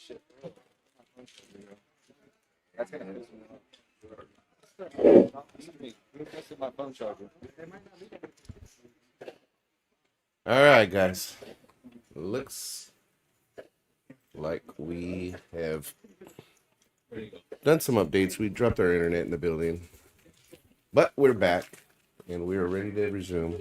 shit. That's gonna piss me off. My phone charger. All right, guys. Looks like we have done some updates. We dropped our internet in the building, but we're back and we are ready to resume.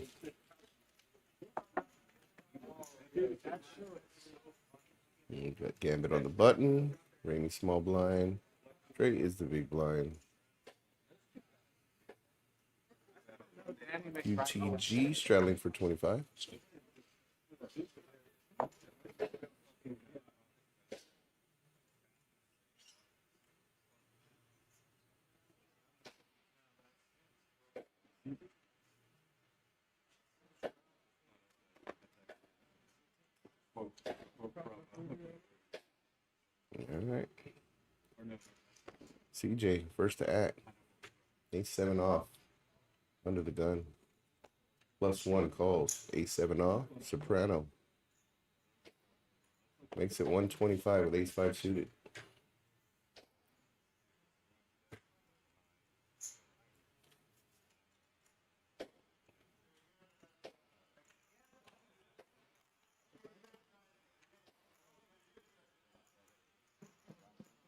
We got Gambit on the button. Rainy small blind. Dre is the big blind. UTG straddling for 25. All right. CJ, first to act. A7 off. Under the gun. +1 calls. A7 off. Soprano. Makes it 125 with ace-5 suited.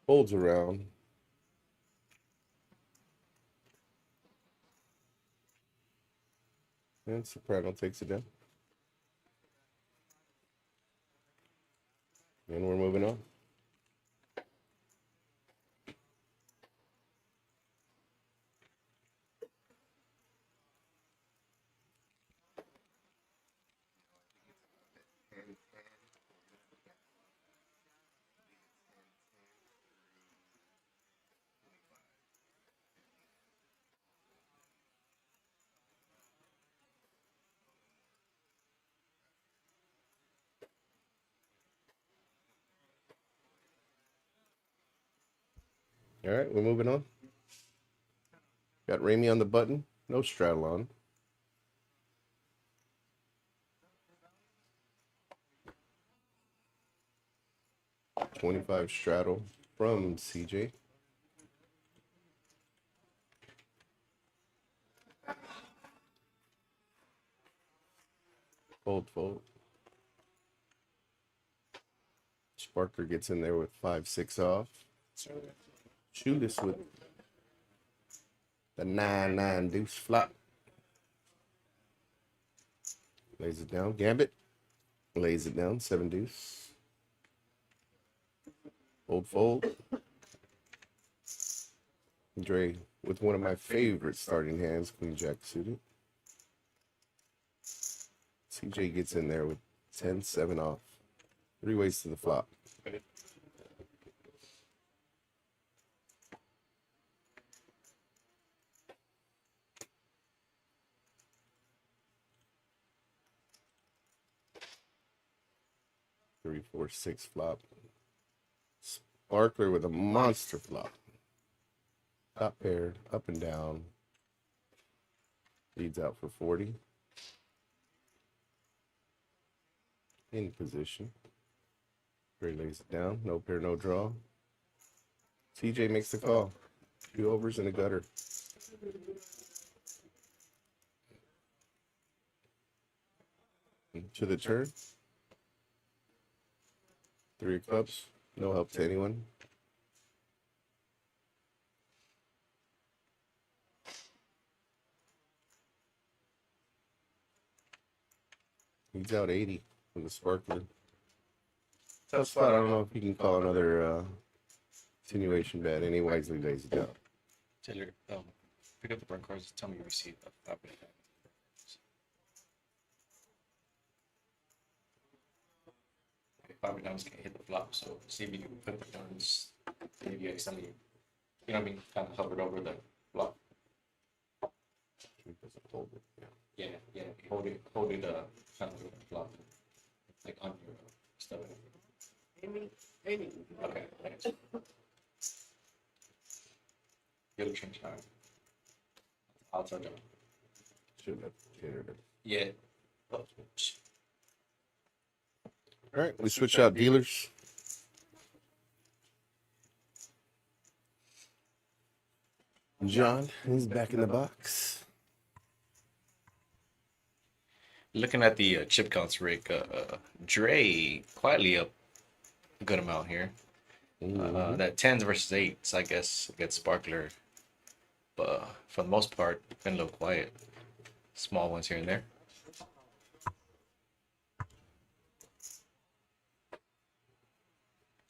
Folds around. And Soprano takes it down. And we're moving on. All right, we're moving on. Got Ramey on the button. No straddle on. .25 straddle from CJ. Fold. Sparker gets in there with 5-6 off. Shoot this with the 9-9 deuce flop. Lays it down. Gambit lays it down. 7 deuce. Fold. Dre with one of my favorite starting hands, Queen Jack suited. CJ gets in there with 10-7 off. 3 ways to the flop. Three, 4, 6 flop. Sparkler with a monster flop. Top pair, up and down. Leads out for 40. In position. Gray lays it down. No pair, no draw. CJ makes the call. 2 overs and a gutter. To the turn. 3 of clubs. No help to anyone. He's out 80 from the Sparkler. Tough spot. I don't know if you can call another continuation bet. Any wisely lays it down. Taylor, pick up the burn cards. Tell me you receive a flop. Probably down's gonna hit the flop, so see if you can put the turns. Maybe you accidentally, you know what I mean, kind of hovered over the flop. Hold it. Yeah. Hold it, kind of over the flop, like on your stuff. Amy. Okay. Thanks. You'll change now. I'll charge up. Should have catered it. Yeah. All right, we switch out dealers. John is back in the box. Looking at the chip counts, Rick, Dre quietly up a good amount here. That 10s versus 8s, I guess, against Sparkler. But for the most part, been a little quiet. Small ones here and there.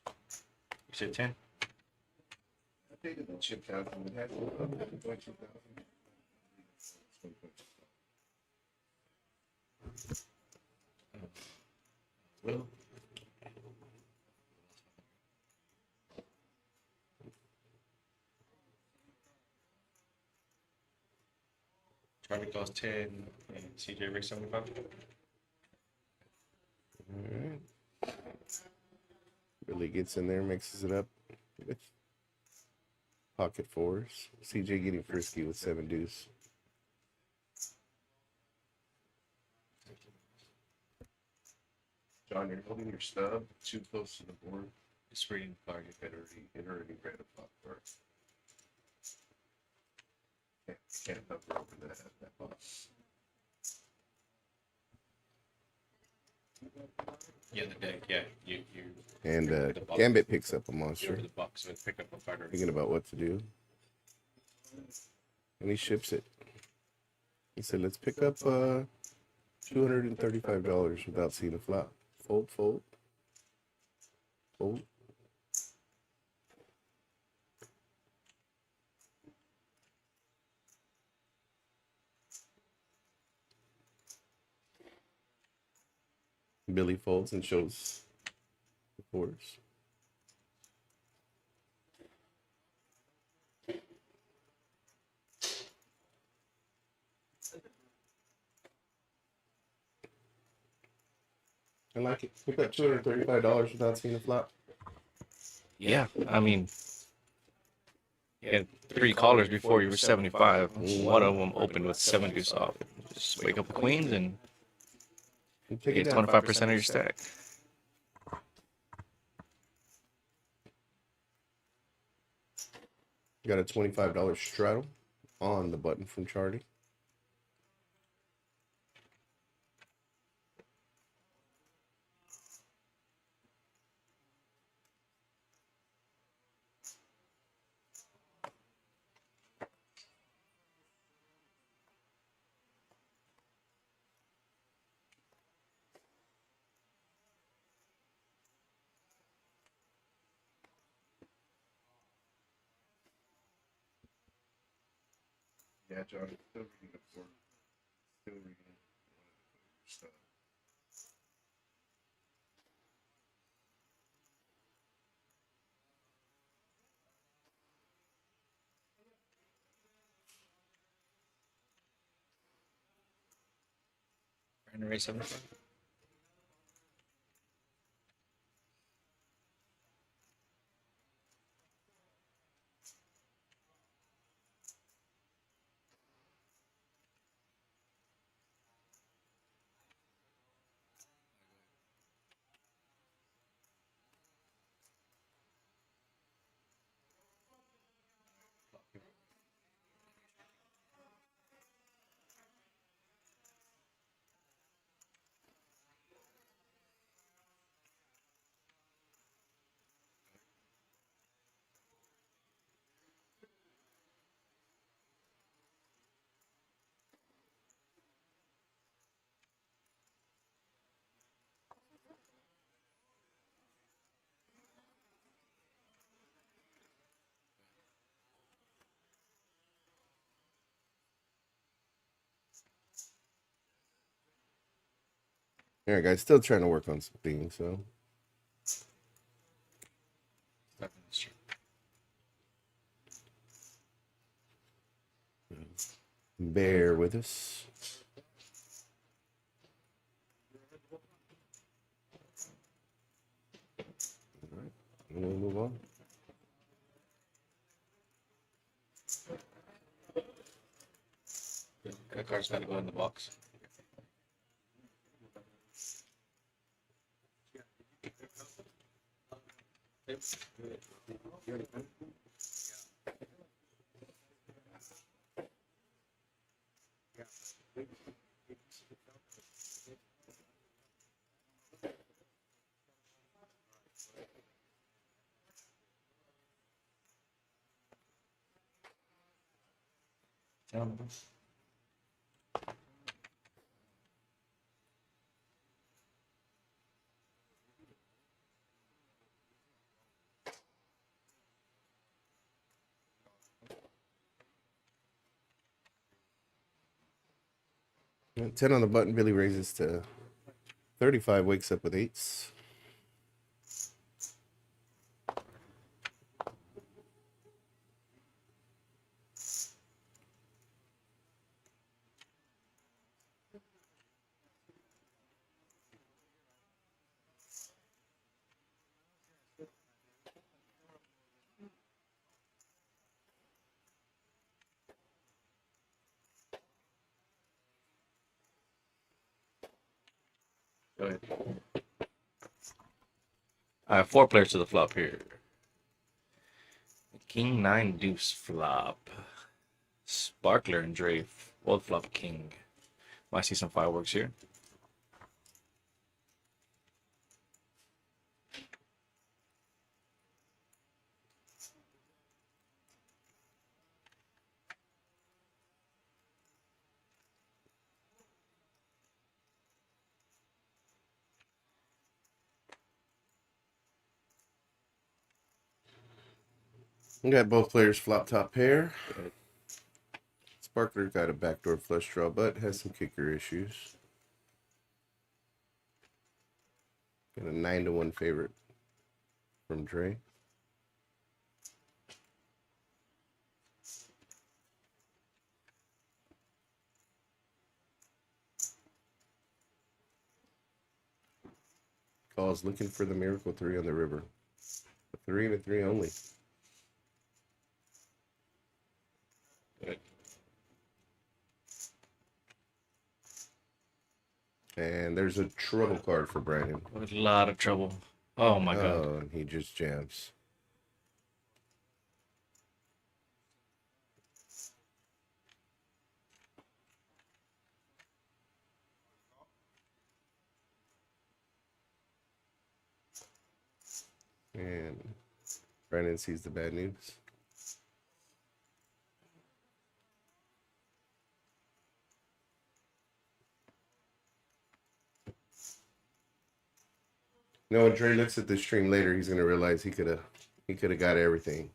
You said 10? Chip count. Will. Charlie cost 10 and CJ Rick 75. Alright. Really gets in there, mixes it up with pocket fours. CJ getting frisky with 7 deuce. John, you're holding your stub too close to the board. Just reading the card. It already read a flop card. Can't hover over that box. Yeah, the deck. Yeah, you. And the box. Gambit picks up a You monster. open the box and pick up a card. Thinking about what to do. And he ships it. He said, let's pick up $235 without seeing a flop. Fold, fold. Fold. Billy folds and shows the fours. I like it. Pick up $235 without seeing a flop. Yeah, I mean, you had 3 callers before you were 75. One of them opened with 7 deuce off. Just wake up the queens and Take get 25% of your stack. Got a $25 straddle on the button from Charlie. Yeah, John, still reading the board. Still reading stuff. And raise 75. All right, guys, still trying to work on some things, so. Bear with us. All right, we'll move on. That card's got to go in the box. And 10 on the button. Billy raises to 35. Wakes up with eights. Go ahead. I have 4 players to the flop here. King 9 deuce flop. Sparkler and Dre both flop king. Might see some fireworks here. We got both players flop top pair. Sparkler got a backdoor flush draw, but has some kicker issues. Got a 9-1 favorite from Dre. Calls looking for the miracle 3 on the river. A 3 and a 3 only. And there's a trouble card for Brandon. With a lot of trouble. Oh my god. Oh, and he just jams. And Brandon sees the bad news. You know, when Dre looks at this stream later, he's gonna realize he could have got everything.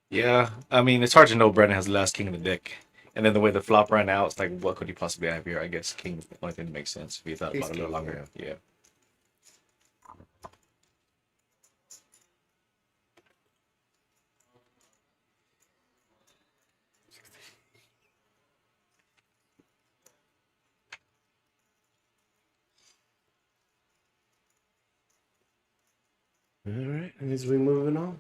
Yeah, I mean, it's hard to know Brandon has the last king in the deck. And then the way the flop ran out, it's like, what could he possibly have here? I guess king is the only thing that makes sense if you thought about it a little longer. Yeah. All right, and as we moving on.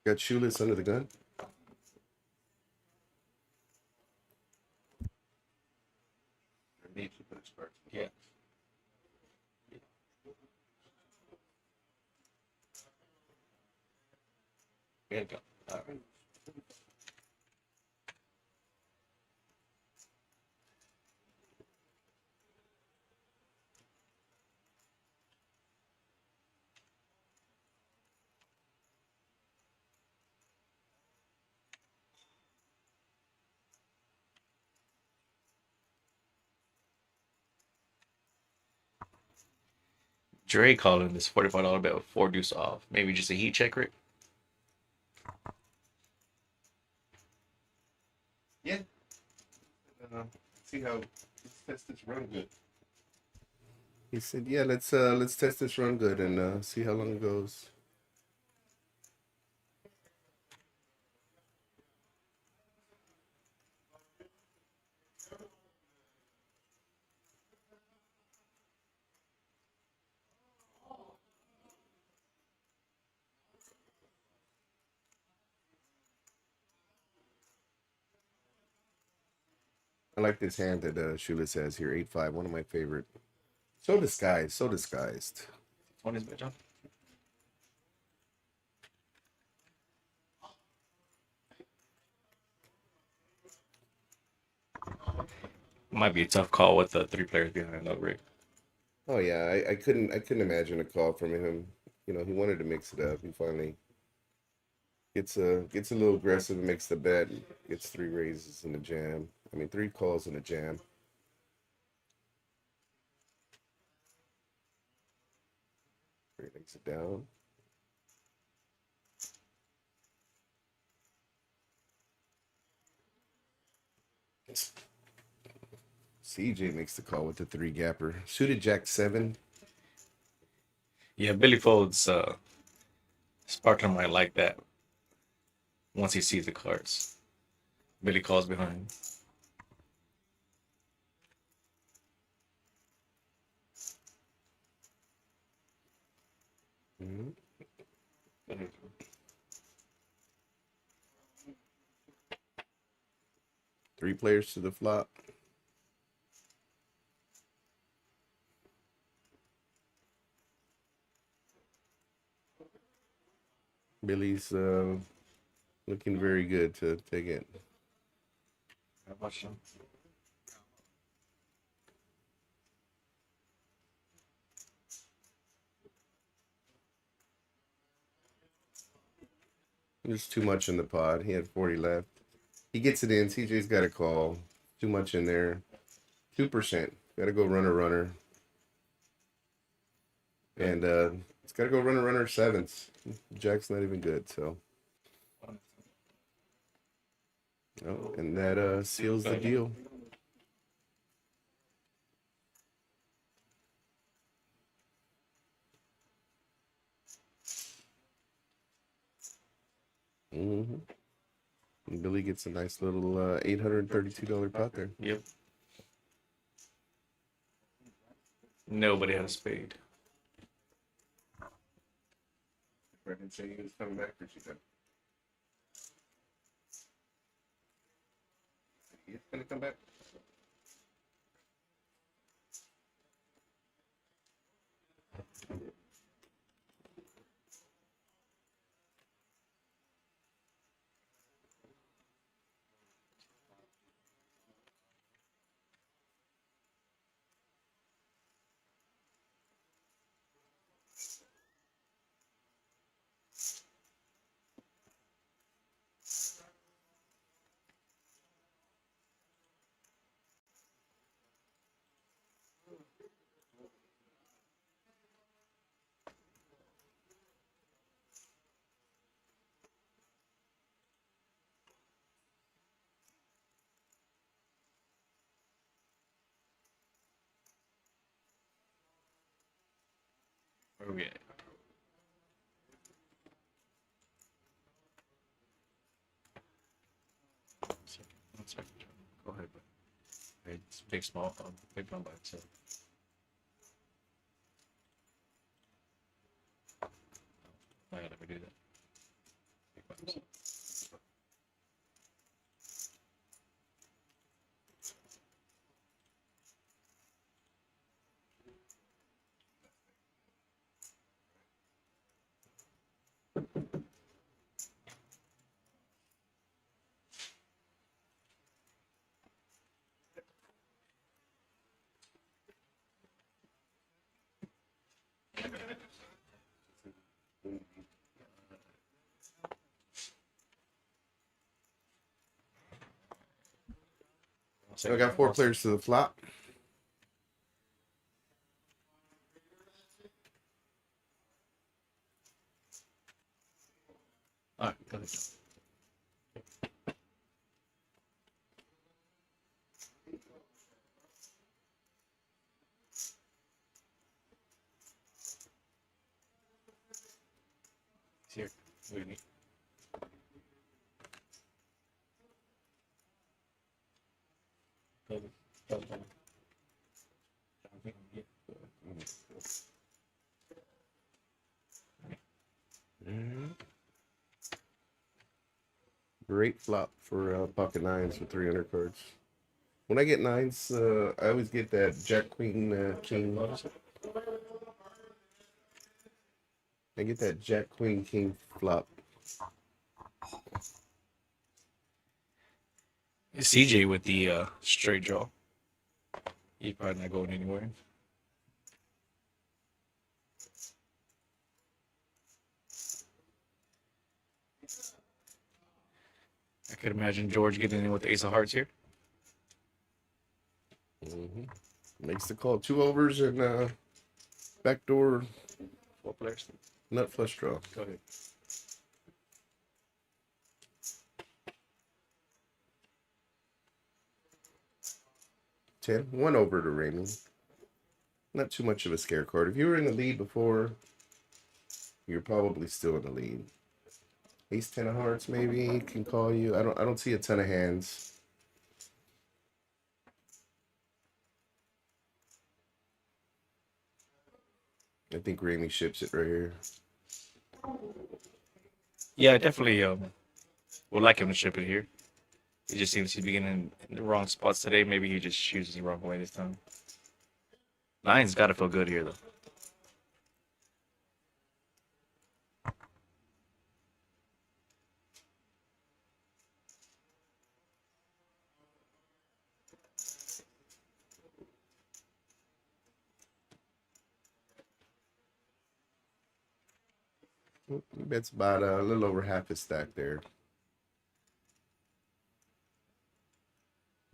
Got shoeless under the gun. Yeah. We gotta go. All right. Dre calling this $45 bet with 4 deuce off. Maybe just a heat check, Rick? Yeah. See how let's test this run good. He said, "Yeah, let's test this run good and see how long it goes." I like this hand that Shoeless has here, 8-5, one of my favorite. So disguised, so disguised. 20's bet, John. Might be a tough call with the 3 players behind though, Rick. Oh yeah, I couldn't imagine a call from him. You know, he wanted to mix it up. He finally gets a little aggressive and makes the bet. Gets 3 raises and a jam. I mean, 3 calls and a jam. Breaks it down. CJ makes the call with the 3 gapper. Suited Jack 7. Yeah, Billy folds. Sparkler might like that once he sees the cards. Billy calls behind. Mhm. 3 players to the flop. Billy's looking very good to take it. Watch him. There's too much in the pod. He had 40 left. He gets it in. CJ's got a call. Too much in there. 2%. Got to go runner. And it's got to go runner 7s. Jack's not even good, so. Oh, and that seals the deal. And Billy gets a nice little $832 pot there. Yep. Nobody had a spade. Brendan said he was coming back for you. He's gonna come back. Where are we at? One second. Go ahead, bro. It's big, small, big one by itself. I gotta never do that. Big by himself. So I got 4 players to the flop. All right, go ahead. Here, with me. Great flop for pocket 9s with 300 cards. When I get 9s, I always get that Jack Queen King. I get that Jack Queen King flop. CJ with the straight draw. He's probably not going anywhere. I could imagine George getting in with the ace of hearts here. Makes the call. 2 overs and backdoor 4 players. nut flush draw. Go ahead. One over to Raymond. Not too much of a scare card. If you were in the lead before, you're probably still in the lead. Ace 10 of hearts maybe can call you. I don't see a ton of hands. I think Ramey ships it right here. Yeah, I definitely would like him to ship it here. He just seems to be getting in the wrong spots today. Maybe he just chooses the wrong way this time. Nine's got to feel good here, though. That's about a little over half a stack there.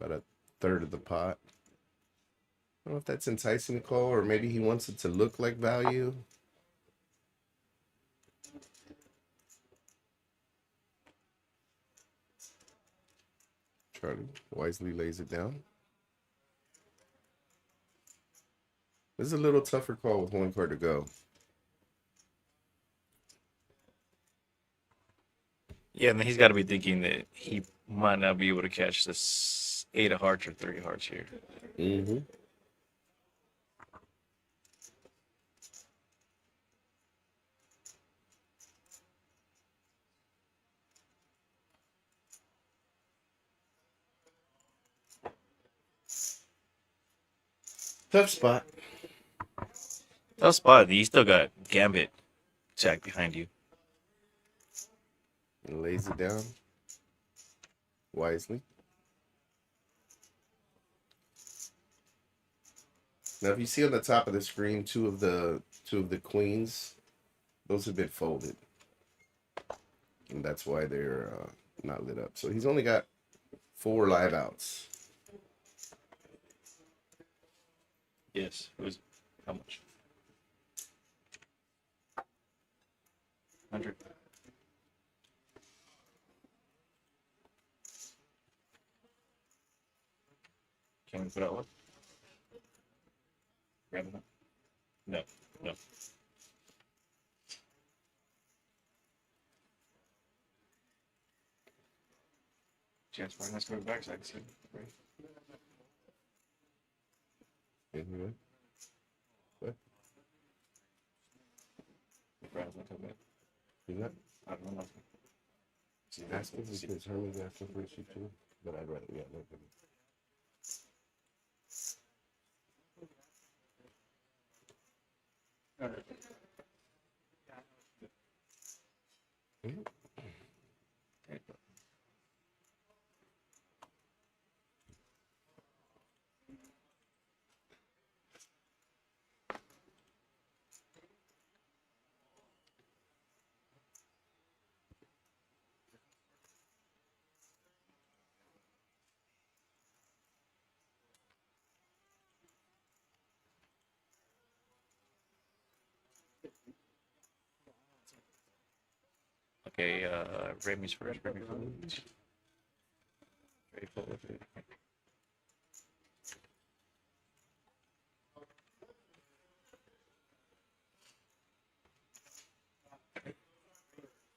About a third of the pot. I don't know if that's enticing to call, or maybe he wants it to look like value. Charlie wisely lays it down. This is a little tougher call with 1 card to go. Yeah, and he's got to be thinking that he might not be able to catch this 8 of hearts or 3 of hearts here. Mm-hmm. Tough spot. Tough spot. You still got Gambit Jack behind you. And lays it down wisely. Now, if you see on the top of the screen, two of the queens, those have been folded, and that's why they're not lit up. So he's only got 4 live outs. Yes. It was how much? 100. Can we put out one? Grab it. No. No. Chance for let's go back so I can see. Right. Mm-hmm. What? Brad's not coming back. You got? I don't know. See, asking because Herman's asking for a sheet too, but I'd rather let them. All right. Okay, Remy's first. Remy first. Very forward.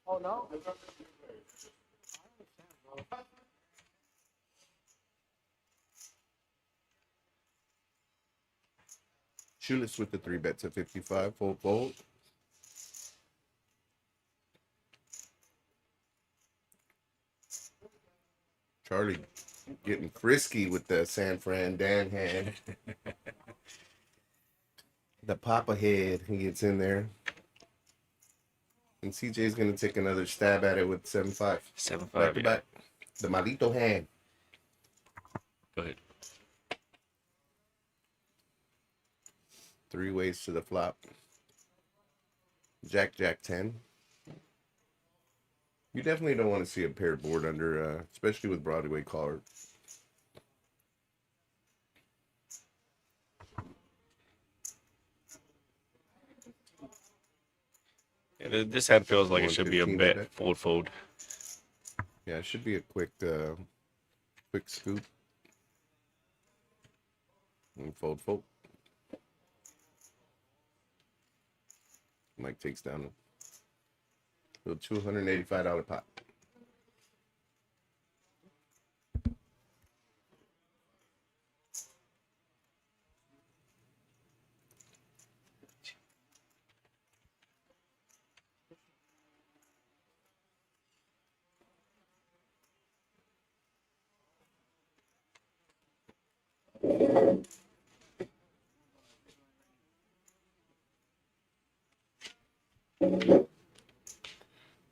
Oh no. Shoeless with the 3 bets at 55, full fold. Charlie getting frisky with the San Fran Dan hand. The Papa head, he gets in there. And CJ's going to take another stab at it with 7-5. 7-5. Back to Yeah. back. The Malito hand. Go ahead. 3 ways to the flop. Jack, Jack 10. You definitely don't want to see a paired board under, especially with Broadway cards. Yeah, this hand feels like it should be a 115 bet. bet. Fold. Yeah, it should be a quick scoop. And fold. Mike takes down a $285 pot.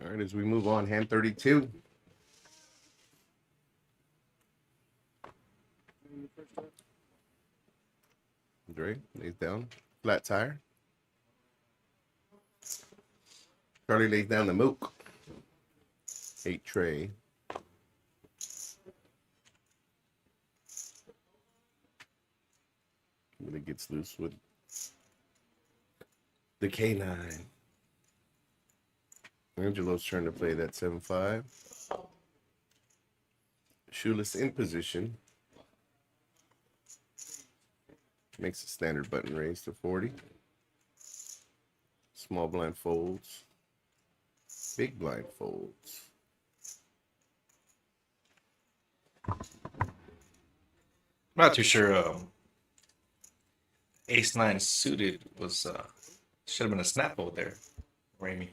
All right, as we move on, hand 32. Dre lays down, flat tire. Charlie lays down the mook. 8 tray. Really gets loose with the K9. Angelo's turn to play that 7-5. Shoeless in position. Makes a standard button raise to 40. Small blind folds. Big blind folds. Not too sure. Ace-9 suited was should have been a snap fold there, Ramey.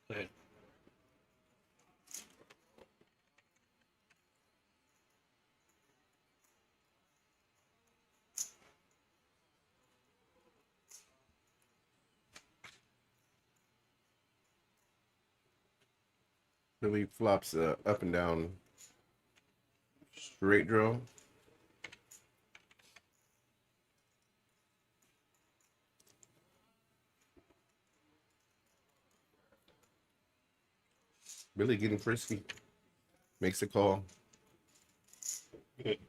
Go ahead. Billy flops up and down straight draw. Billy getting frisky. Makes a call. Good.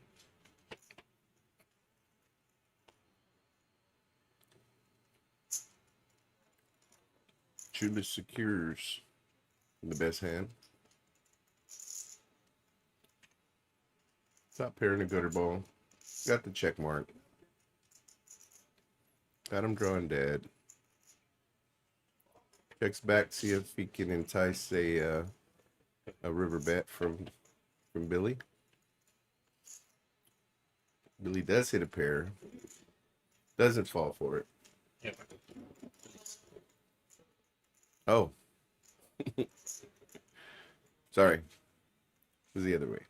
Shoeless secures the best hand. Top pair in a gutter ball. Got the check mark. Got him drawing dead. Checks back, see if he can entice a river bet from Billy. Billy does hit a pair. Doesn't fall for it. Yep. Oh. Sorry. It was the other way.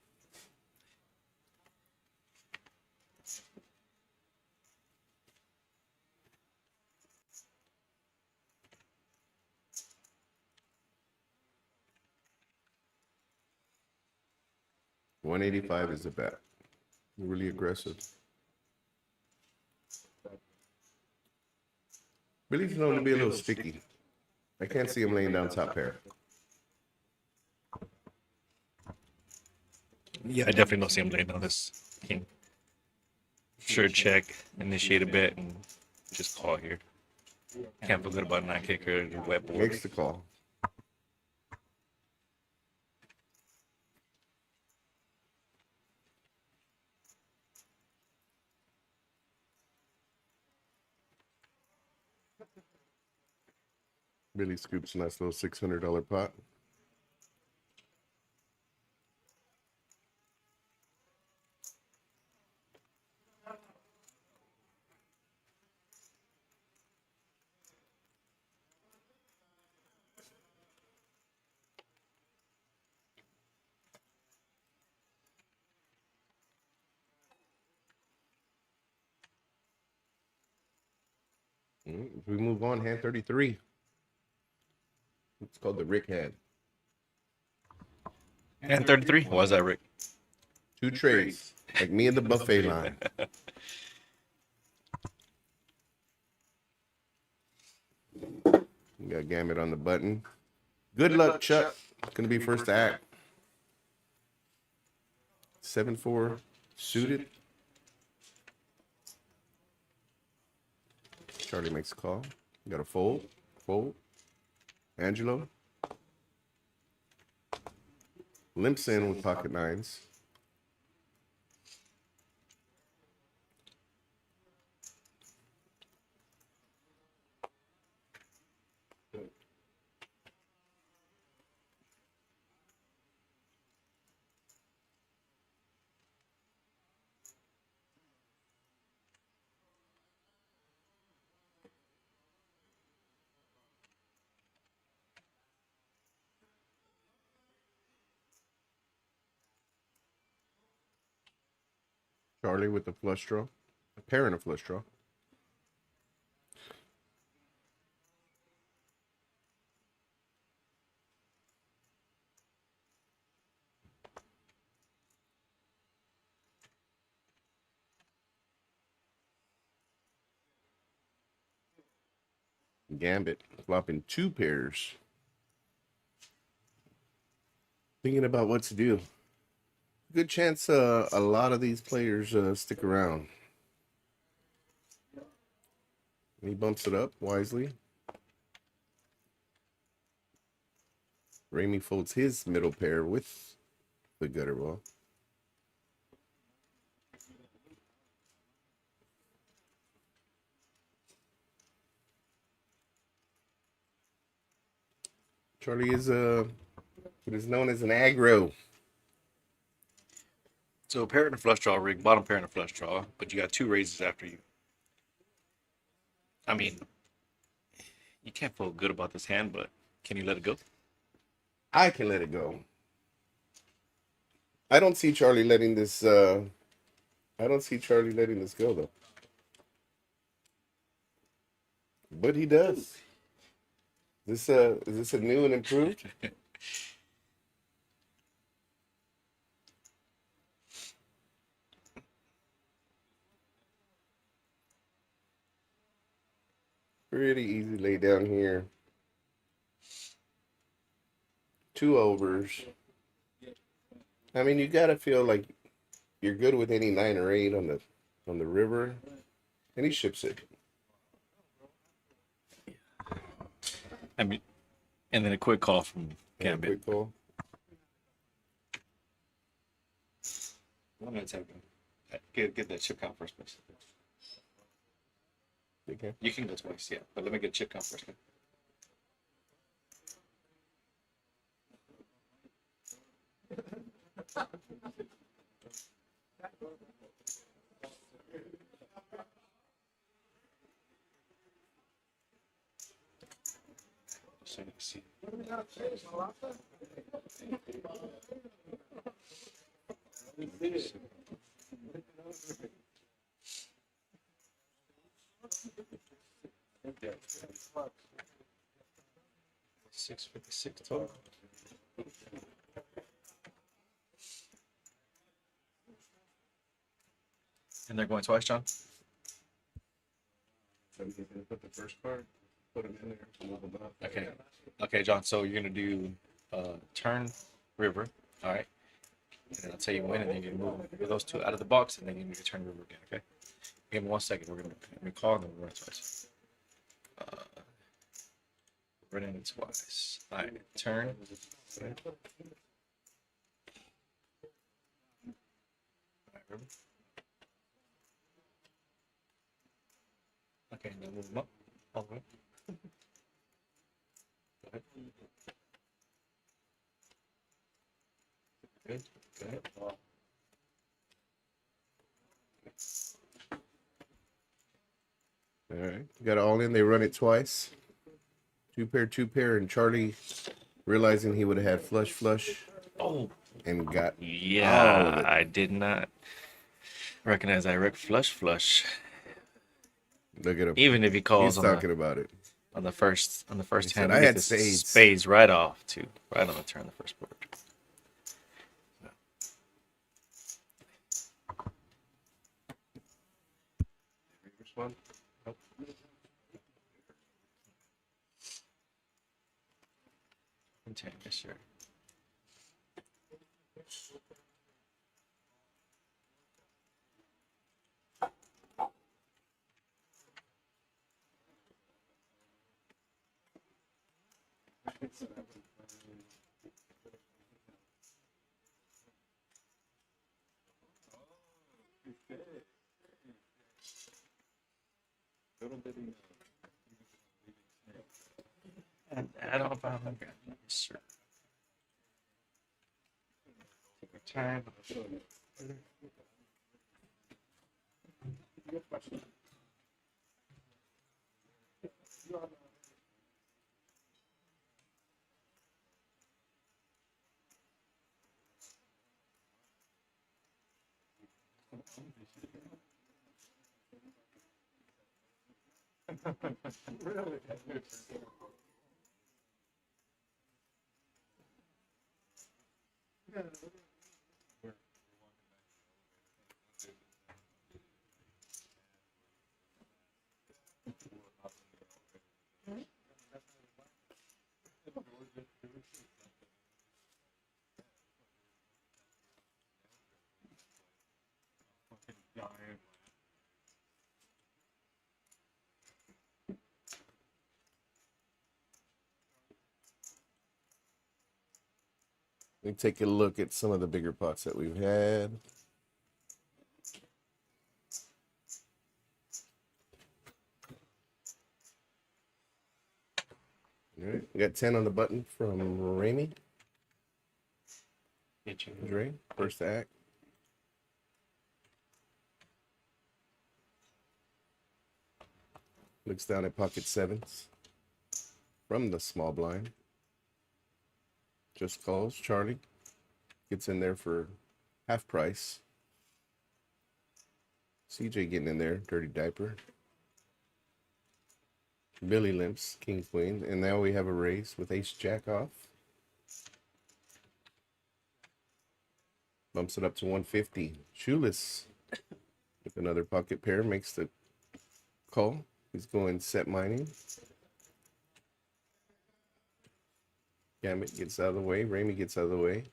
$185 is a bet. Really aggressive. Billy's known to be a little sticky. I can't see him laying down top pair. Yeah, I definitely don't see him laying down this king. Sure, check, initiate a bet, and just call here. Can't feel good about 9 kicker, wet board. Makes the call. Billy scoops a nice little $600 pot. We move on. Hand 33. It's called the Rick hand. And 33. Why is that, Rick? Two trays, like me in the buffet line. We got Gambit on the button. Good luck, Chuck. Gonna be first to act. 7-4 suited. Charlie makes a call. You got a fold. Fold. Angelo. Limps in with pocket nines. Charlie with the flush draw. A pair and a flush draw. Gambit flopping two pairs. Thinking about what to do. Good chance a lot of these players stick around. And he bumps it up wisely. Ramey folds his middle pair with the gutter ball. Charlie is what is known as an aggro. So pair and a flush draw, Rick. Bottom pair and a flush draw, but you got two raises after you. I mean, you can't feel good about this hand, but can you let it go? I can let it go. I don't see Charlie letting this. I don't see Charlie letting this go though. But he does. Is this a new and improved? Pretty easy lay down here. Two overs. I mean, you gotta feel like you're good with any 9 or 8 on the river, and he ships it. I mean, and then a quick call from Yeah, Gambit. quick call. One minute, second. Get that chip count first, please. Okay. You can go twice, yeah, but let me get chip count first. Okay? So you can see. Yeah. 656 total. And they're going twice, John? So you're gonna put the first card, put him in there, move him up. Okay. Okay, John. So you're gonna do turn river. All right. And then I'll tell you when, and then you move those two out of the box, and then you need to turn river again. Okay. Give me 1 second. We're gonna let me call, and then we're gonna twice. Running it twice. All right. Turn. Okay. All right, river. Okay, now move them up. All the way. Go ahead. Good. Go ahead. All right. You got it all in. They run it twice. Two pair, and Charlie, realizing he would have had flush, Oh, and got all of yeah. it. I did not recognize that Rick flush. Look at him. Even if he He's calls talking about it. on the first He said, hand, "I he had gets the spades." spades right off too, right on the turn, the first board. Respond. Nope. Yes, sir. And I don't know if I remember. Yes, sir. Take your time. Let me take a look at some of the bigger pots that we've had. All right, we got 10 on the button from Ramey. Dre, first act. Looks down at pocket sevens from the small blind. Just calls. Charlie gets in there for half price. CJ getting in there, dirty diaper. Billy limps, king queen, and now we have a raise with ace jack off. Bumps it up to 150. Shoeless with another pocket pair makes the call. He's going set mining. Gambit gets out of the way. Ramey gets out of the way.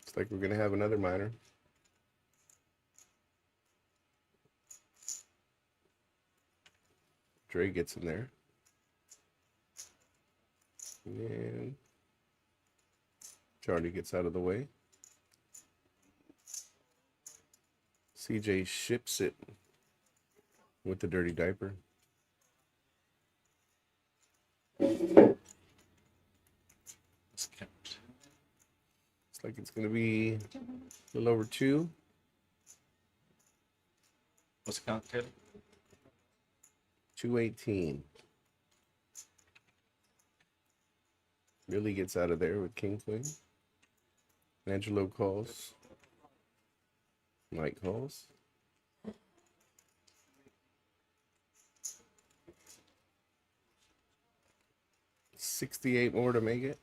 Looks like we're gonna have another miner. Dre gets in there. And Charlie gets out of the way. CJ ships it with the dirty diaper. Let's count. Looks like it's gonna be a little over 2. What's the count, Taylor? 218. Billy gets out of there with king queen. Angelo calls. Mike calls. 68 more to make it.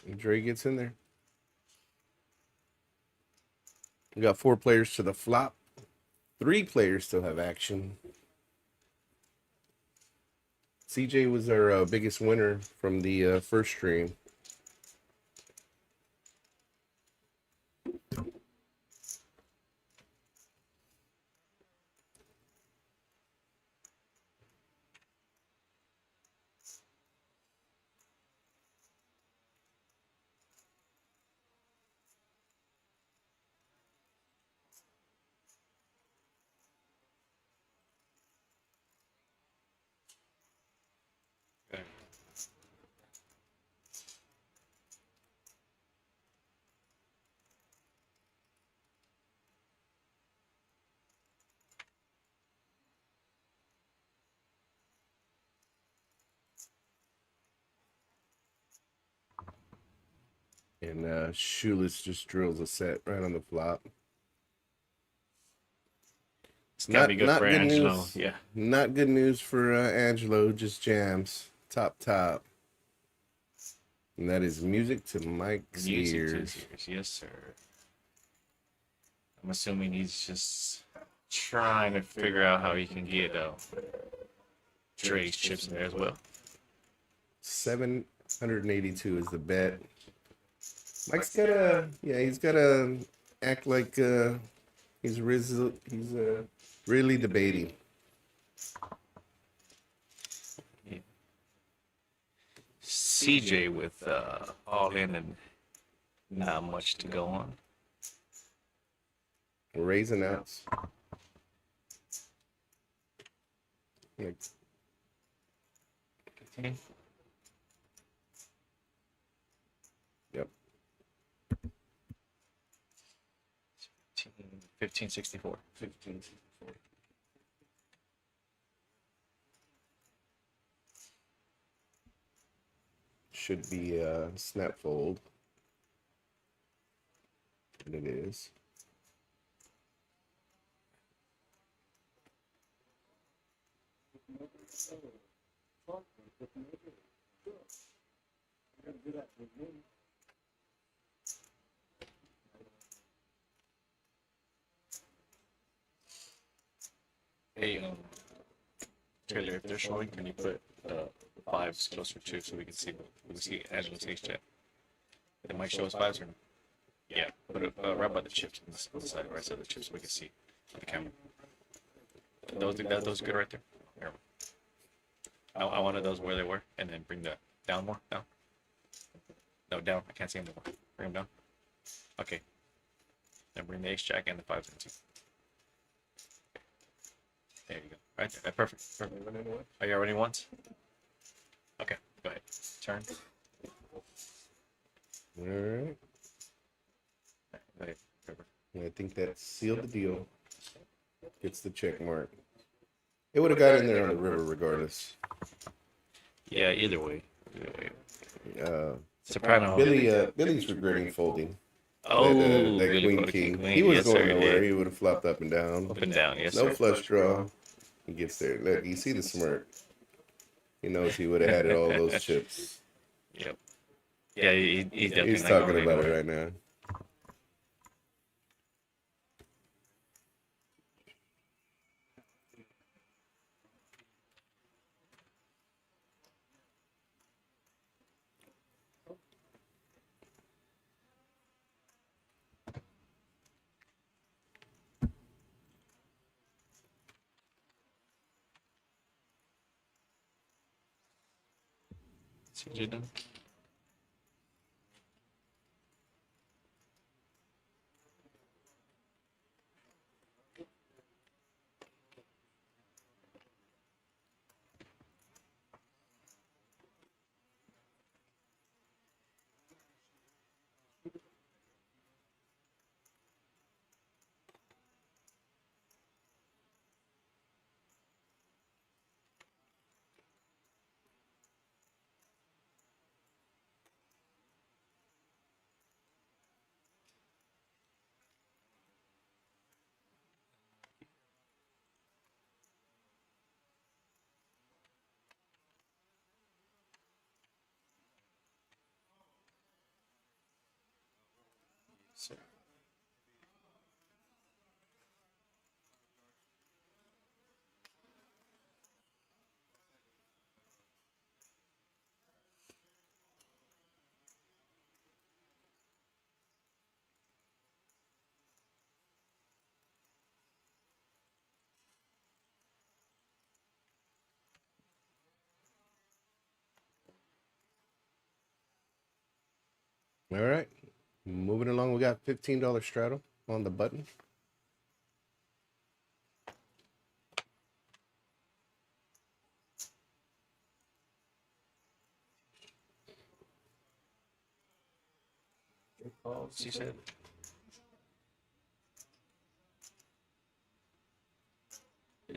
And Dre gets in there. We got 4 players to the flop. 3 players still have action. CJ was our biggest winner from the first stream. And Shoeless just drills a set right on the flop. It's gotta be good for good Angelo. news. Yeah. Not good news for Angelo. Just jams. Top. And that is music to Mike's Music to ears. his ears. Yes, sir. I'm assuming he's just trying to figure out how he can get Dre's chips in there as well. 782 is the bet. Mike's gotta act like he's really debating. CJ with all in and not much to go on. Raising outs. Like, yep. 1564. 1564. Should be snap fold. And it is. Hey, Taylor, if they're showing, can you put fives closer to so we can see Angelo's ace jack? They might show us fives or no? Yeah, put it right by the chips on the side, right side of the chips so we can see on the camera. Those good right there. Here. I wanted those where they were, and then bring the down more, down. No, down. I can't see them anymore. Bring them down. Okay. Then bring the ace jack and the fives into. There you go. Right there. Perfect. Are you already once? Okay. Go ahead. Turn. All right. Go ahead. Perfect. I think that sealed the deal. Gets the check mark. It would have got in there on the river regardless. Yeah. Either way. Uh, Soprano. Billy's regretting folding. Oh, that Billy queen put a king. queen. He was Yes, going sir, nowhere. yeah. He would have flopped up and down. Up and down. Yes, No sir. flush draw. He gets there. Look, you see the smirk. He knows he would have had all those chips. Yep. Yeah, he's definitely He's not talking going about anywhere. it right now. CJ done. Sir. All right. Moving along, we got $15 straddle on the button. She said.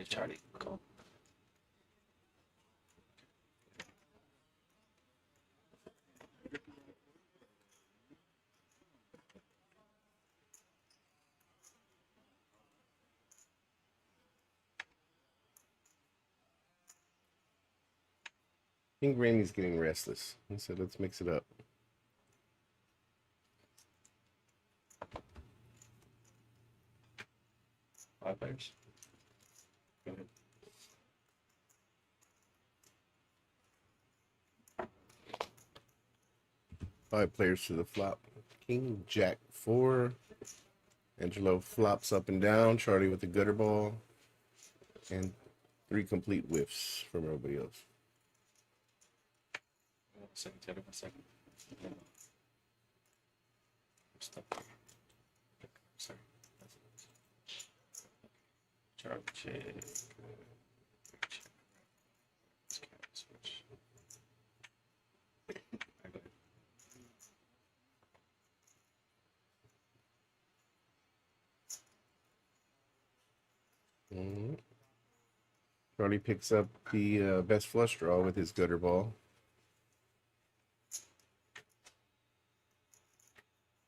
Charlie. Cool. think Randy's getting restless. He said, let's mix it up. Five players. Go ahead. Five players to the flop. King, Jack, 4. Angelo flops up and down. Charlie with the gutter ball. And 3 complete whiffs from everybody else. Second, Taylor, 1 second. Stop. Sorry. Charlie, check. Switch. I go ahead. Charlie picks up the best flush draw with his gutter ball.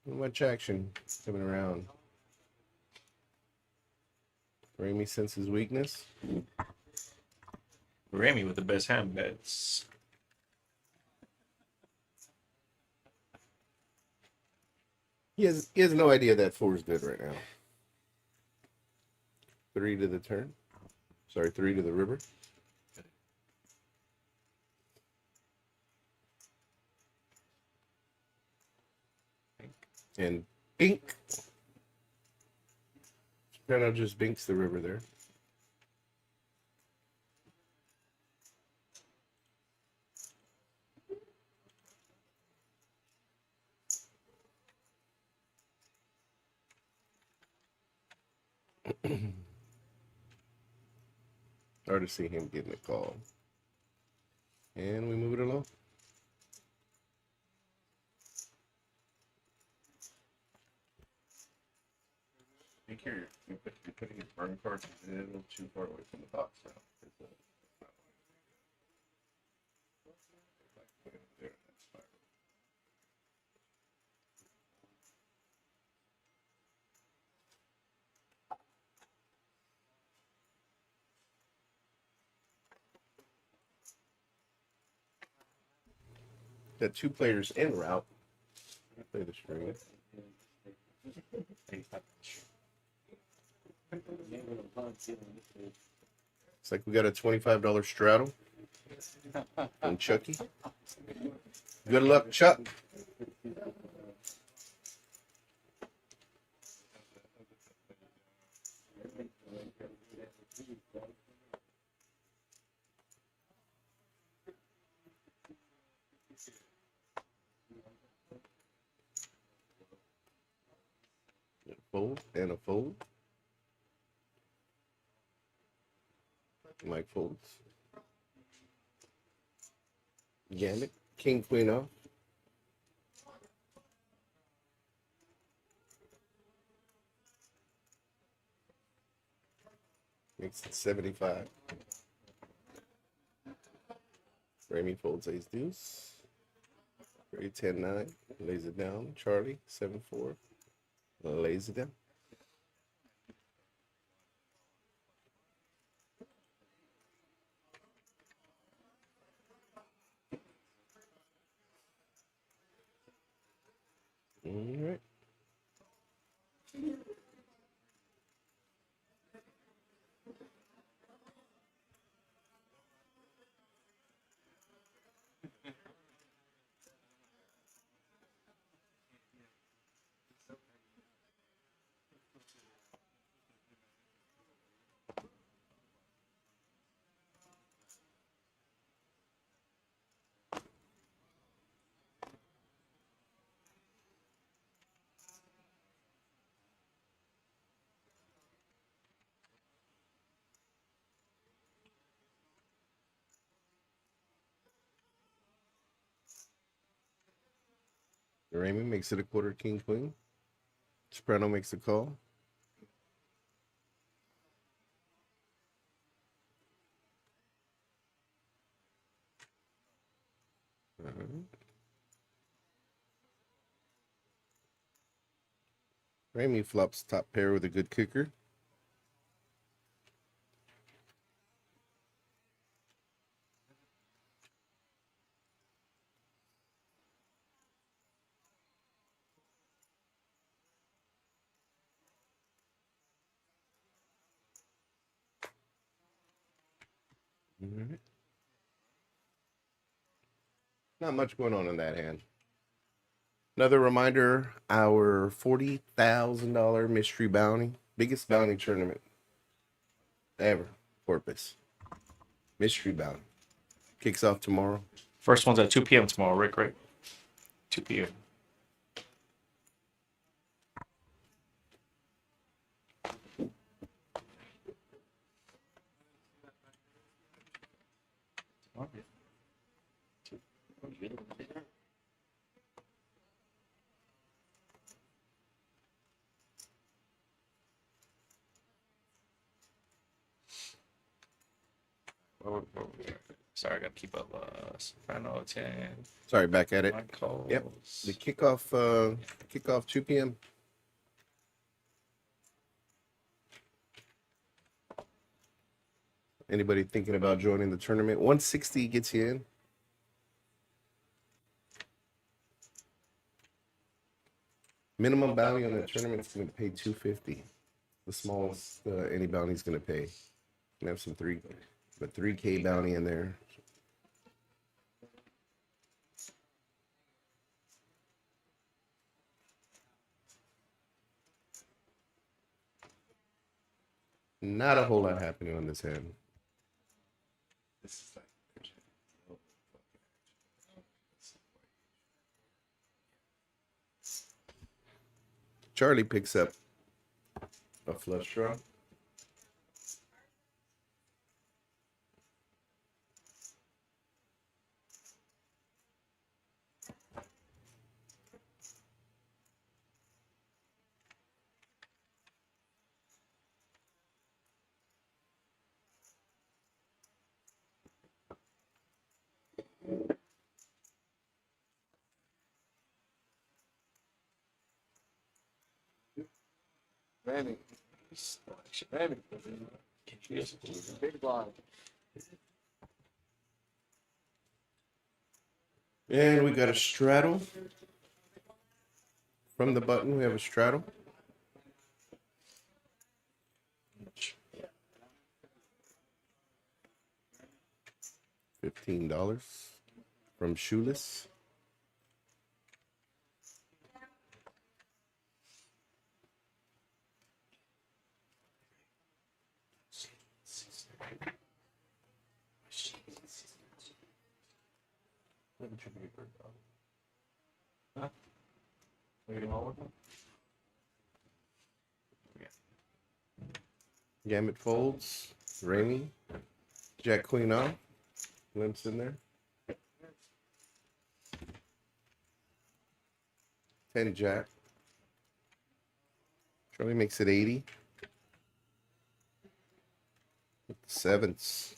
Not much action coming around. Remy senses weakness. Remy with the best hand bets. He has no idea that 4 is good right now. 3 to the turn. Sorry, 3 to the river. And bink. Soprano just binks the river there. Hard to see him getting a call. And we move it along. Be curious. You're putting your burn cards a little too far away from the box now. Got 2 players en route. Play the string. It's like we got a $25 straddle from Chucky. Good luck, Chuck. Fold and a fold. Mike folds. Gambit. King, queen off. Makes it 75. Remy folds ace deuce. Ray 10-9. Lays it down. Charlie 7-4. Lays it down. All right. Raymond makes it a quarter king queen. Soprano makes the call. Remy flops top pair with a good kicker. Alright. Not much going on in that hand. Another reminder, our $40,000 mystery bounty, biggest bounty tournament ever, Corpus. Mystery bounty. Kicks off tomorrow. First one's at 2 p.m. tomorrow, Rick, right? 2 p.m. Sorry, I gotta keep up. Soprano 10. Sorry, back at it. Michaels. Yep. The kickoff 2 p.m. Anybody thinking about joining the tournament? 160 gets you in. Minimum bounty on the tournament is going to pay 250. The smallest any bounty is going to pay. Gonna have some 3K bounty in there. Not a whole lot happening on this hand. This is like. Charlie picks up a flush draw. Manny. Manny. Big blind. And we got a straddle. From the button, we have a straddle. $15 from Shoeless. Gambit folds. Rainy. Jack Queen off. Limps in there. 10 Jack. Charlie makes it 80. With the sevens.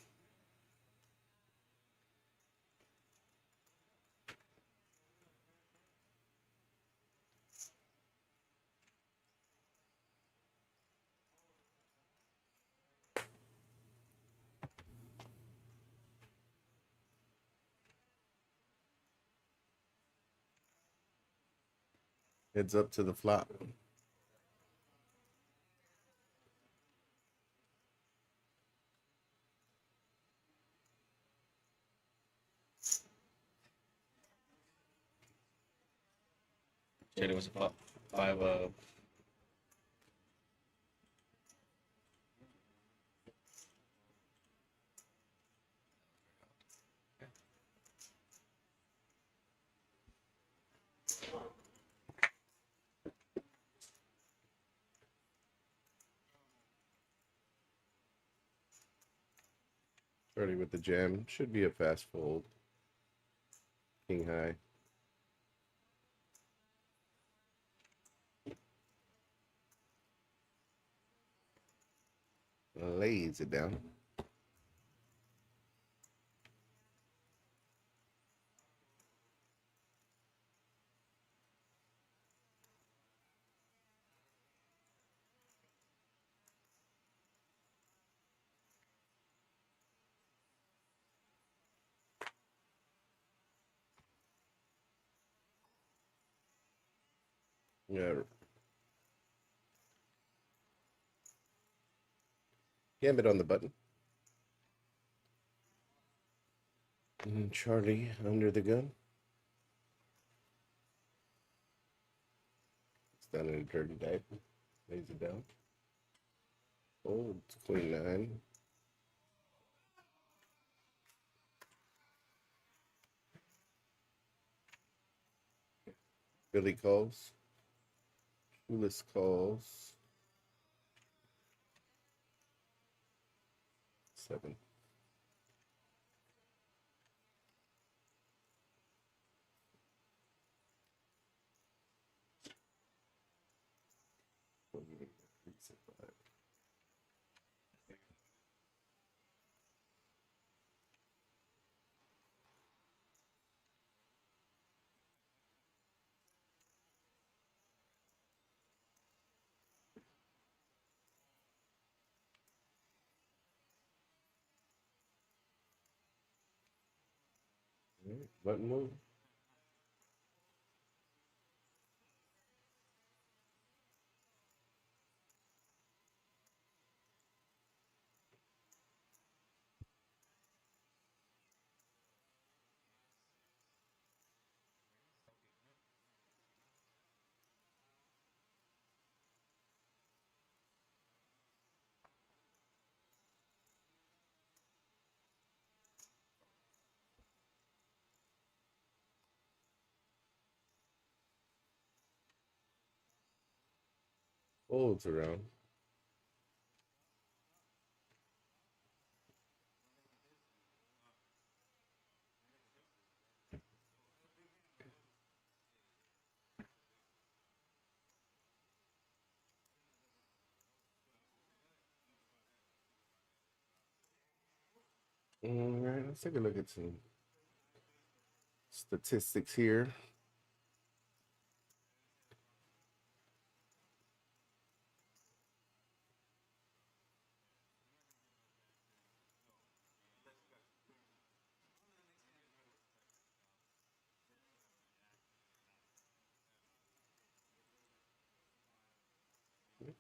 Heads up to the flop. It was about 5. Charlie with the jam. Should be a fast fold. King high. Lays it down. Yeah. Gambit on the button. And Charlie under the gun. It's down in a dirty diaper. Lays it down. Oh, it's queen 9. Billy calls. Shoeless calls. 7. Button move. Folds around. All right, let's take a look at some statistics here.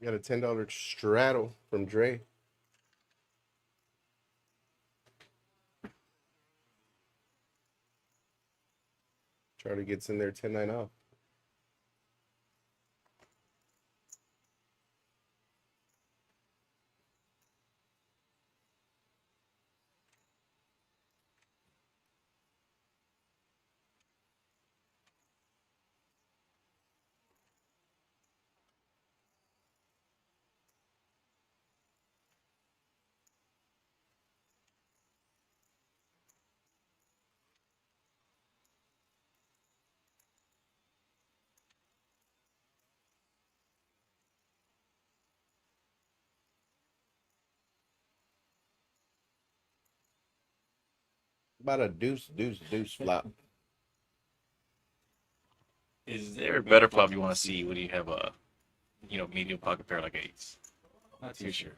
Got a $10 straddle from Dre. Charlie gets in there 10-9 off. About a deuce, deuce, deuce flop. Is there a better flop you want to see when you have a, medium pocket pair like ace? Not too sure.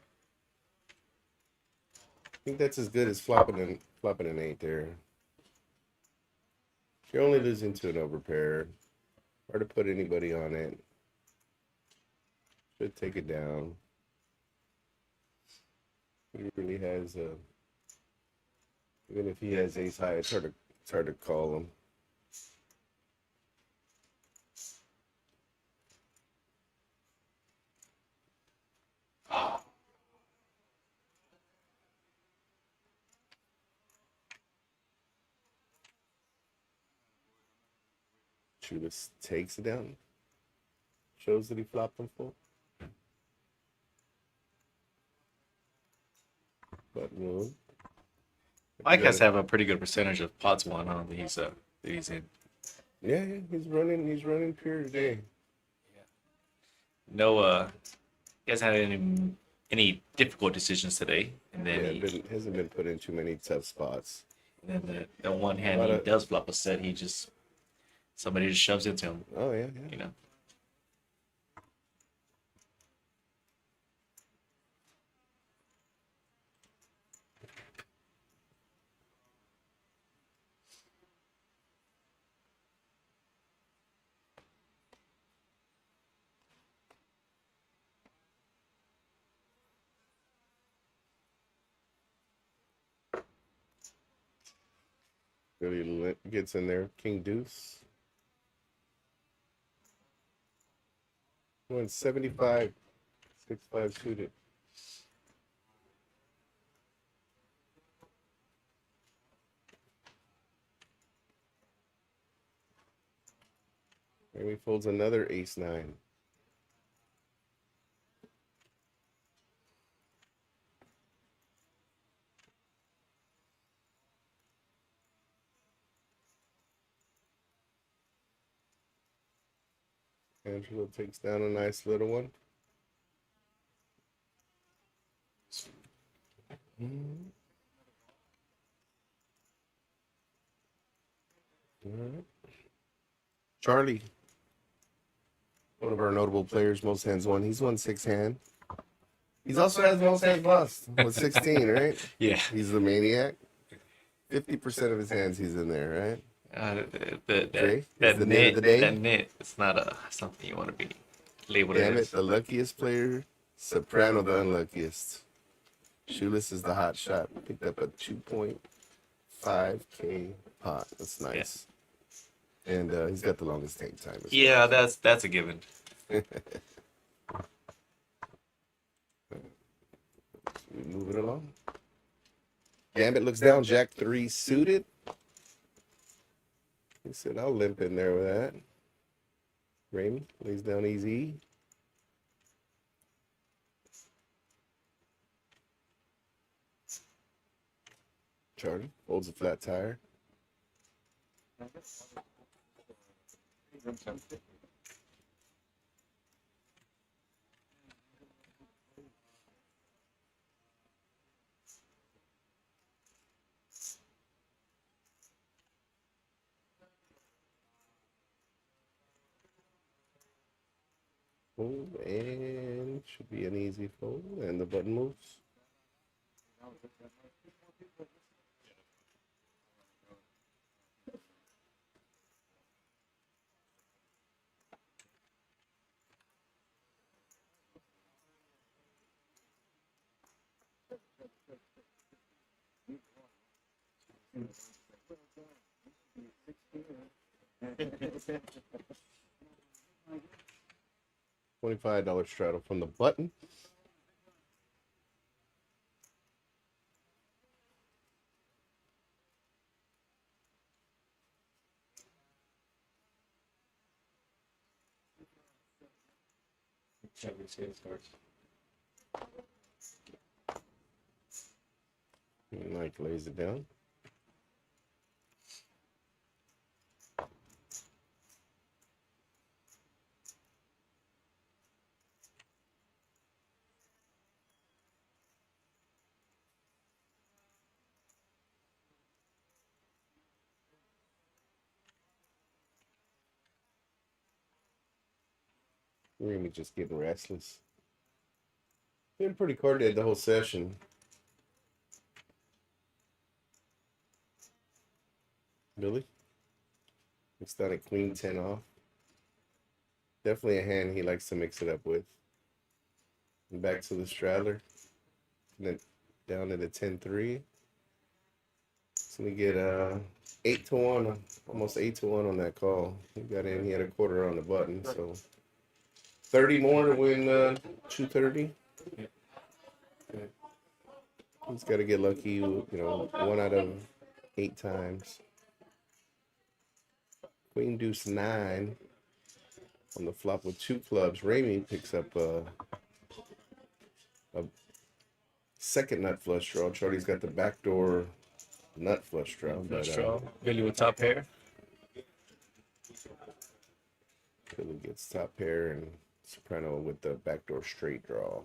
I think that's as good as flopping an 8 there. You're only losing to an overpair. Hard to put anybody on it. Should take it down. He really has a. Even if he has ace high, it's hard to call him. Shoeless takes it down. Shows that he flopped him full. But no. Mike has to have a pretty good percentage of pots won on that he's in. Yeah, he's running pure today. No, he hasn't had any difficult decisions today, and then Hasn't been put in too many tough spots. and then the one hand he does flop a set, somebody just shoves into him. Oh yeah. You know. Really gets in there. King deuce. 175. 6-5 suited. And he folds another ace-9. Angelo takes down a nice little one. All right. Charlie, one of our notable players, most hands won. He's won 6 hand. He's also has most hands lost with 16, right? Yeah. He's the maniac. 50% of his hands he's in there, right? Dre, That the nit of the day. That nit. It's not something you want to be labeled Damn it, as. the luckiest player. Soprano, the unluckiest. Shoeless is the hot shot. Picked up a 2.5K pot. That's nice. Yeah. And he's got the longest tank time. Yeah, that's a given. Moving along. Gambit looks down. Jack 3 suited. He said, I'll limp in there with that. Ramey lays down easy. Charlie holds a flat tire. Fold and should be an easy fold, and the button moves. $25 straddle from the button. Mike lays it down. Remy just getting restless. Been pretty coordinated the whole session. Billy looks down at Queen 10 off. Definitely a hand he likes to mix it up with. And back to the straddler. And then down to the 10-3. So we get 8-1, almost 8-1 on that call. He got in, he had a quarter on the button, so 30 more to win 230. He's got to get lucky, you know, 1 out of 8 times. Queen deuce 9 on the flop with 2 clubs. Ramey picks up a second nut flush draw. Charlie's got the backdoor nut flush draw. Billy with top pair. Billy gets top pair and Soprano with the backdoor straight draw.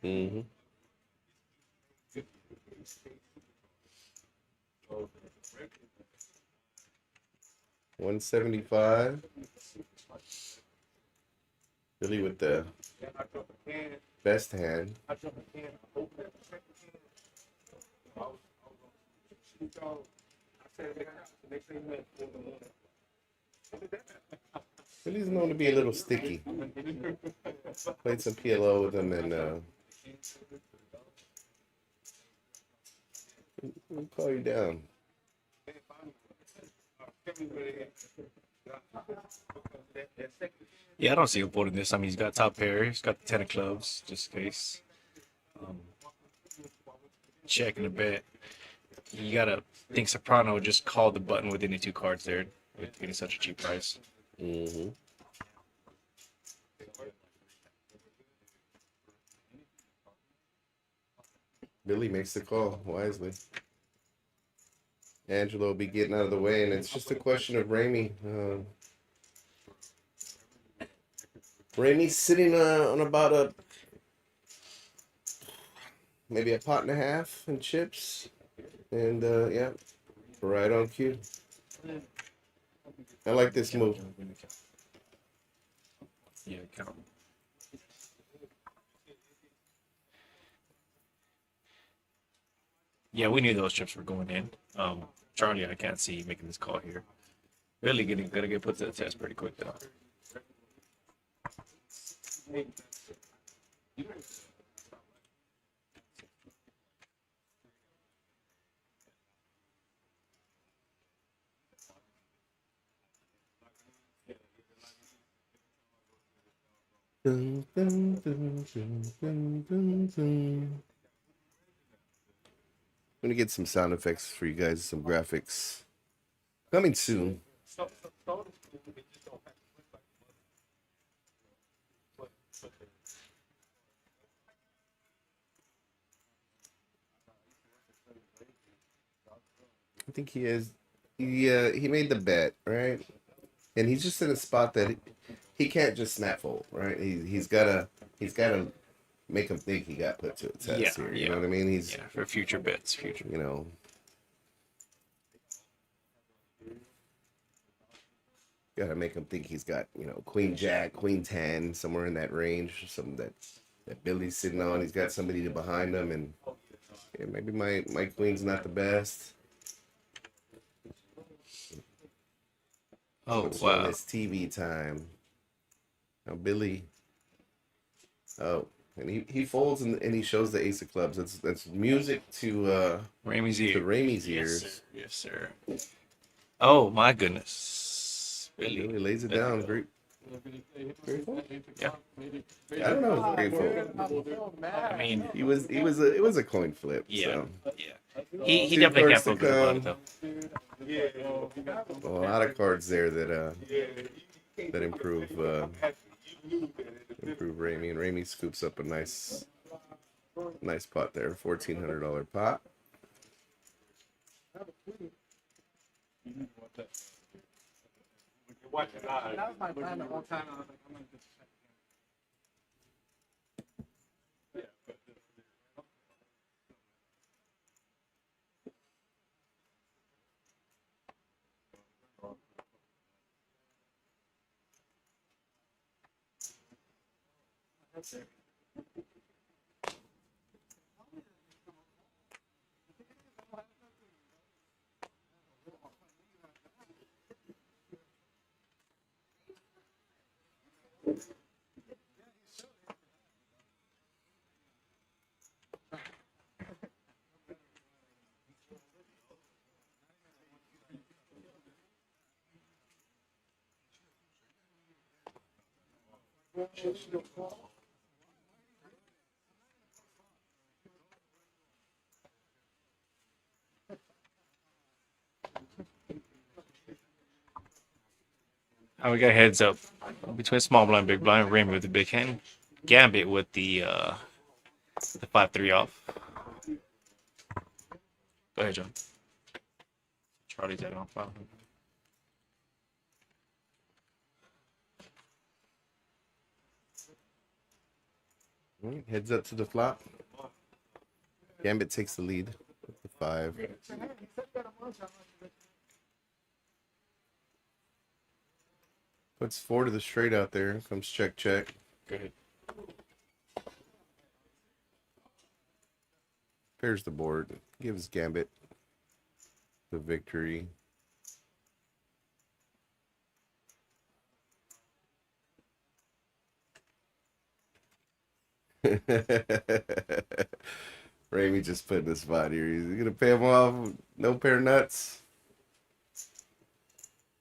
Mm-hmm. $175. Billy with the best hand. Billy's known to be a little sticky. Played some PLO with him, and we'll call you down. Yeah, I don't see him folding this. I mean, he's got top pair. He's got the 10 of clubs, just in case. Checking a bet. You gotta think Soprano would just call the button with any two cards there, with getting such a cheap price. Mm-hmm. Billy makes the call wisely. Angelo will be getting out of the way, and it's just a question of Ramey. Ramey's sitting on about maybe a pot and a half in chips, and yeah, right on cue. I like this move. Yeah, count. Yeah, we knew those chips were going in. Charlie, I can't see making this call here. Really gonna get put to the test pretty quick though. Dun, dun, dun, dun, dun, dun, dun. I'm gonna get some sound effects for you guys, some graphics coming soon. I think he is. He made the bet, right? And he's just in a spot that he can't just snap fold, right? He's gotta make him think he got put to a test here. You know what I mean? He's for future bets, future. You know. Gotta make him think he's got, Queen Jack, Queen 10, somewhere in that range, something that Billy's sitting on. He's got somebody behind him, and yeah, maybe my queen's not the best. Oh, What's wow. on this TV time? Now Billy. Oh, and he folds and he shows the ace of clubs. That's music to Ramey's ear. To Ramey's ears. Yes, sir. Oh my goodness. Billy Really? lays it down. Great. Yeah. I don't know. Great fold. I mean, It was a coin flip. yeah, So. yeah. He Two definitely cards can't to feel good about come. it though. A lot of cards there that improve Ramey, and Ramey scoops up a nice pot there, $1,400 pot. That was my plan the whole time. I was like, I'm gonna just check again. We got heads up between small blind, big blind. Ramey with the big hand. Gambit with the 5-3 off. Go ahead, John. Charlie's at on file. All right, heads up to the flop. Gambit takes the lead with the 5. Puts 4 to the straight out there. Comes check, check. Good. Pairs the board. Gives Gambit the victory. Ramey just put in the spot here. He's gonna pay him off. No pair of nuts.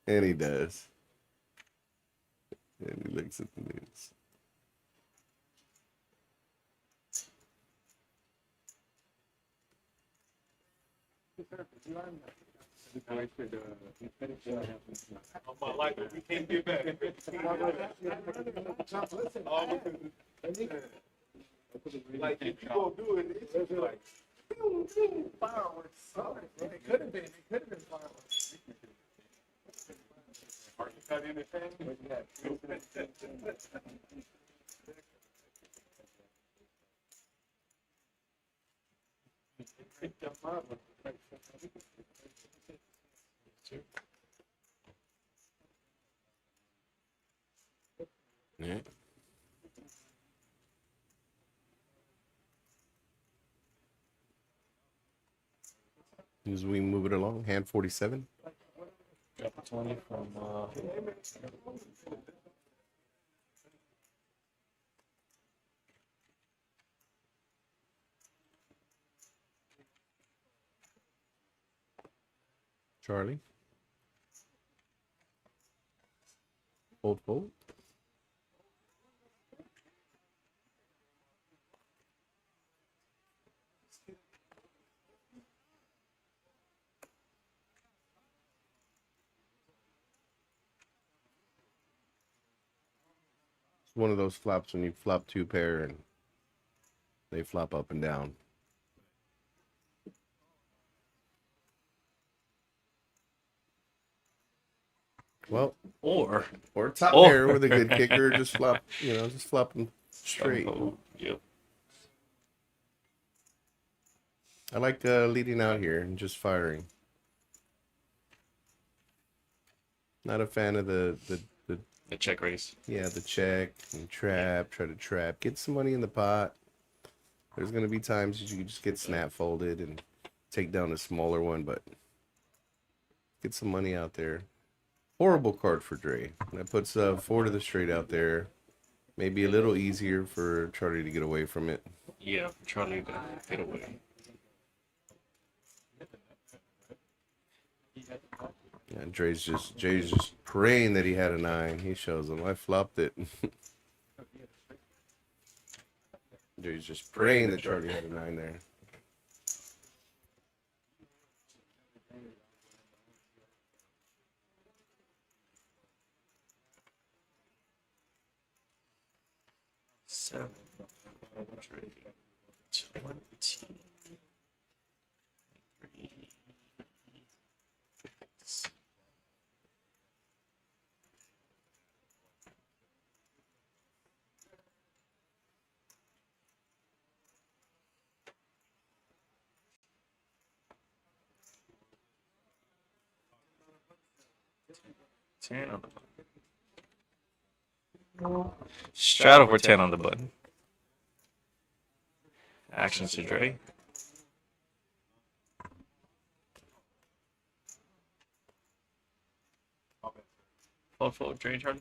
And he does. And he looks at the news. On my life, we can't get back. Like, if you gonna do it, it's just like Fireworks. It could have been. It could have been fireworks. hard to cut anything. Yeah. As we move it along, hand 47. Got the 20 from Charlie. Fold, fold. It's one of those flops when you flop two pair and they flop up and down. Well, or top Or- pair with a good kicker, just flop, just flopping straight. Yep. I like leading out here and just firing. Not a fan of the check raise. the check and trap, try to trap. Get some money in the pot. There's going to be times you can just get snap folded and take down a smaller one, but get some money out there. Horrible card for Dre. That puts 4 to the straight out there. Maybe a little easier for Charlie to get away from it. Yeah, Charlie to get away. Yeah, Jay's just praying that he had a 9. He shows him. I flopped it. Jay's just praying that Charlie had a 9 there. Seven. 20. 10 on the button. Straddle for 10 on the button. Actions to Dre. Fold, Dre, Charlie.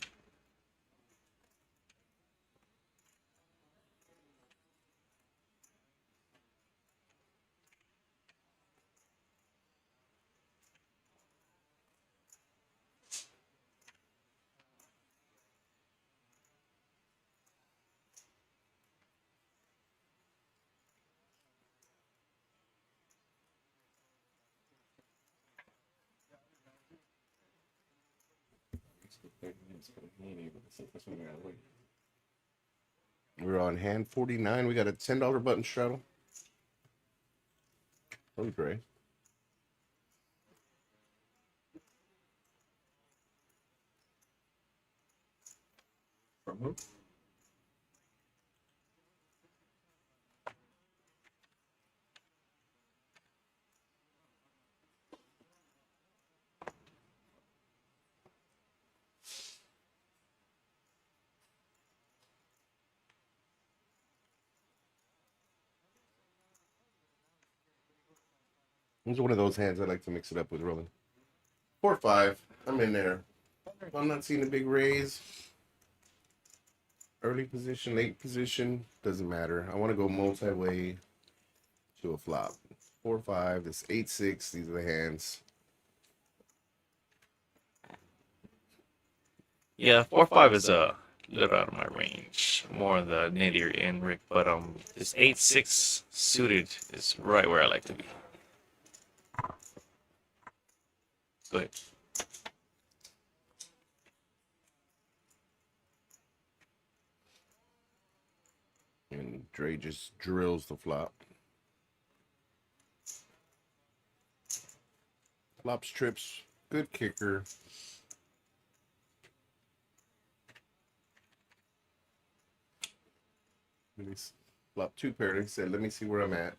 We're on hand 49. We got a $10 button straddle. Oh, Dre. From who? It's one of those hands I like to mix it up with rolling. 4-5. I'm in there. I'm not seeing a big raise. Early position, late position, doesn't matter. I want to go multi-way to a flop. 4-5. This 8-6. These are the hands. Yeah, 4-5 is a little out of my range. More on the nittier end, Rick. But this 8-6 suited is right where I like to be. Go ahead. And Dre just drills the flop. Flops, trips, good kicker. Let me flop 2 pair. He said, let me see where I'm at.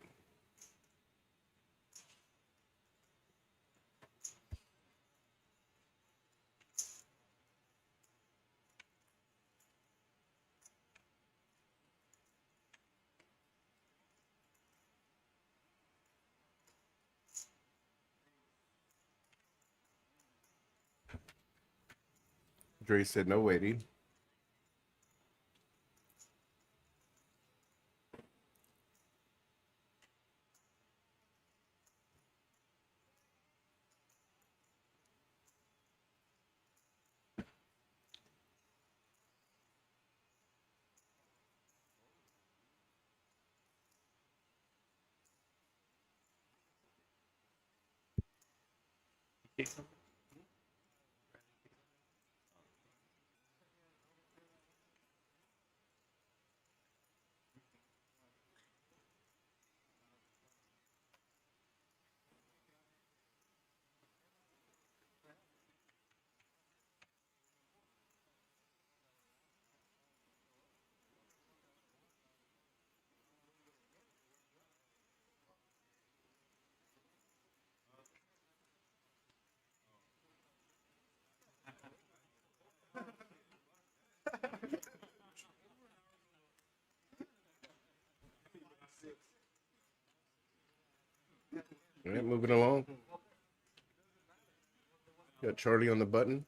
Dre said, no waiting. All right, moving along. Got Charlie on the button.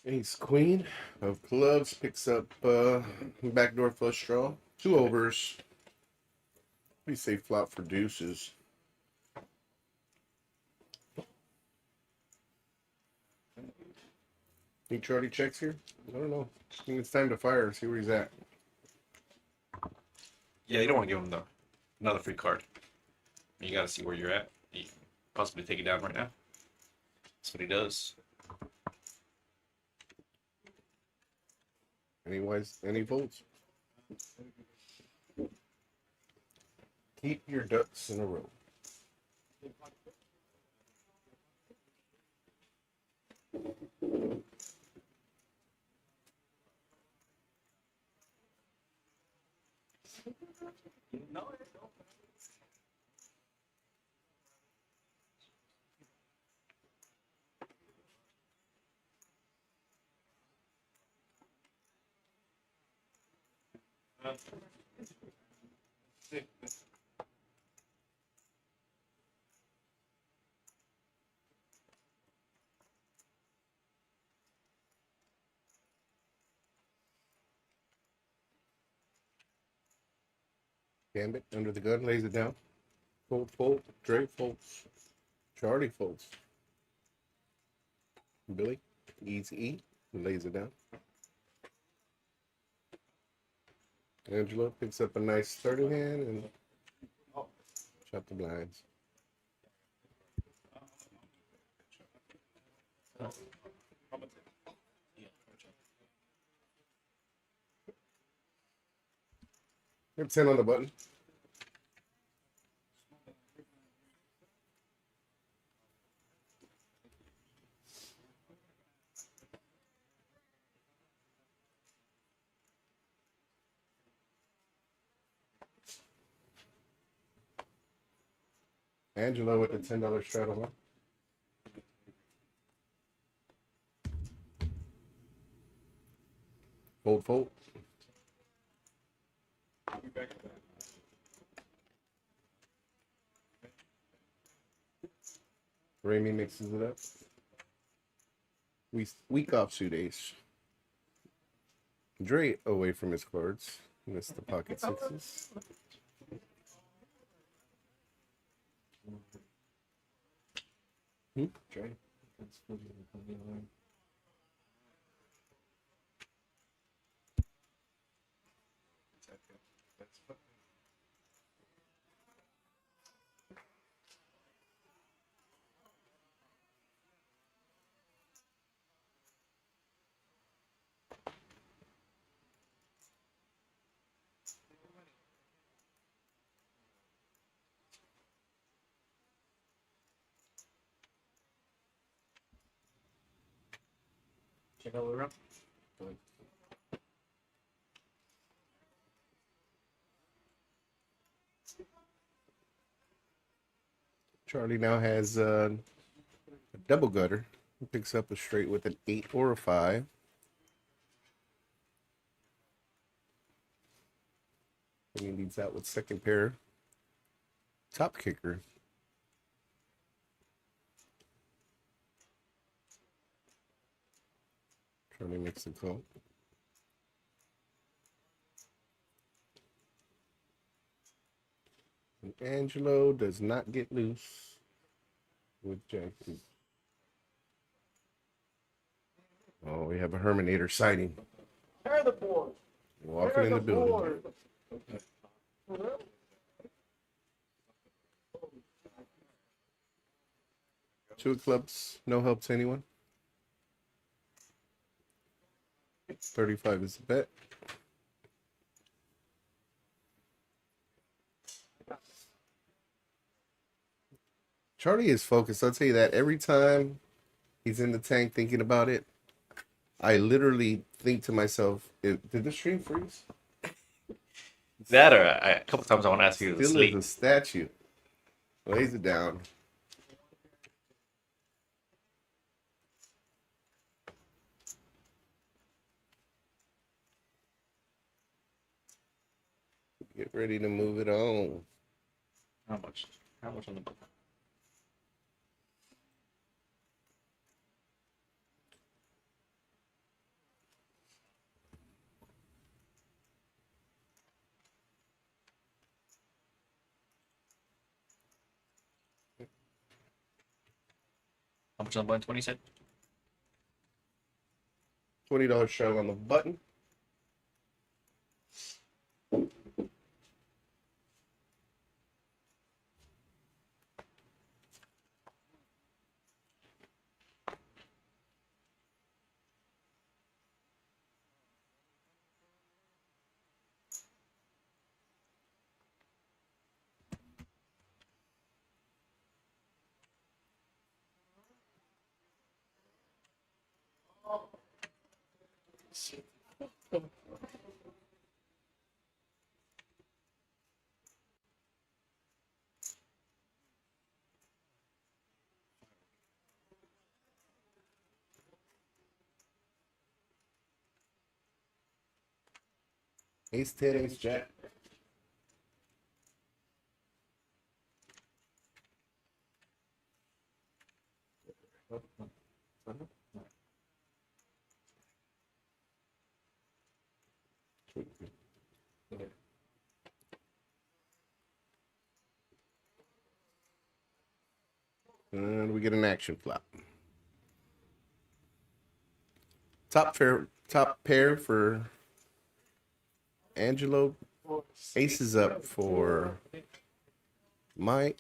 Ace Queen of clubs picks up backdoor flush draw. 2 overs. Pretty safe flop for deuces. Think Charlie checks here? I don't know. I think it's time to fire. See where he's at. Yeah, you don't want to give him another free card. You got to see where you're at. You can possibly take it down right now. That's what he does. Any votes? Keep your ducks in a row. Gambit under the gun, lays it down. Fold, fold. Dre folds. Charlie folds. Billy, easy E, lays it down. Angelo picks up a nice starting hand and shut the blinds. Hit 10 on the button. Angelo with the $10 straddle one. Fold, fold. Remy mixes it up. Weak offsuit ace. Dre away from his cards. Missed the pocket sixes. Dre. Check out the room. Charlie now has a double gutter. He picks up a straight with an 8 or a 5. And he leads out with second pair. Top kicker. Charlie makes the call. And Angelo does not get loose with Jack. Oh, we have a Herminator sighting. Tear the board. Walking Tear in the building. board. Two of clubs, no help to anyone. 35 is the bet. Charlie is focused. I'll tell you that every time he's in the tank thinking about it, I literally think to myself, did the stream freeze? That or a couple times I want to ask you to Still sleep. is a statue. Lays it down. Get ready to move it on. How much? How much on the book? How much on the button? 20 cent? $20 shell on the button. Ace 10, ace jack. And we get an action flop. Top pair for Angelo. Ace is up for Mike.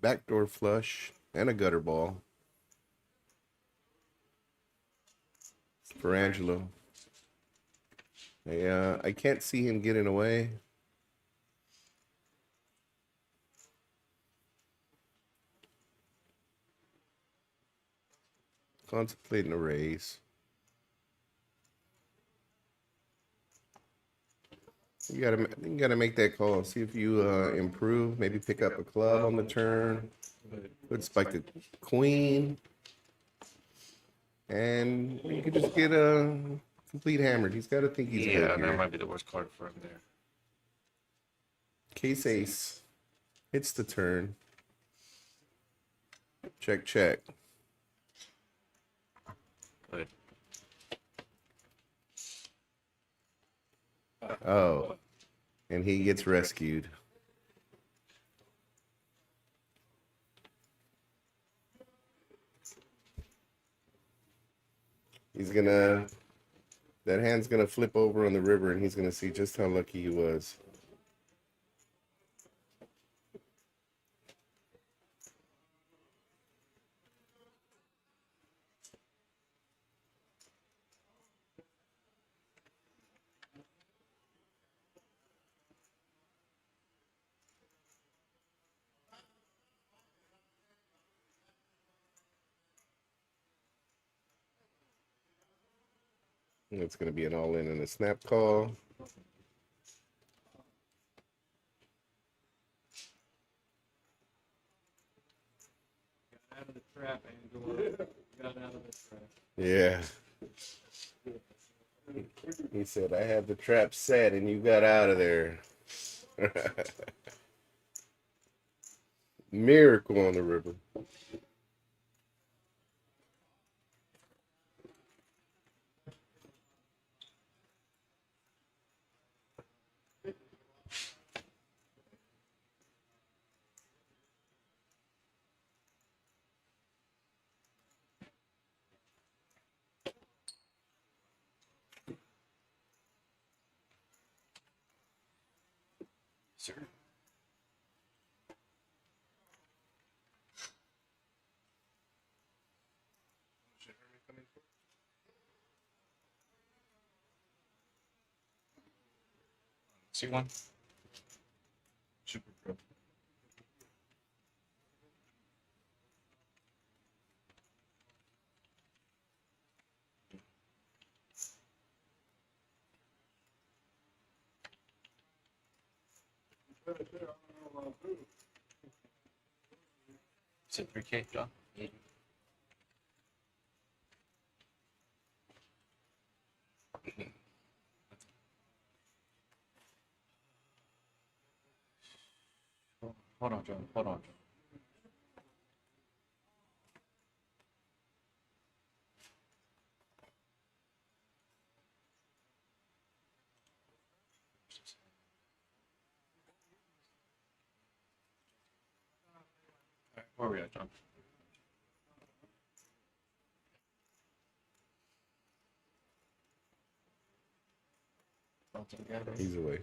Backdoor flush and a gutter ball for Angelo. I can't see him getting away. Contemplating a raise. You gotta make that call. See if you improve. Maybe pick up a club on the turn. Could spike the queen, and you could just get a complete hammered. He's got to think he's good Yeah, here. that might be the worst card for him there. Case ace hits the turn. Check, check. Good. Oh, and he gets rescued. That hand's gonna flip over on the river, and he's gonna see just how lucky he was. It's gonna be an all-in and a snap call. Out of the trap, Angela. Got out of the trap. Yeah. He said, I had the trap set and you got out of there. Miracle on the river. Sir. C1. Super pro. Is it 3K, John? Hold on, John. Hold on, John. Where are we at, John? He's away.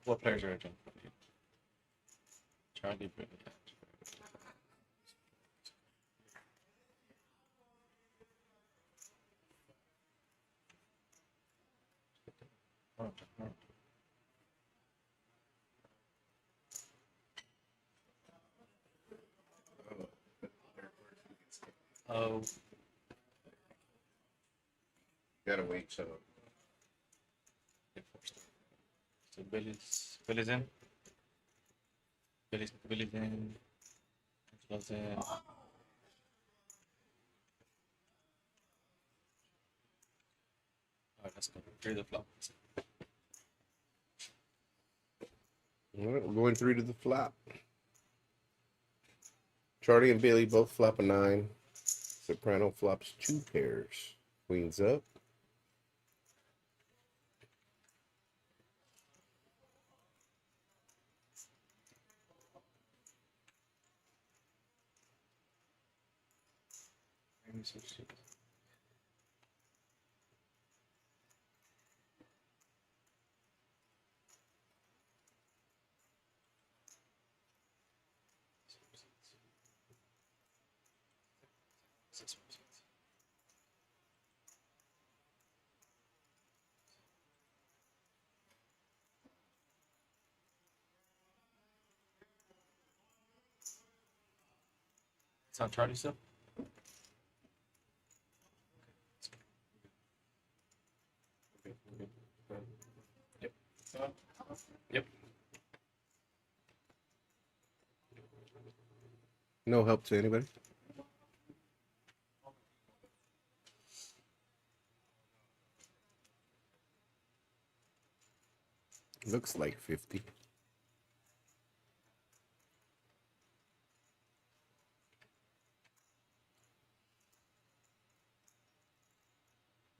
What players are at, John? Charlie, Brittany. Hold on, John. Hold on. Oh, Gotta wait till so Billy's in. Billy's in. Angela's in. Let's go through the flop. All right, we're going 3 to the flop. Charlie and Billy both flop a 9. Soprano flops 2 pairs. Queens up. It's on Charlie still? Yep. No help to anybody. Looks like 50.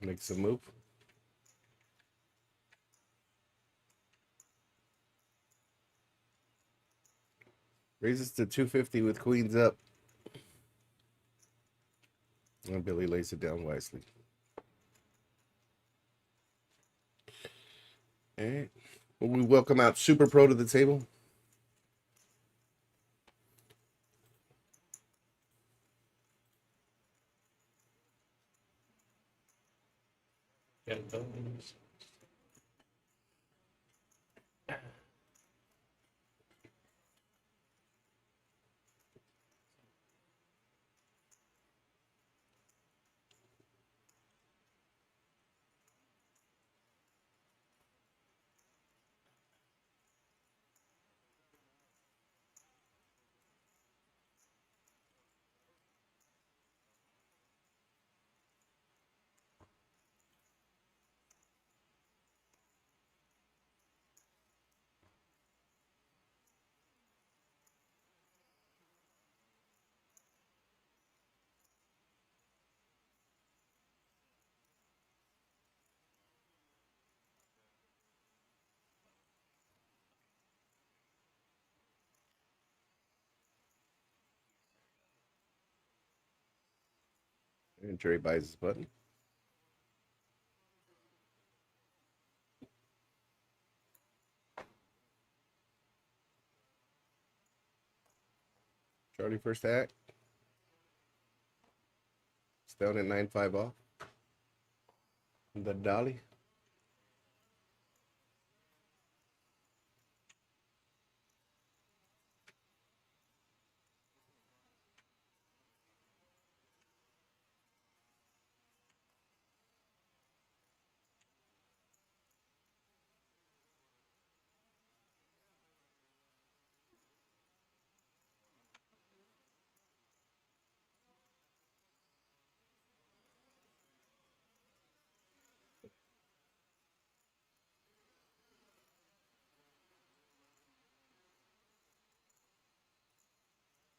Makes a move. Raises to 250 with queens up. And Billy lays it down wisely. All right. Well, we welcome out Super Pro to the table. Yeah, those. And Jerry buys his button. Charlie first act. It's down at 9-5 off. The dolly.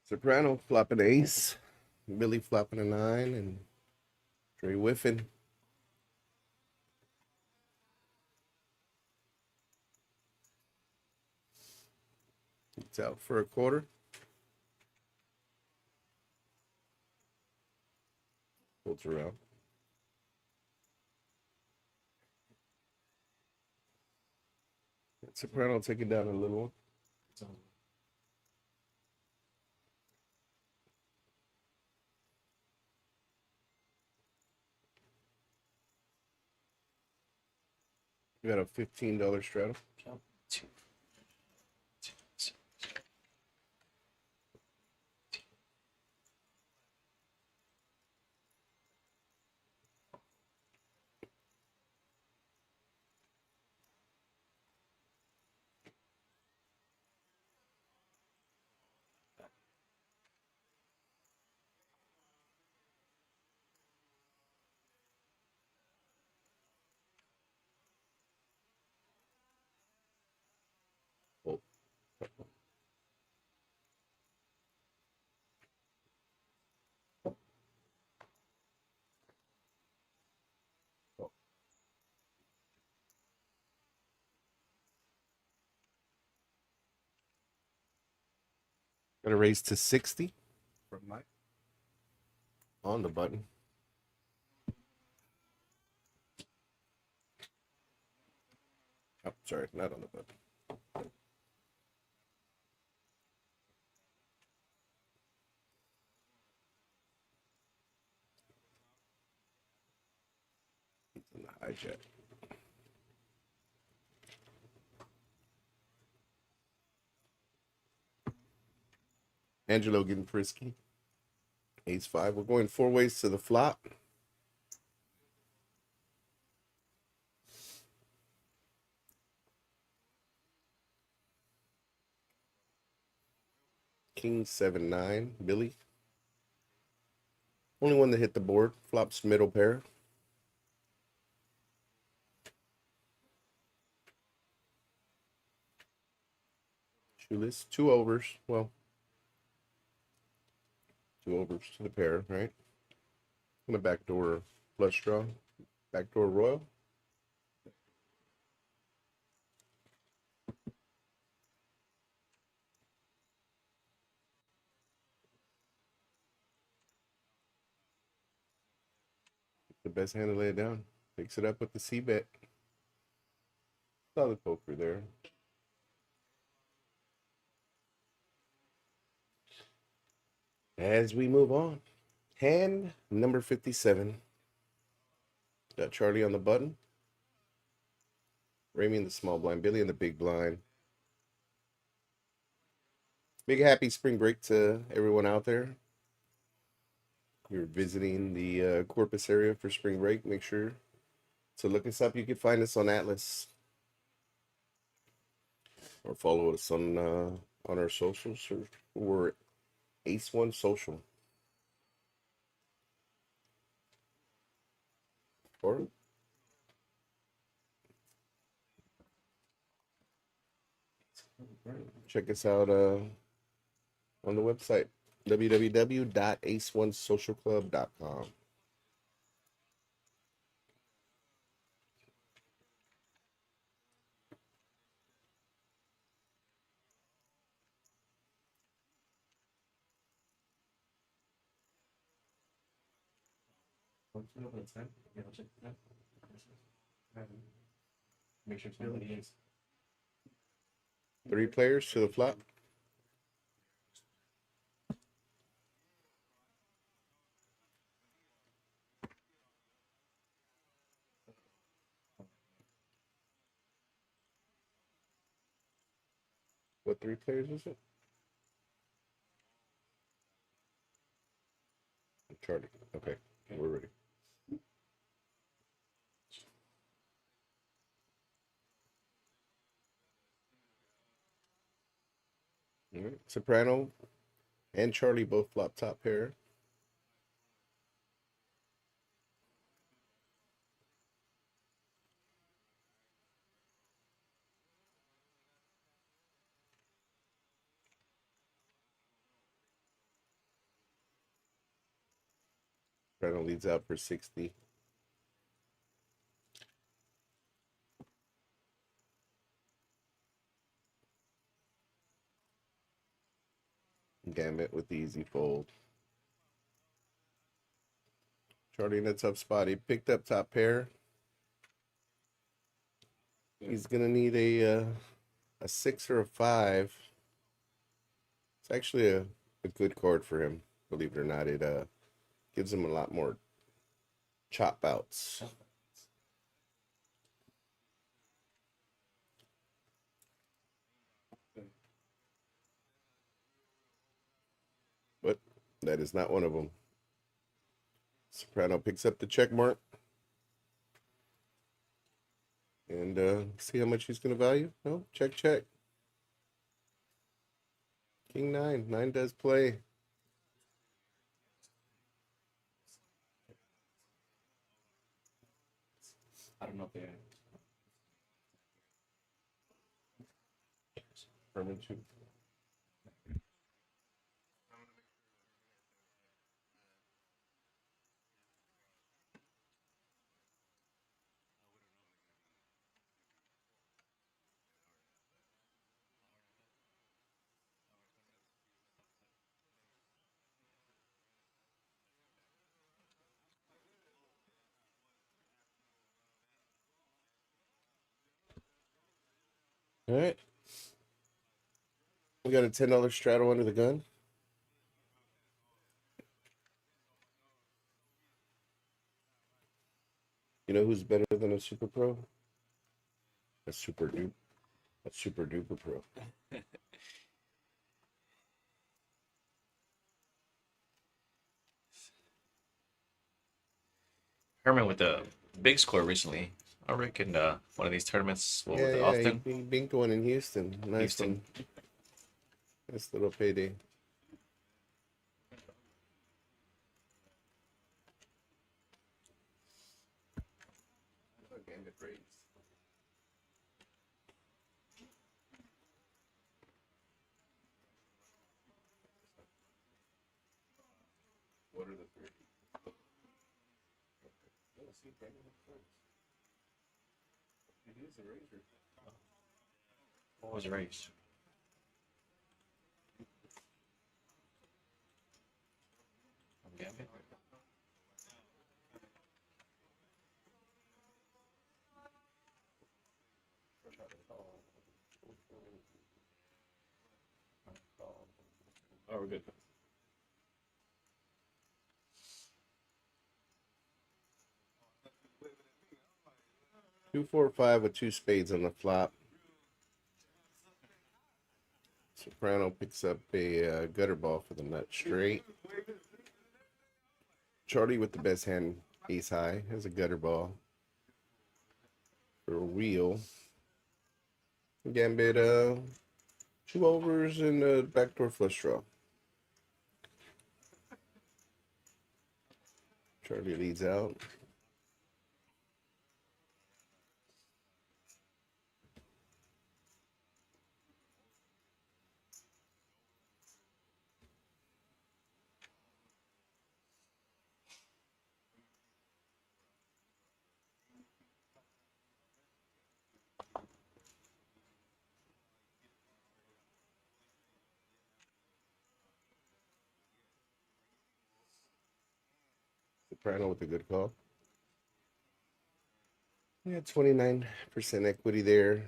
Soprano flopping ace. Billy flopping a 9. And Trey whiffing. It's out for a quarter. Holds around. Soprano taking down a little one. We got a $15 straddle. Got to raise to 60 From Mike. on the button. Oh, sorry, not on the button. He's in the hijack. Angelo getting frisky. Ace-5. We're going 4 ways to the flop. King 7-9. Billy. Only one that hit the board. Flops middle pair. Shoeless. 2 overs. Well, 2 overs to the pair, right? And a backdoor flush draw. Backdoor royal. The best hand to lay it down. Picks it up with the C-bet. Solid poker there. As we move on. Hand number 57. Got Charlie on the button. Ramy in the small blind. Billy in the big blind. Big happy spring break to everyone out there. You're visiting the Corpus area for spring break. Make sure to look us up. You can find us on Atlas. Or follow us on our socials. We're ACE1 Social. Or check us out on the website, www.ace1socialclub.com. Make sure somebody is. 3 players to the flop. What 3 players is it? Charlie. Okay, we're ready. All right. Soprano and Charlie both flop top pair. Soprano leads out for 60. Gambit with the easy fold. Charlie in a tough spot. He picked up top pair. He's gonna need a 6 or a 5. It's actually a good card for him. Believe it or not, it gives him a lot more chop outs. But that is not one of them. Soprano picks up the check mark. And see how much he's going to value. No, check, check. King 9. 9 does play. I don't know if they. Herman too. All right. We got a $10 straddle under the gun. You know who's better than a super pro? A super duper pro. Herman with a big score recently. I reckon one of these tournaments. What was it? Yeah, Austin. he binked one in Houston. Nice Houston. one. Nice little payday. Gambit raised. What are the three? Oh, see, Gambit first. It is a razor. What was raised? Gambit. Oh, we're good. 2-4-5 with 2 spades on the flop. Soprano picks up a gutter ball for the nut straight. Charlie with the best hand, ace high, has a gutter ball for a wheel. Gambit, 2 overs and a backdoor flush draw. Charlie leads out. Soprano with a good call. Yeah, 29% equity there.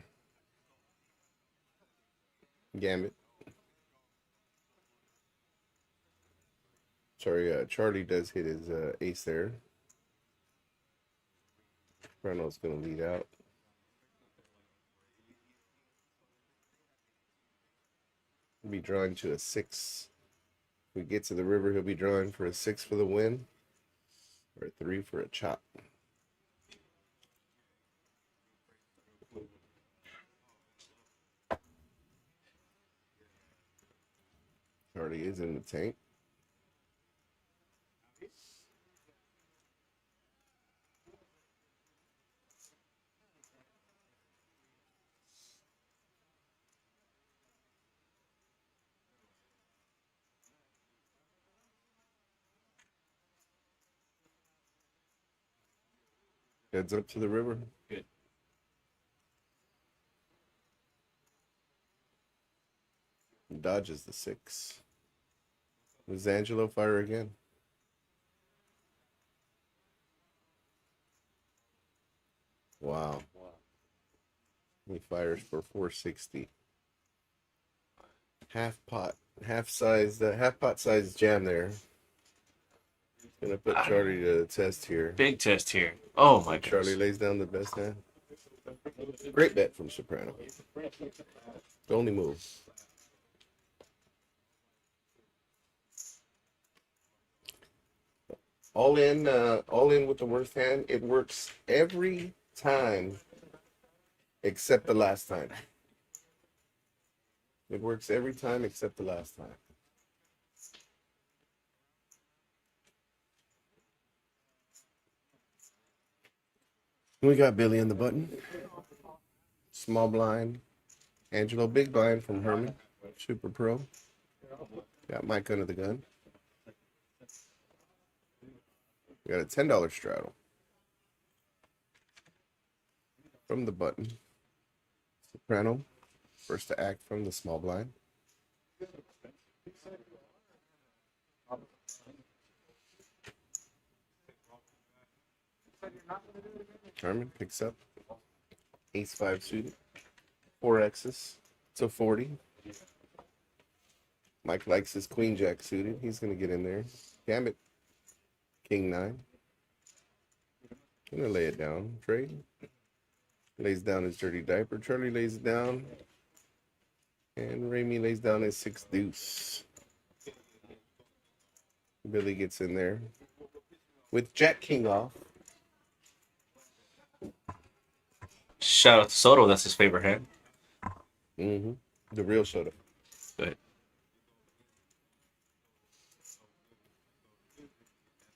Gambit. Sorry, Charlie does hit his ace there. Soprano's going to lead out. He'll be drawing to a 6. If we get to the river, he'll be drawing for a 6 for the win. Or a 3 for a chop. Charlie is in the tank. Heads up to the river. Good. Dodges the 6. Does Angelo fire again? Wow. He fires for 460. Half pot size jam there. Gonna put Charlie to the test here. Big test here. Oh my Charlie goodness. lays down the best hand. Great bet from Soprano. The only move. All in with the worst hand. It works every time except the last time. It works every time except the last time. We got Billy on the button. Small blind. Angelo Big Blind from Herman, Super Pro. Got Mike under the gun. We got a $10 straddle from the button. Soprano, first to act from the small blind. Herman picks up ACE5 suited, 4X's to 40. Mike likes his Queen Jack suited. He's going to get in there. Gambit, King 9. Gonna lay it down. Trey lays down his dirty diaper. Charlie lays it down. And Ramey lays down his 6 deuce. Billy gets in there with Jack King off. Shout out to Soto. That's his favorite hand. Mm-hmm. The real soda. Good.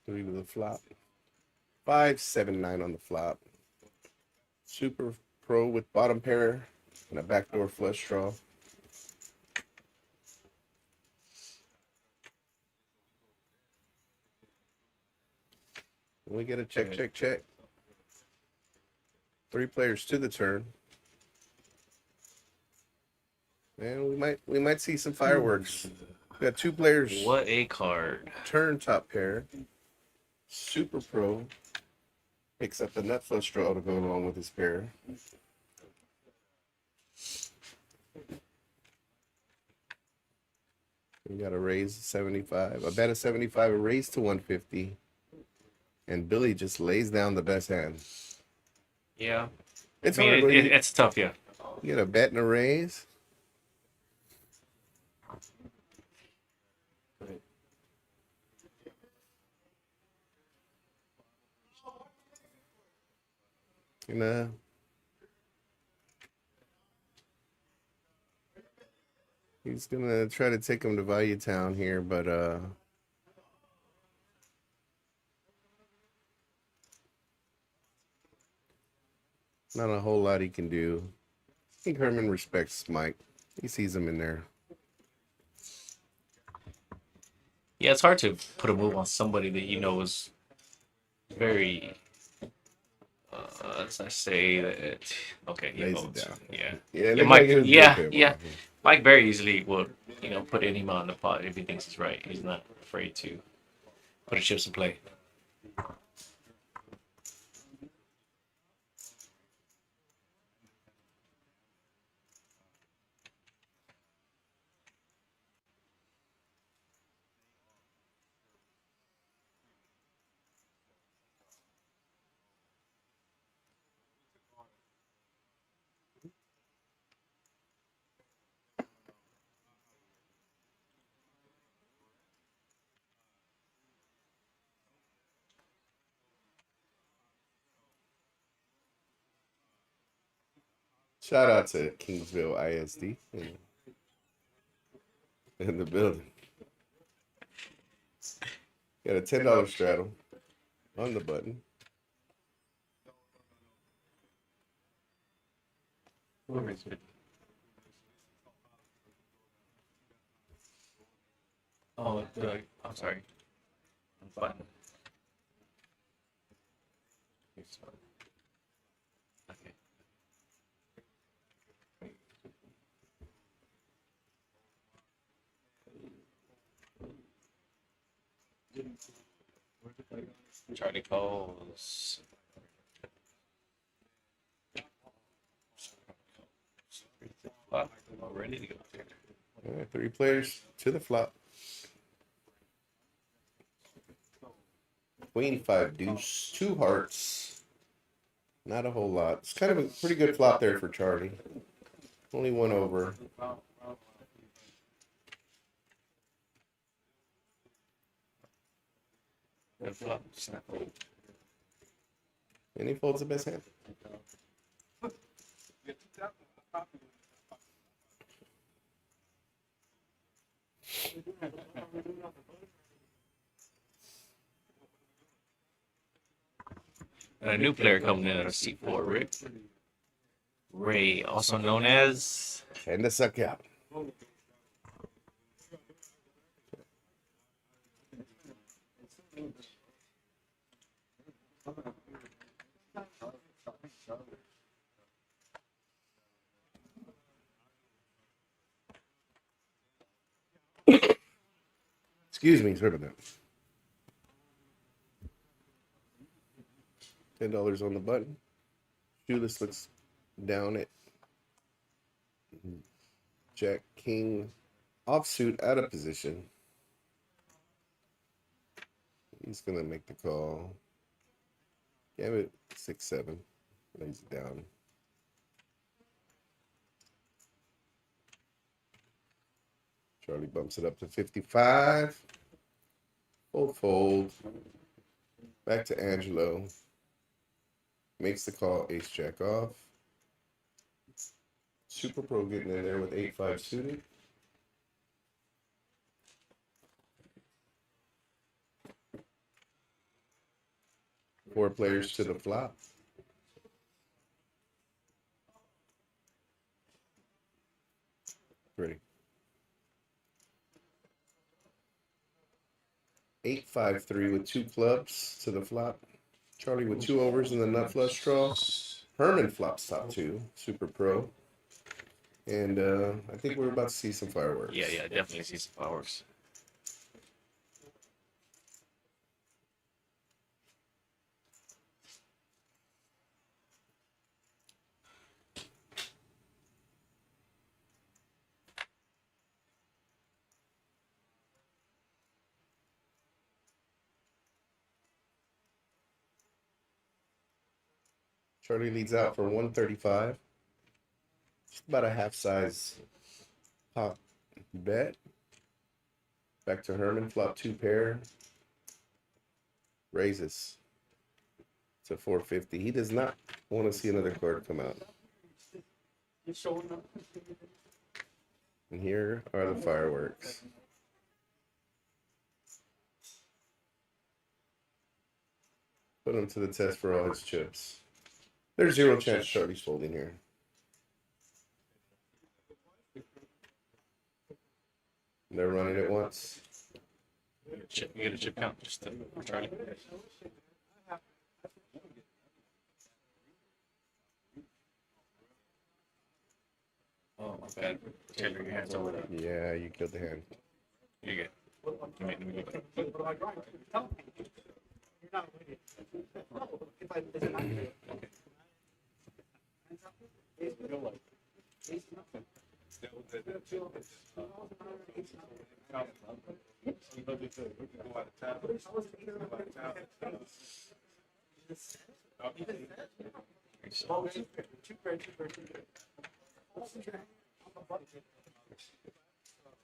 3 to the flop. 5, 7, 9 on the flop. Super Pro with bottom pair and a backdoor flush draw. We get a check, check, check. 3 players to the turn. And we might see some fireworks. We got 2 players. What a card. Turn top pair. Super Pro picks up the nut flush draw to go along with his pair. We got a raise to 75. A bet of 75, a raise to 150. And Billy just lays down the best hand. Yeah. It's I mean, hard when you it's tough, yeah. get a bet and a raise. And he's gonna try to take him to Value Town here, but not a whole lot he can do. I think Herman respects Mike. He sees him in there. Yeah, it's hard to put a move on somebody that you know is very. Let's not say that. Okay, he Lays it folds. down. Yeah. Yeah, Yeah, look Mike. like it was Yeah, good yeah. for him. Mike very easily will, put any amount in the pot if he thinks it's right. He's not afraid to put his chips in play. Shout out to Kingsville ISD in the building. Got a $10 straddle on the button. Oh, I'm sorry. Button. Okay. Charlie calls. Wow, I'm ready to go there. All right, 3 players to the flop. Queen 5 deuce, 2 hearts. Not a whole lot. It's kind of a pretty good flop there for Charlie. Only 1 over. Good flop. Snap. And he folds the best hand. And a new player coming in at a C4, Rick. Ray, also known as 10 to suck out. Excuse me, sorry about that. $10 on the button. Shoeless looks down at Jack King. Offsuit out of position. He's gonna make the call. Gambit 6-7. Lays it down. Charlie bumps it up to 55. Fold. Back to Angelo. Makes the call, ace jack off. Super Pro getting in there with 8-5 suited. Four players to the flop. Ready. 8-5-3 with two clubs to the flop. Charlie with two overs in the nut flush draw. Herman flops top two, Super Pro. And I think we're about to see some fireworks. yeah, definitely see some fireworks. Charlie leads out for 135. Just about a half size pop bet. Back to Herman, flop two pair. Raises to 450. He does not want to see another card come out. And here are the fireworks. Put him to the test for all his chips. There's zero chance Charlie's folding here. They're running it once. You get a chip count just to Charlie. Oh, my bad. Taylor, your hand's over there. Yeah, you killed the hand. You get. Let me go back.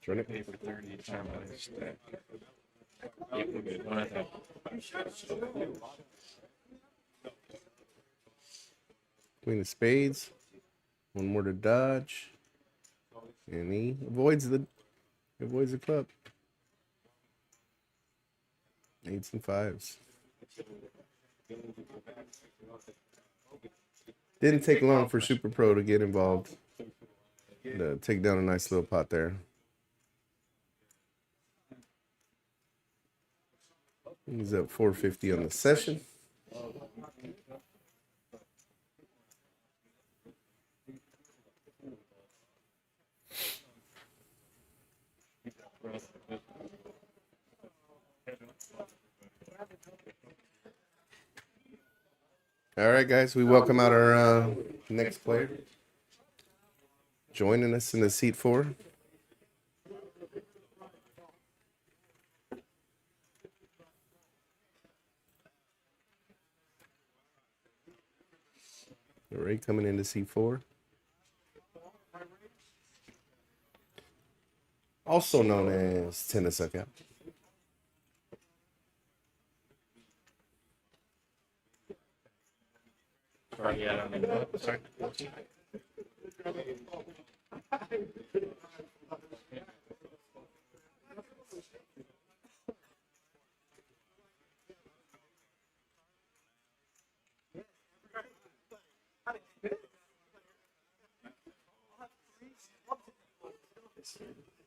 Turn it. Pay for 30 time that. Yeah, we're good. One at a time. Queen of spades. One more to dodge. And he avoids the club. Eights and fives. Didn't take long for Super Pro to get involved. To take down a nice little pot there. He's up 450 on the session. All right, guys, we welcome out our next player. Joining us in the seat 4. Ray coming into C4. Also known as Tennis Suckout. Sorry, yeah, I don't know. Sorry.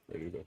There you go.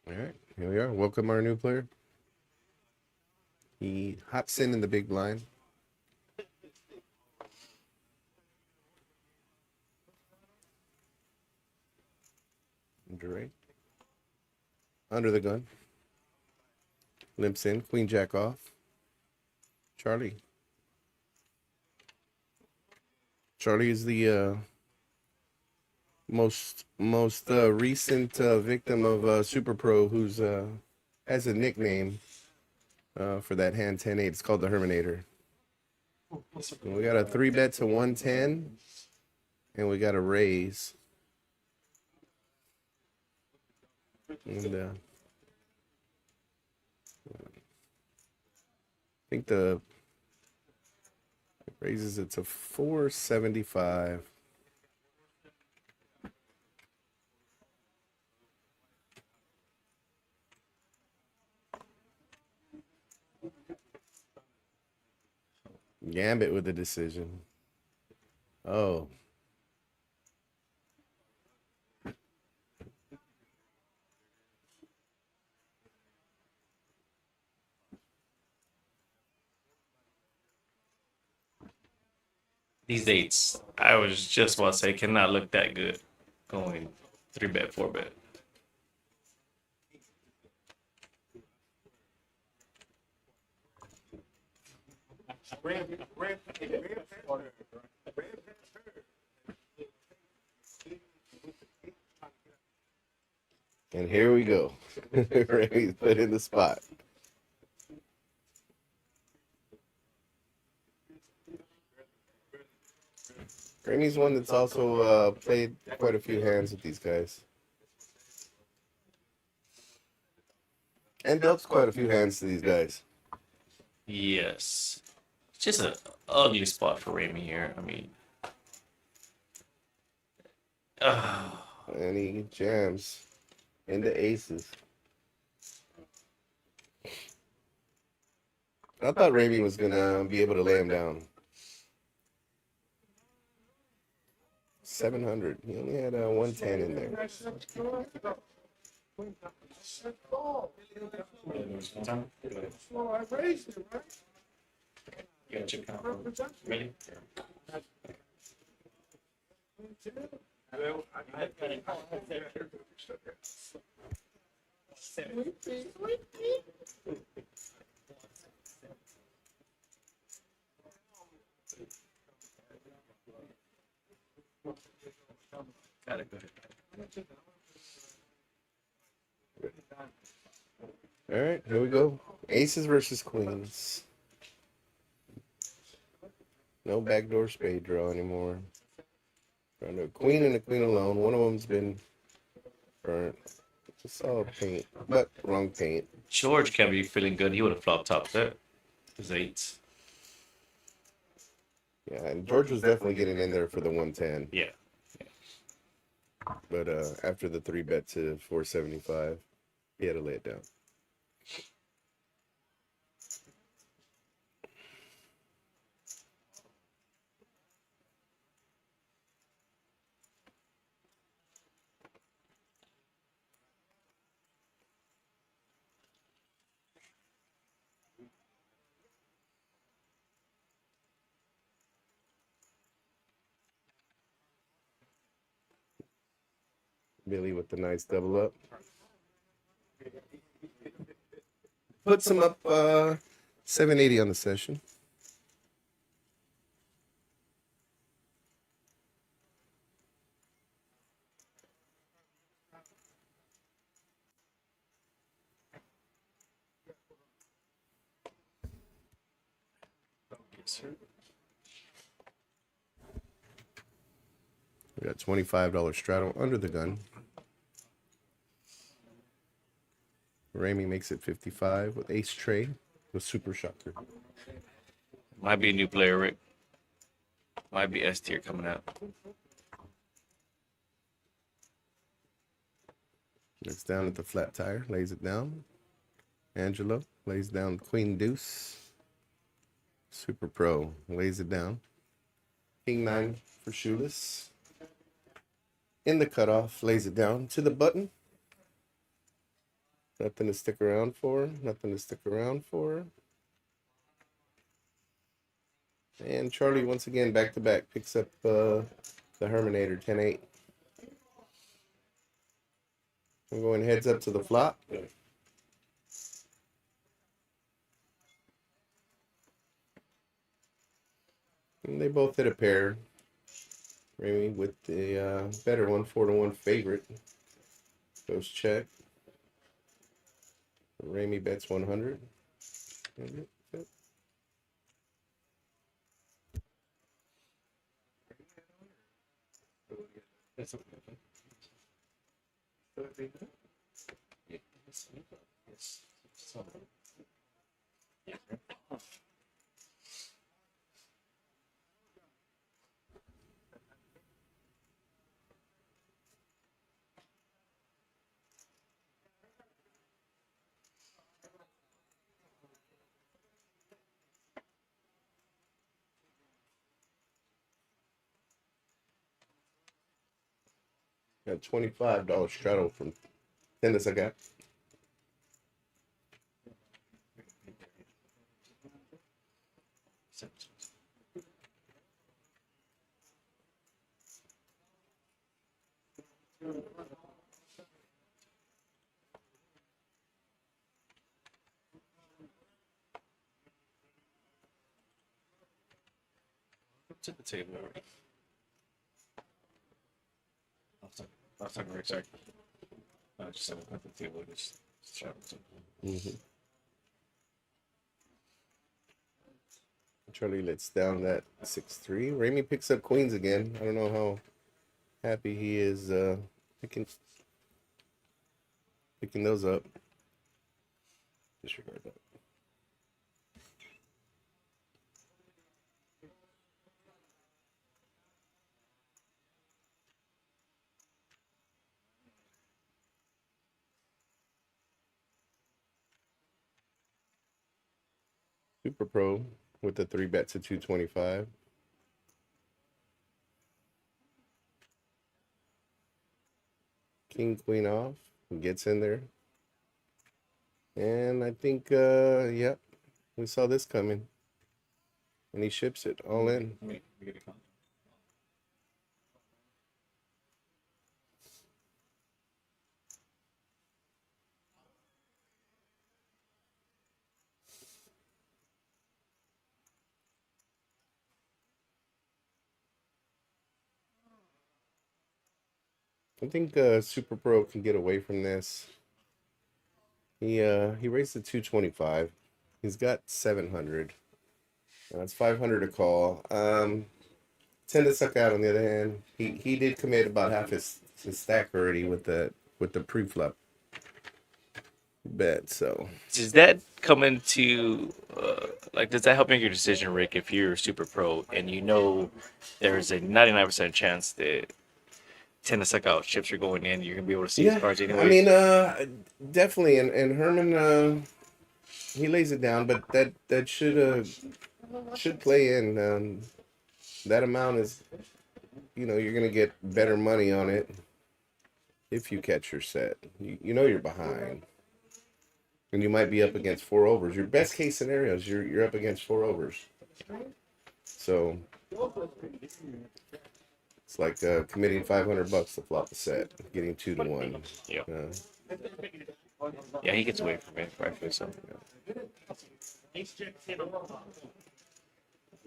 All right, here we are. Welcome our new player. He hops in the big blind. Dre. Under the gun. Limps in. Queen jack off. Charlie. Charlie is the most recent victim of Super Pro, who's has a nickname for that hand 10-8. It's called the Herminator. And we got a 3-bet to 110, and we got a raise. And I think the raises it to 475. Gambit with the decision. Oh. These dates, I was just about to say, cannot look that good. Going 3-bet, 4-bet. And here we go. Ready to put in the spot. Grammy's one that's also played quite a few hands with these guys. And dealt quite a few hands to these guys. Yes. It's just an ugly spot for Ramy here. I mean, And he jams into aces. I thought Ramy was going to be able to lay him down. 700. He only had 110 in there. Well, I raised it, right? you got chip count. Ready? Got it. Go ahead. All right, here we go. Aces versus queens. No backdoor spade draw anymore. Trying to a queen and a queen alone. One of them's been burnt. Just saw paint, but wrong paint. George can be feeling good. He would have flopped top there. His 8s. Yeah, and George was definitely getting in there for the 110. Yeah. But after the 3-bet to 475, he had to lay it down. Billy with the nice double up. Puts him up 780 on the session. We got $25 straddle under the gun. Ramey makes it 55 with ace tray with super shocker. Might be a new player, Rick. Might be S tier coming out. It's down at the flat tire, lays it down. Angelo lays down queen deuce. Super pro lays it down. King 9 for shoeless. In the cutoff, lays it down to the button. Nothing to stick around for. Nothing to stick around for. And Charlie once again back to back picks up the Herminator 10-8. I'm going heads up to the flop. And they both hit a pair. Ramey with the better one, 4-1 favorite. Goes check. Ramey bets 100. Got $25 straddle from tennis I got. To the table. I was talking Rick, sorry. Just at the table, just shout. Charlie lets down that 6-3. Ramey picks up queens again. I don't know how happy he is picking those up. Disregard that. Super pro with the 3 bets at 225. King queen off. Gets in there. And I think yep, we saw this coming. And he ships it all in. I think Super Pro can get away from this. He raised it 225. He's got 700. That's 500 to call. Tend to suck out on the other hand. He did commit about half his stack already with the pre-flop bet. So Does that come into does that help make your decision, Rick? If you're super pro and you know there's a 99% chance that 10 to suck out chips are going in, you're gonna be able to see his cards anyway. I mean, definitely. And Herman, he lays it down, but that should play in. That amount is, you're gonna get better money on it if you catch your set. You know you're behind, and you might be up against 4 overs. Your best case scenario is you're up against 4 overs. So it's like committing $500 to flop a set, getting 2-1. Yeah. Yeah, he gets away from it, rightfully so.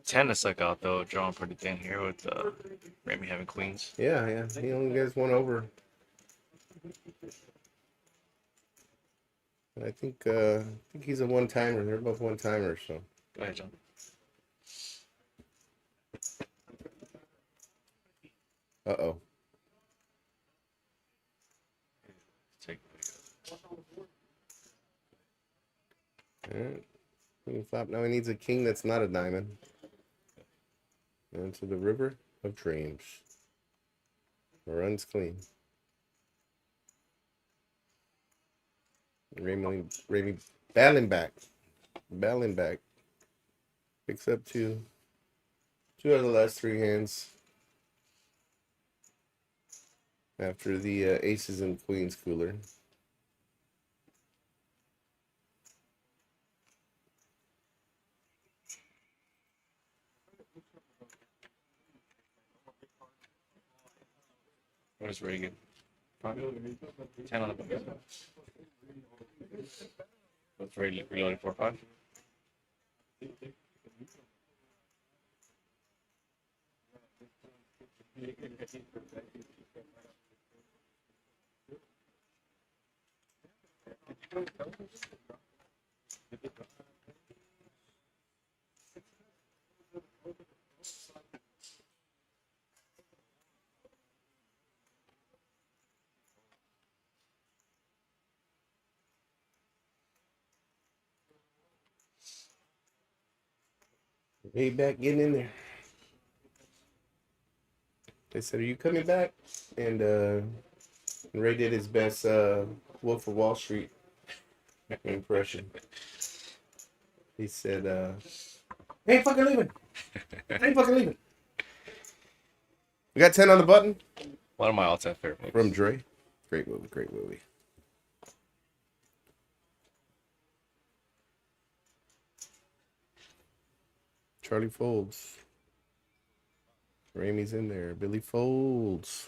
10 to suck out though, drawing pretty thin here with Ramey having queens. Yeah. He only gets 1 over. And I think he's a one-timer. They're both one-timers, so. Go ahead, John. Uh-oh. Take Alright. Queen flop. Now he needs a king that's not a diamond. And to the river of dreams. Runs clean. Raymond battling back. Battling back. Picks up two out of the last three hands. After the aces and queens cooler. Where's Reagan? 10 on the button. What's reloading 4-5? Way back getting in there. They said, "Are you coming back?" And Ray did his best Wolf of Wall Street impression. He said, "I ain't fucking leaving. I ain't fucking leaving." We got 10 on the button. One of my all-time favorite movies. From Dre. Great movie, great movie. Charlie folds. Ramey's in there. Billy folds.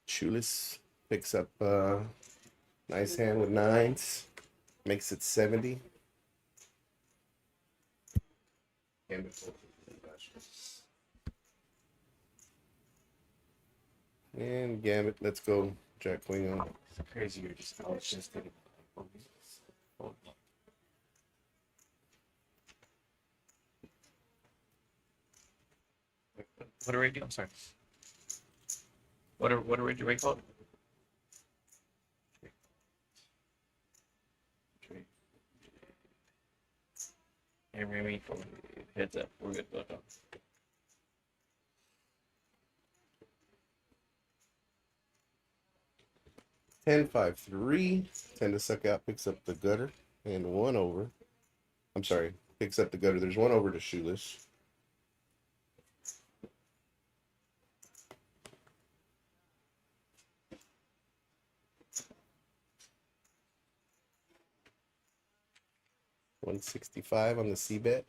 Chulis picks up nice hand with nines. Makes it 70. And Gambit, let's go. Jack Queen on. It's crazy. You're just out-shifted. What do we do? I'm sorry. What are we called? Hey, Remy, heads up. We're good. Go down. Ten, 5-3. 10 to suck out, picks up the gutter. And 1 over. I'm sorry, picks up the gutter. There's 1 over to Shoeless. $165 on the C bet.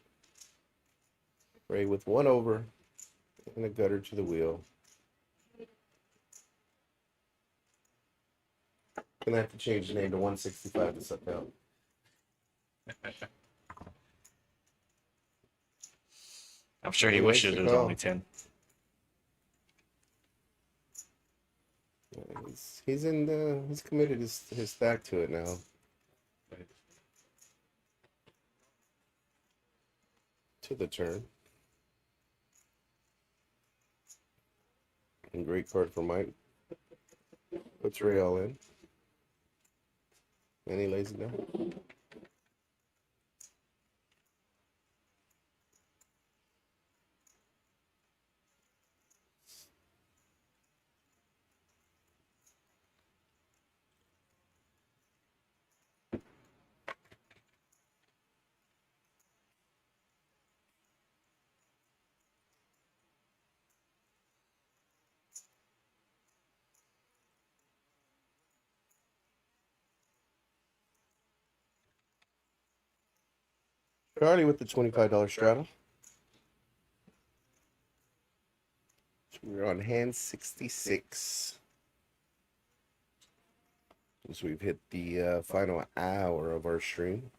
Ray with 1 over and a gutter to the wheel. Gonna have to change the name to 165 to suck out. I'm sure he He wishes likes it to was call. only 10. He's in the. He's committed his stack to it now. To the turn. And great card for Mike. Puts Ray all in. And he lays it down. Charlie with the $25 straddle. So we're on hand 66. So we've hit the final hour of our stream.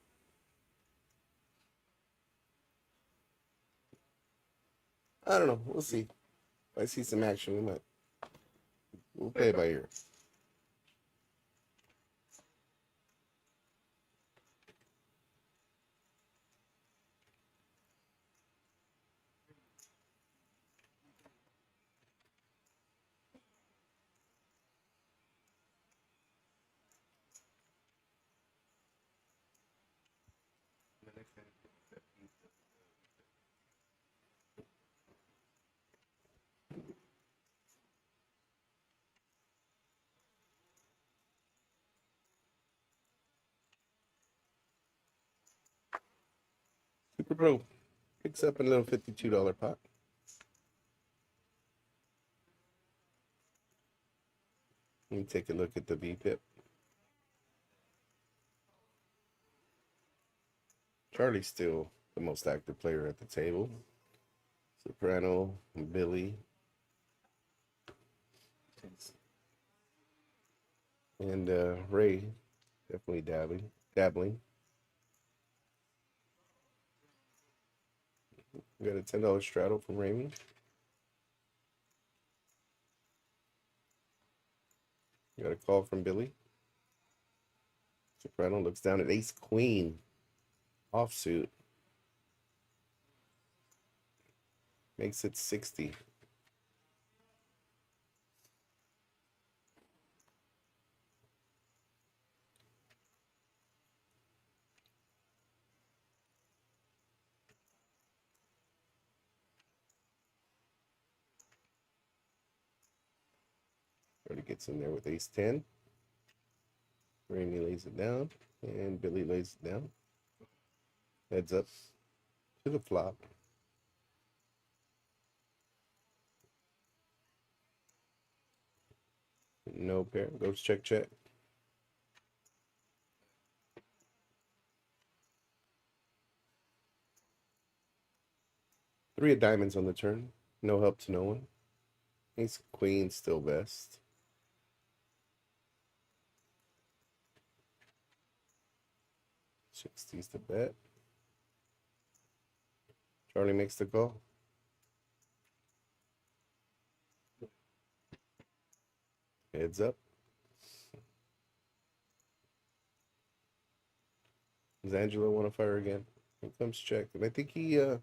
I don't know. We'll see. If I see some action, we might. We'll play it by ear. Super Pro picks up a little $52 pot. Let me take a look at the VPIP. Charlie's still the most active player at the table. Soprano, Billy, and Ray definitely dabbling. We got a $10 straddle from Ramey. Got a call from Billy. Soprano looks down at Ace Queen offsuit. Makes it 60. Already gets in there with Ace 10. Ramey lays it down, and Billy lays it down. Heads up to the flop. No pair. Goes check, check. Three of diamonds on the turn. No help to no one. Ace Queen still best. Sixties to bet. Charlie makes the call. Heads up. Does Angelo want to fire again? Here comes check. And I think he oh,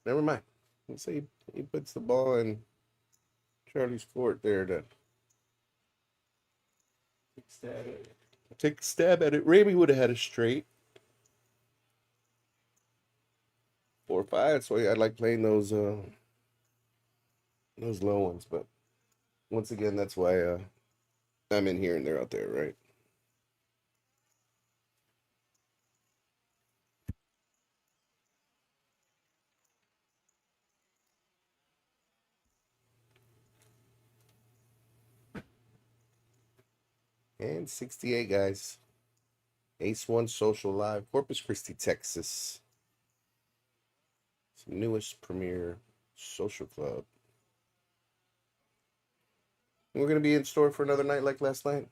never mind. Let's say he puts the ball in Charlie's court there to take a stab at it. Ramey would have had a straight. 4-5. So I like playing those low ones, but once again, that's why I'm in here and they're out there, right? And 68, guys. ACE1 Social Live, Corpus Christi, Texas. It's the newest premier social club. We're going to be in store for another night like last night.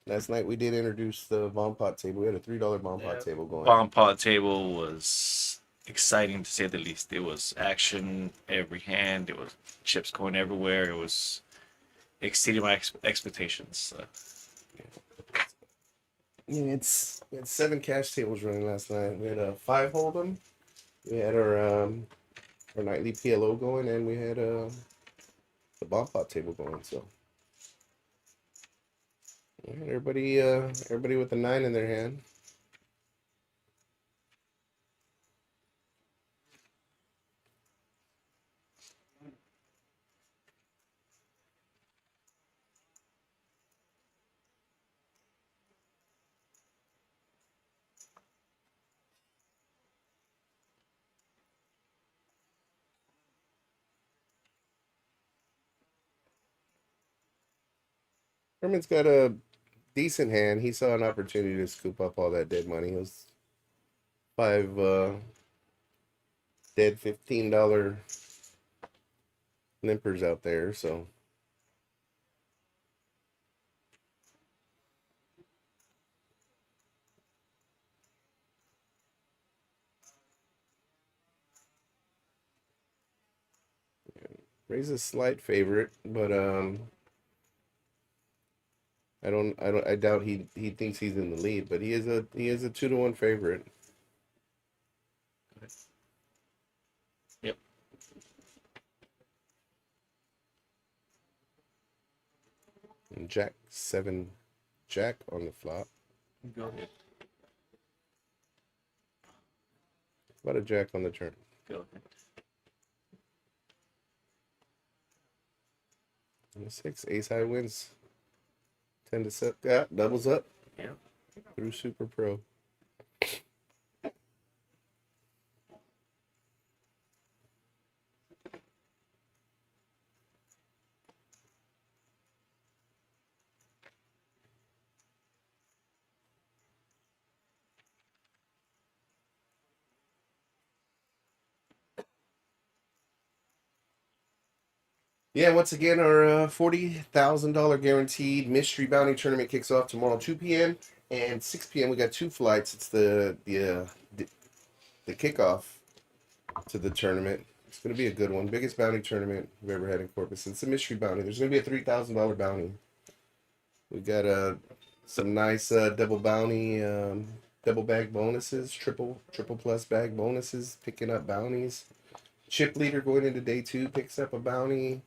Last night we did introduce the bomb pot table. We had a $3 bomb pot table going. Bomb pot table was exciting to say the least. It was action every hand. It was chips going everywhere. It was exceeding my expectations. Yeah, we had 7 cash tables running last night. We had a 5 hold'em. We had our nightly PLO going, and we had the bomb pot table going. So yeah, everybody with a 9 in their hand. Herman's got a decent hand. He saw an opportunity to scoop up all that dead money. It was 5 dead $15 limpers out there, so Ray's a slight favorite, but I doubt he thinks he's in the lead, but he is a 2-1 favorite. Yep. And Jack 7 Jack on the flop. Go ahead. About a jack on the turn. Go. And a 6. Ace high wins. 10 to set. Yeah, doubles up. Yeah. Through Super Pro. Yeah, once again, our $40,000 guaranteed mystery bounty tournament kicks off tomorrow, 2 p.m. and 6 p.m. We got 2 flights. It's the kickoff to the tournament. It's going to be a good one. Biggest bounty tournament we've ever had in Corpus. It's a mystery bounty. There's going to be a $3,000 bounty. We got some nice double bounty, double bag bonuses, triple plus bag bonuses, picking up bounties. Chip leader going into day 2 picks up a bounty.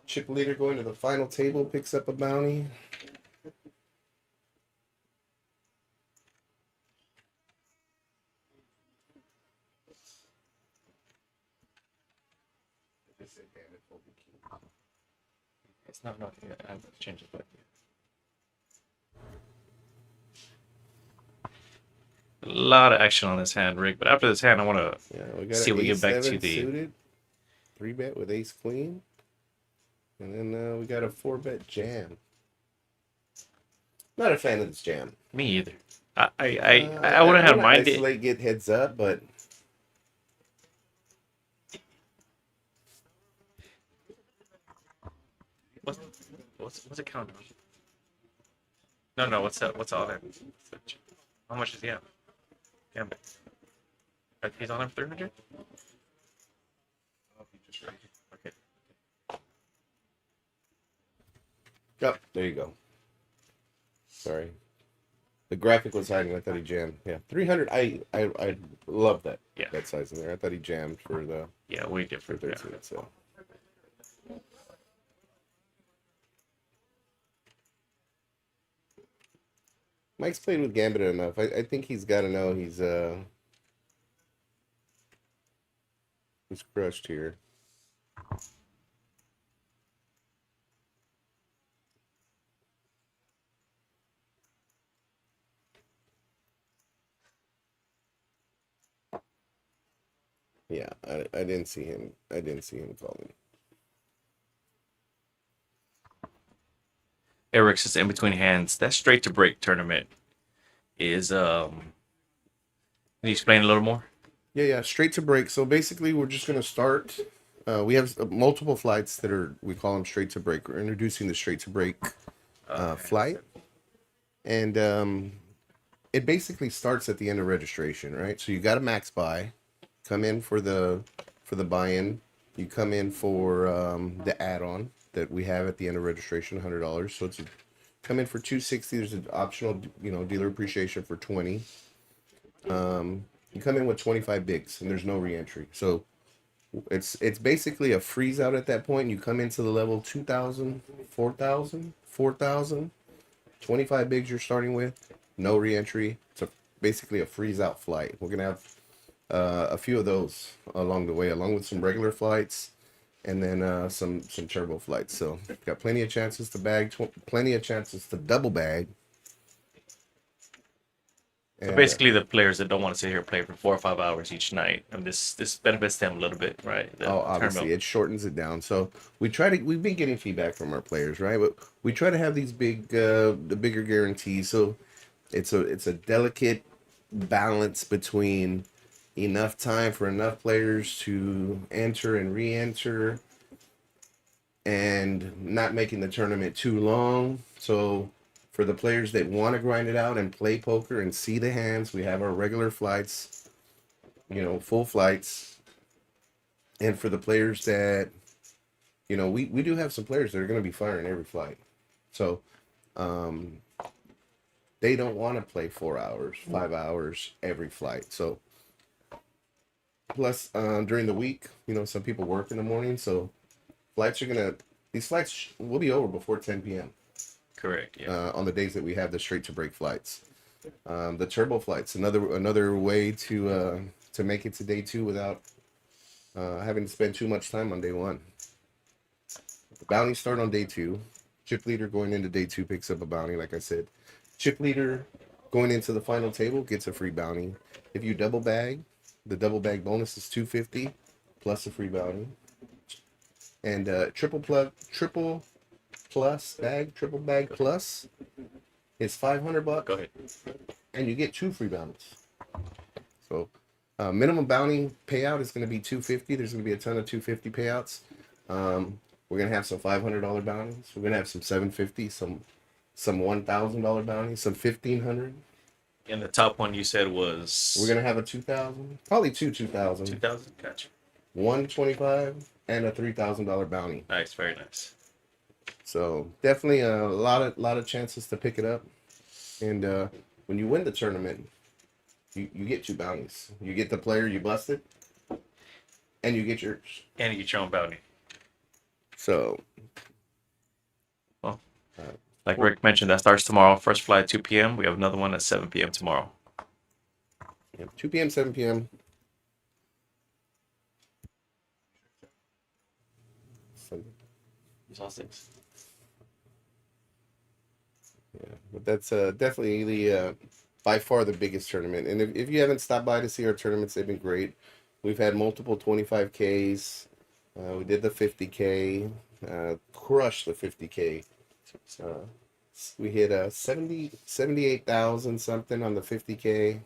Chip leader going to the final table picks up a bounty. It's not. Yeah, I have to change it, but. A lot of action on this hand, Rick. But after this hand, I want to see if we get back to the suited. 3-bet with ace queen. And then we got a 4-bet jam. Not a fan of this jam. Me either. I wouldn't have minded it. Isolate, get heads up, but what's it count on? No. What's all that? How much does he have? Gambit. He's on him 300. Okay. Yep, there you go. Sorry. The graphic was hiding. I thought he jammed. Yeah, 300. I love that. Yeah. That size in there. I thought he jammed for the Way different. 13. So. Mike's played with Gambit enough. I think he's got to know he's crushed here. Yeah, I didn't see him. I didn't see him calling. Eric's just in between hands. That straight to break tournament is Can you explain a little more? Yeah, straight to break. So basically, we're just gonna start. We have multiple flights that we call them straight to break. We're introducing the straight to break flight, and it basically starts at the end of registration, right? So you got a max buy, come in for the buy-in. You come in for the add-on that we have at the end of registration, $100. So come in for $260. There's an optional, dealer appreciation for $20. You come in with 25 bigs, and there's no re-entry. So it's basically a freeze out at that point. You come into the level 2,000, 4,000, 4,000, 25 bigs you're starting with, no re-entry. It's basically a freeze out flight. We're gonna have a few of those along the way, along with some regular flights, and then some turbo flights. So got plenty of chances to bag, plenty of chances to double bag. So basically, the players that don't want to sit here and play for 4 or 5 hours each night, and this benefits them a little bit, right? Obviously, it shortens it down. So we've been getting feedback from our players, right? But we try to have these the bigger guarantees. So it's a delicate balance between enough time for enough players to enter and re-enter, and not making the tournament too long. So for the players that want to grind it out and play poker and see the hands, we have our regular flights, full flights. And for the players that, we do have some players that are going to be firing every flight. So they don't want to play 4 hours, 5 hours every flight. So plus during the week, some people work in the morning. So these flights will be over before 10 p.m. Correct. Yeah. On the days that we have the straight to break flights. The turbo flights, another way to to make it to day 2 without having to spend too much time on day 1. The bounties start on day 2. Chip leader going into day 2 picks up a bounty, like I said. Chip leader going into the final table gets a free bounty. If you double bag, the double bag bonus is $250 plus a free bounty. And triple bag plus is $500. Go ahead. And you get 2 free bounties. So minimum bounty payout is going to be $250. There's going to be a ton of $250 payouts. We're going to have some $500 bounties. We're going to have some $750, some $1,000 bounties, some $1,500. And the top one you said was We're going to have a $2,000, probably 2,000. 2,000. Gotcha. $125 and a $3,000 bounty. Nice, very nice. So definitely a lot of chances to pick it up. And when you win the tournament, you get 2 bounties. You get the player you busted, and you get yours. And you get your own bounty. So, Like Rick mentioned, that starts tomorrow. First flight at 2 p.m. We have another one at 7 p.m. tomorrow. yeah, 2 p.m., 7 p.m. Sunday. You saw 6. Yeah, but that's definitely the by far the biggest tournament. And if you haven't stopped by to see our tournaments, they've been great. We've had multiple 25Ks. We did the 50K, crushed the 50K. We hit 78,000 something on the 50K.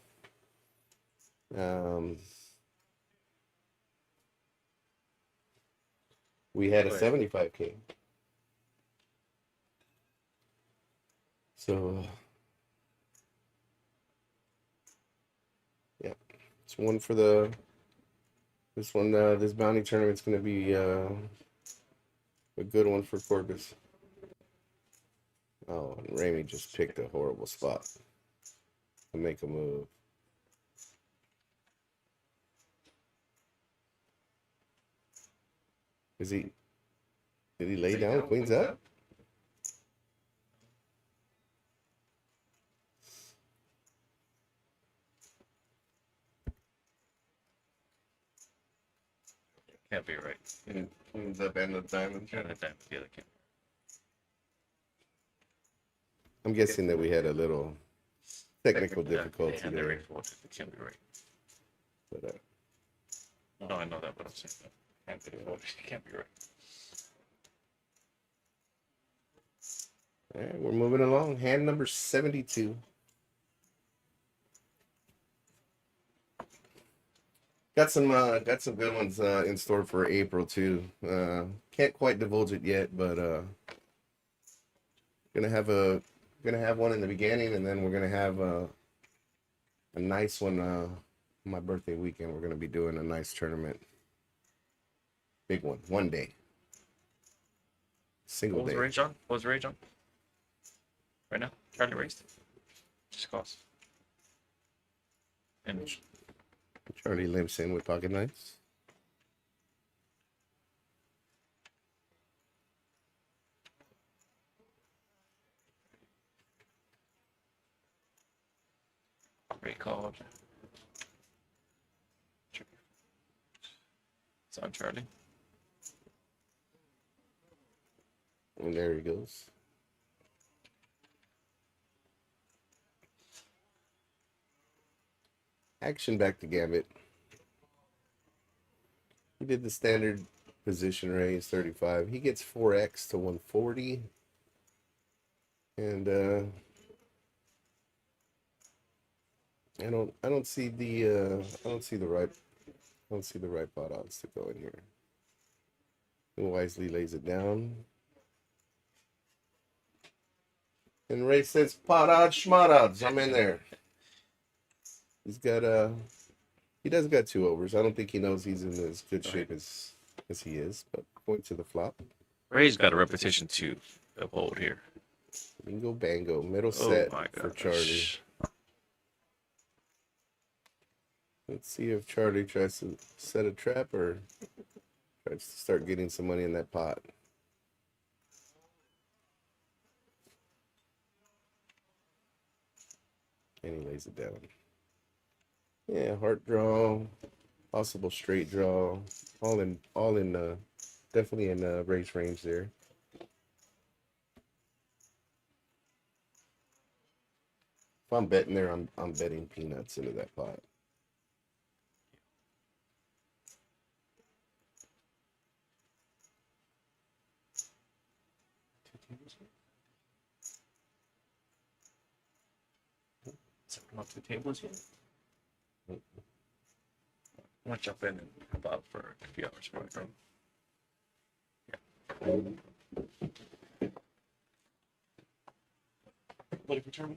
We had a 75K. So, yeah, it's one for the. This one, this bounty tournament's going to be a good one for Corpus. Oh, and Ramey just picked a horrible spot to make a move. Did he lay down queens up? Can't be right. And cleans up and the diamond. Yeah, that diamond, the other can't. I'm guessing that we had a little technical difficulty And they're there. right. It can't be right. But, No, I know that, but I'm saying that. Can't be right. It can't be right. all right, we're moving along. Hand number 72. Got some good ones in store for April too. Can't quite divulge it yet, but gonna have one in the beginning, and then we're gonna have a nice one my birthday weekend. We're gonna be doing a nice tournament, big one day, single What was day. the range on? What was the range on? Right now? Charlie raised? Just cost. And Charlie limps in with pocket knights. great call. It's on Charlie. And there he goes. Action back to Gambit. He did the standard position raise 35. He gets 4x to 140. And I don't see the right pot odds to go in here. And wisely lays it down. And Ray says pot odds, schmot odds. I'm in there. He's got he does got 2 overs. I don't think he knows he's in as good shape as he is, but going to the flop. Ray's got a reputation to uphold here. Bingo bango. Middle Oh set my for gosh. Charlie. Let's see if Charlie tries to set a trap or tries to start getting some money in that pot. And he lays it down. Yeah, heart draw, possible straight draw, all in definitely in race range there. If I'm betting there, I'm betting peanuts into that pot. Two tables here. Something about two tables here. I want to jump in and help out for a few hours before I go. What if you turn me?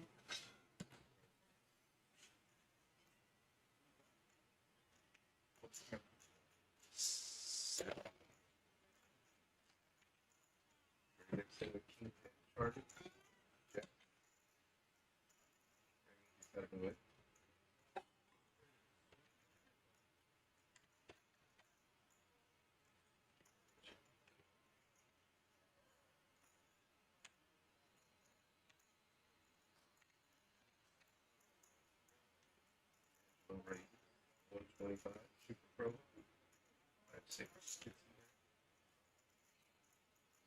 Next thing, the king charges. Check. Out of the way. Alright. 125 Super Pro. 5-6 gets in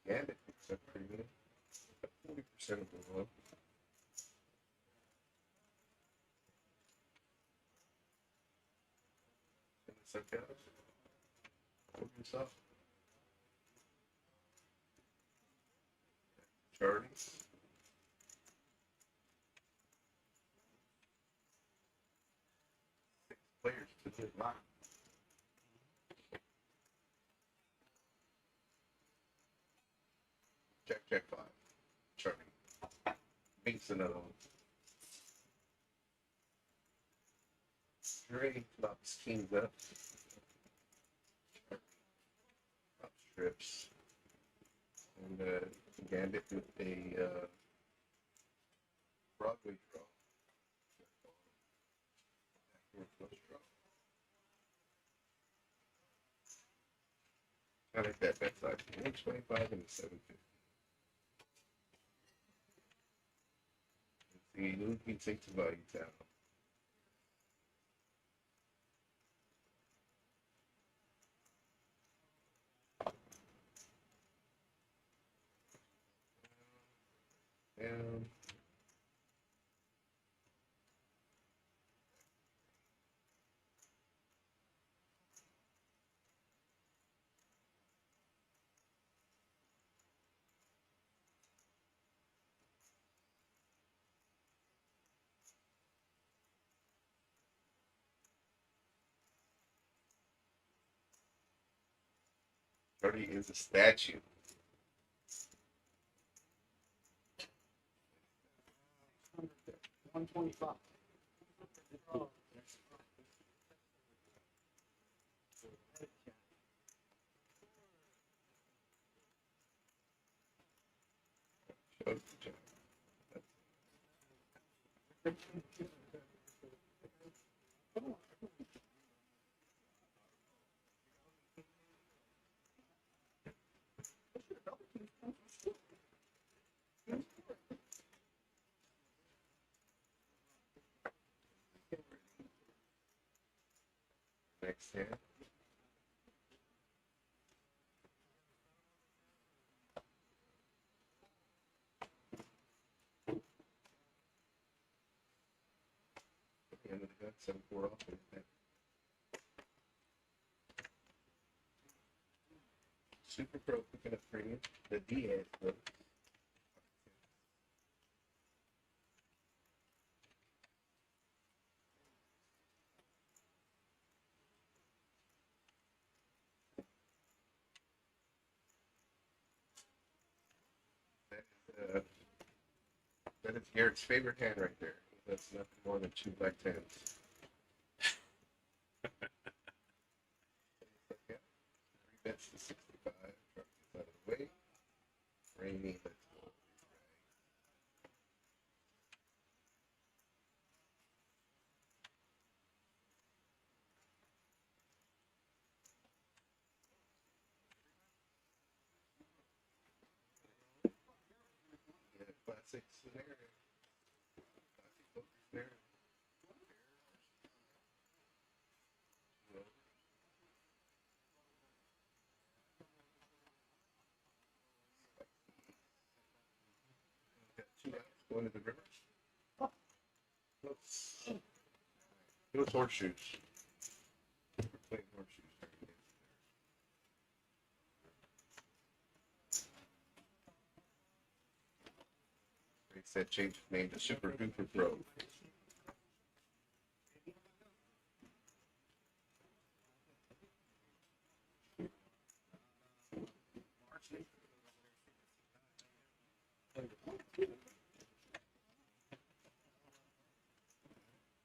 there. Gambit picks up pretty good. 40% of the run. And the suck out. Focus up. Charting. 6 players to the line. Jack 5. Charting. Beats another one. Dre flops kings up. Flop strips. And Gambit with a Broadway draw. Backward flush draw. I like that bet size. 125 and 750. See, Luke takes the value down. And 30 is a statue. 125. Next hand. End of the gun, 7-4 off. Super Pro picking up premium. The Diaz brothers. That is Garrett's favorite hand right there. That's nothing more than 2 black tens. Okay. 3 bets to 65. Drop this out of the way. Rainy, let's go. Yeah, classic scenario. Classic poker scenario. 2 outs going to the river. It was horseshoes. We're playing horseshoes. They said change his name to Super Duper Pro.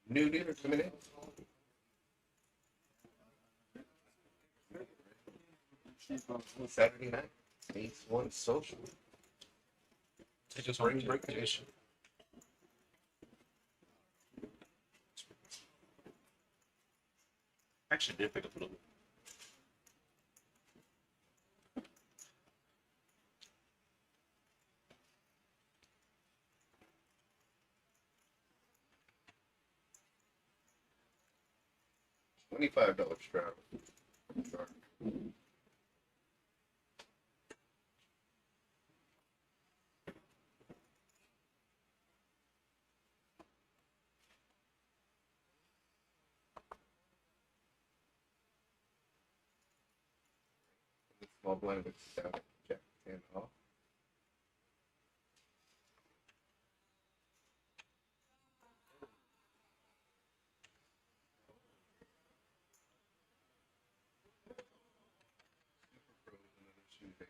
New dealer coming in. Saturday night, ACE1 social. Spring break edition. Actually, did pick up a little bit. $25 travel. Sure. The small blind with down Jack 10 off. Super Pro is another shoe base.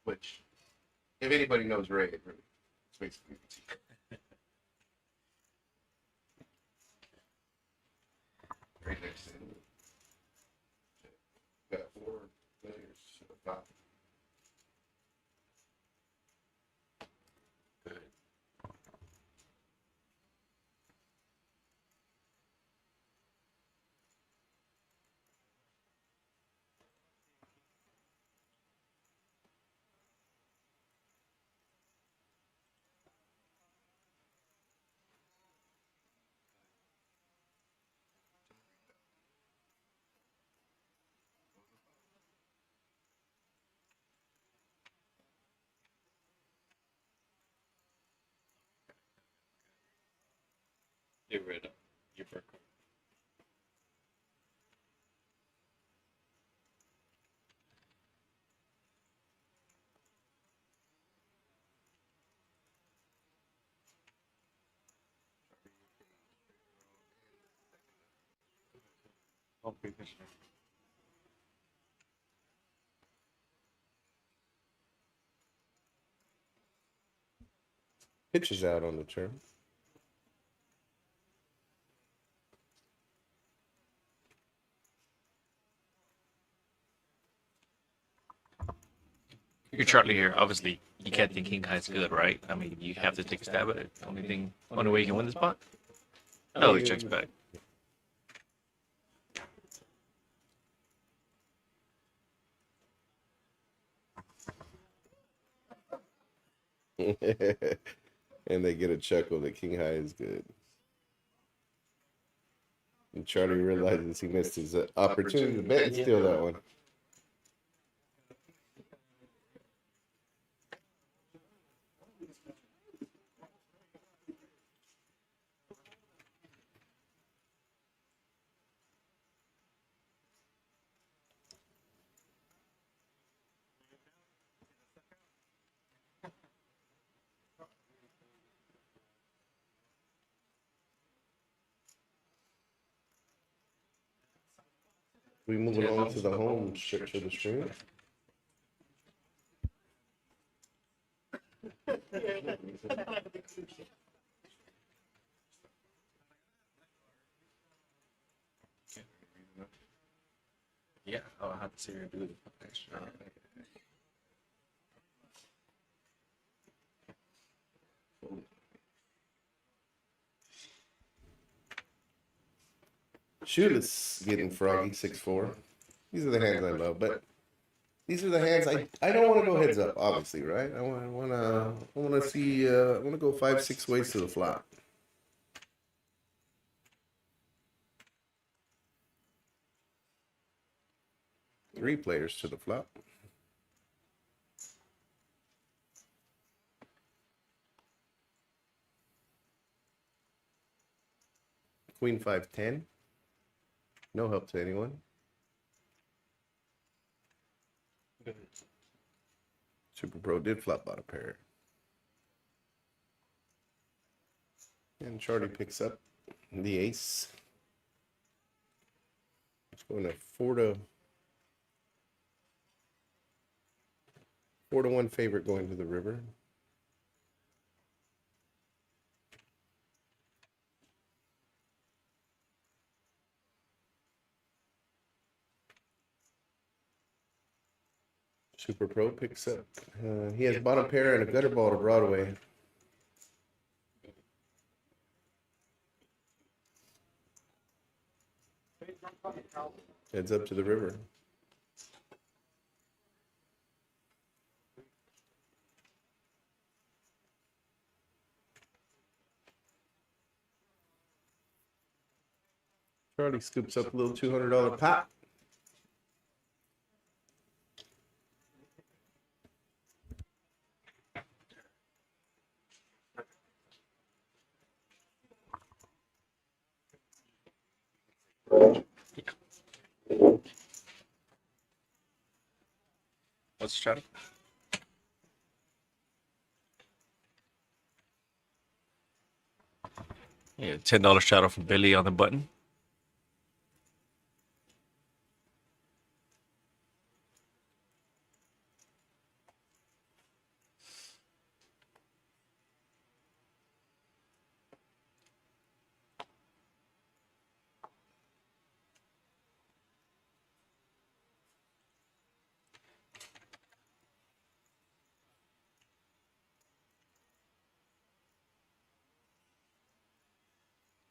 Which, if anybody knows Ray, it really, it's basically right next to him. Got 4 players, 5. Good. Get rid of your bird card. Oh, big picture. Pitches out on the turn. Your Charlie here, obviously, you can't think King High's good, right? I mean, you have to take a stab at it. Only way you can win this spot? No, he checks back. And they get a chuckle that King High is good. And Charlie realizes he missed his opportunity to bet and steal that one. We moving on to the home stretch of the stream. Yeah, I'll have to see her do it. Extra. Shoot, it's getting froggy, 6-4. These are the hands I love, but these are the hands I don't want to go heads up, obviously, right? I want to see I want to go 5-6 ways to the flop. 3 players to the flop. Queen 5-10. No help to anyone. Super Pro did flop out a pair. And Charlie picks up the ace. It's going to 4-1 favorite going to the river. Super Pro picks up. He has bottom pair and a gutter ball to Broadway. Heads up to the river. Charlie scoops up a little $200 pot. What's the shadow? Yeah, $10 shadow from Billy on the button.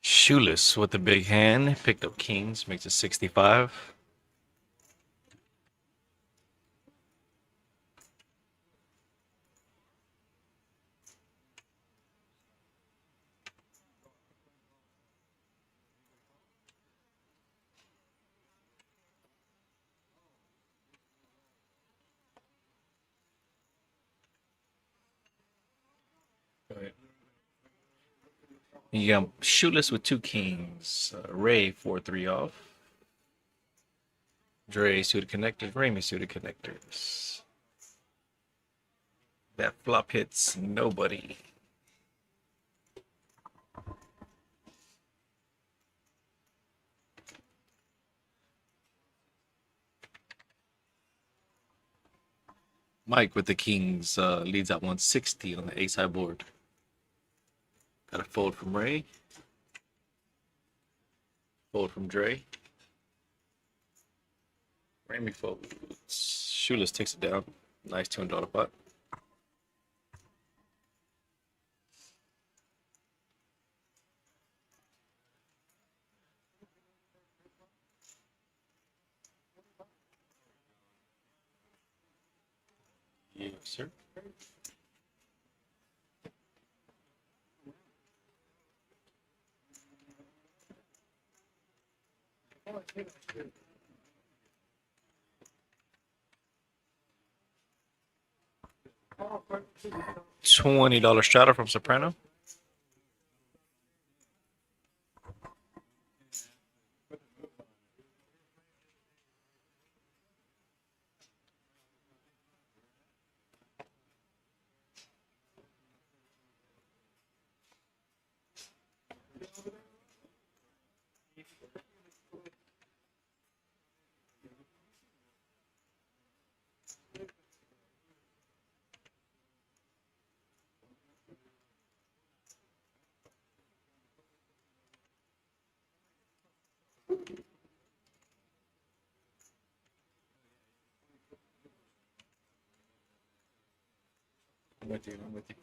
Shoeless with the big hand. Picked up kings. Makes it 65. You got shoeless with 2 kings. Ray 4-3 off. Dre suited connectors. Ramey suited connectors. That flop hits nobody. Mike with the kings leads at 160 on the ace high board. Got a fold from Ray. Fold from Dre. Ramey folds. Shoeless takes it down. Nice $200 pot. Yes, sir. $20 straddle from Soprano. I'm with you. I'm with you.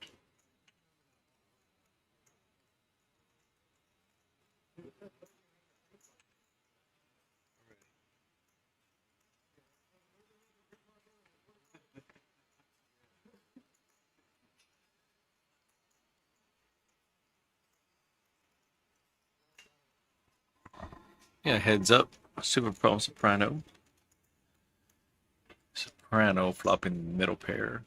Yeah, heads up. Super Pro Soprano. Soprano flopping middle pair.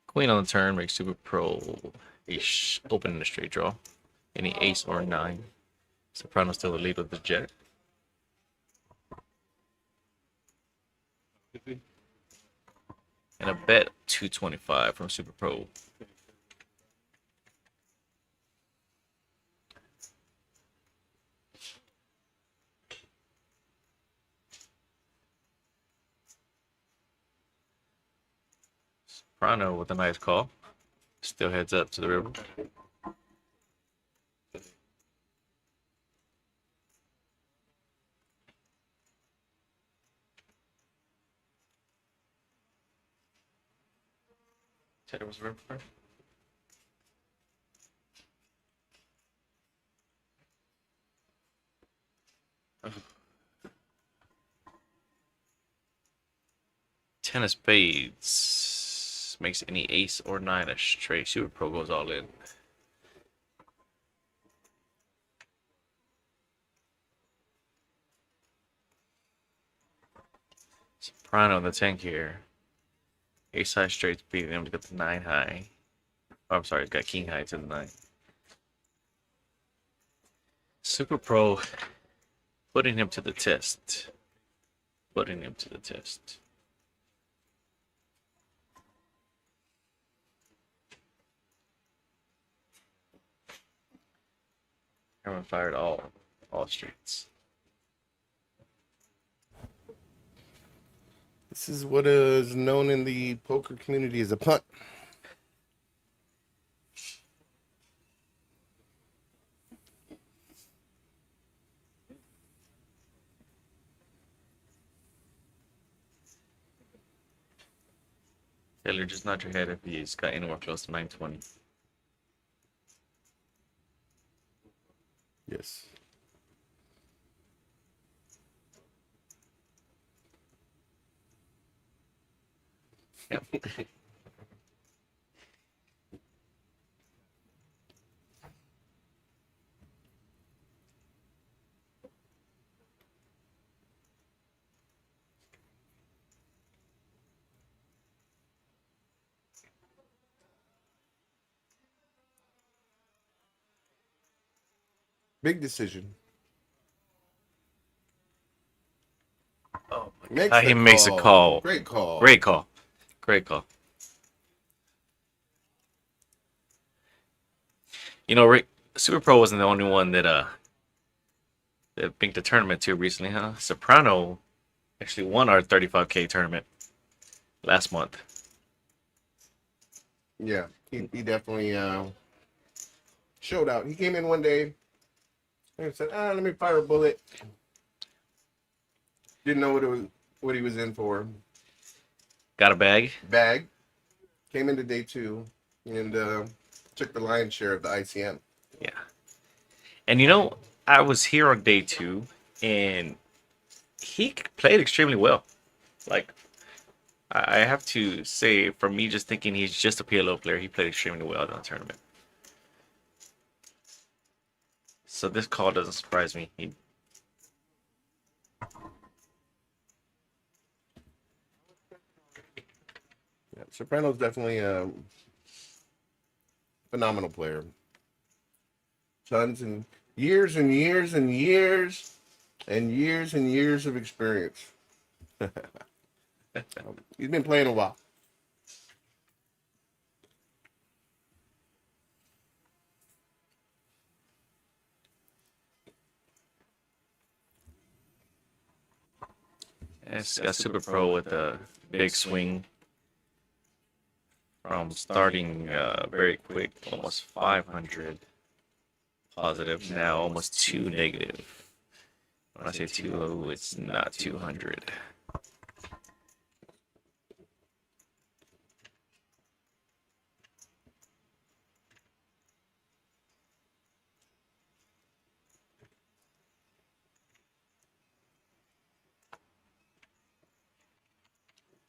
Queen on the turn makes Super Pro ace open in a straight draw. Any ace or nine. Soprano still the lead with the jack. And a bet 225 from Super Pro. Soprano with a nice call. Still heads up to the river. Cheddar was river. Ten of spades makes any ace or nine a straight. Super Pro goes all in. Soprano on the 10 here. Ace high straight's beating him to get the 9 high. Oh, I'm sorry, it's got king high to the 9. Super Pro putting him to the test. Putting him to the test. Everyone fired all streets. This is what is known in the poker community as a punt. Taylor, just nod your head if he's got anywhere close to 920. Yes. Yep. Big decision. Oh my Makes God. the He makes a call. Great call. Great call. Great call. You know, Rick, Super Pro wasn't the only one that binked the tournament too recently, huh? Soprano actually won our 35K tournament last month. Yeah, he definitely showed out. He came in one day and said, let me fire a bullet. Didn't know what he was in for. Got a bag. Bag. Came into day 2 and took the lion's share of the ICM. Yeah. And you know, I was here on day 2 and he played extremely well. Like, I have to say, for me just thinking he's just a PLO player, he played extremely well in the tournament. So this call doesn't surprise me. Yeah, Soprano's definitely a phenomenal player. Tons and years and years and years and years and years of experience. He's been playing a while. It's got Super Pro with a big swing from starting very quick, almost 500 positive, now almost 2 negative. When I say 2, it's not 200.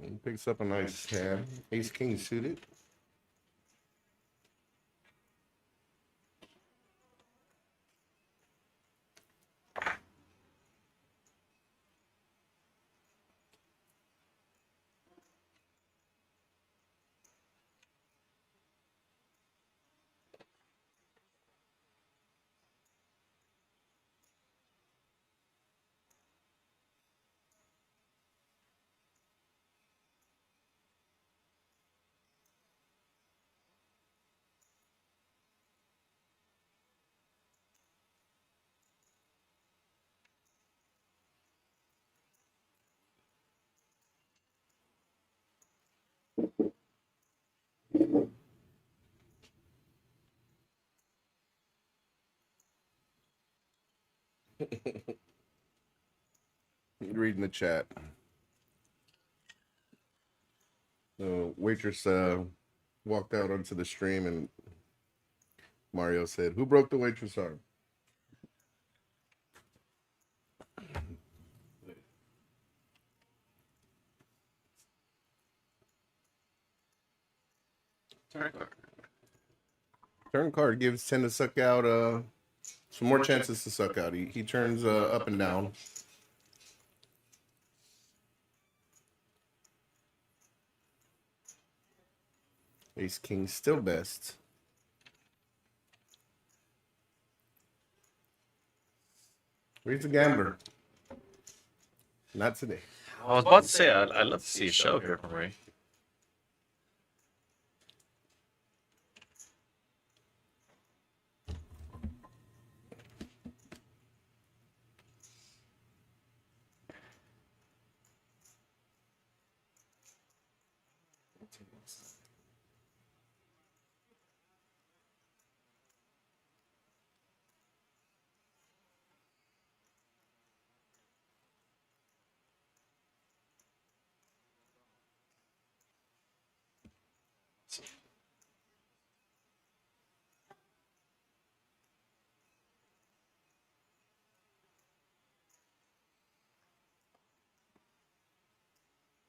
He picks up a nice hand. Ace King suited. Reading the chat. The waitress walked out onto the stream and Mario said, "Who broke the waitress arm?" Turn card. Turn card gives 10 to suck out some more chances to suck out. He turns up and down. Ace King still best. Where's the gambler? Not today. I was about to say I'd love to see a show here from Ray.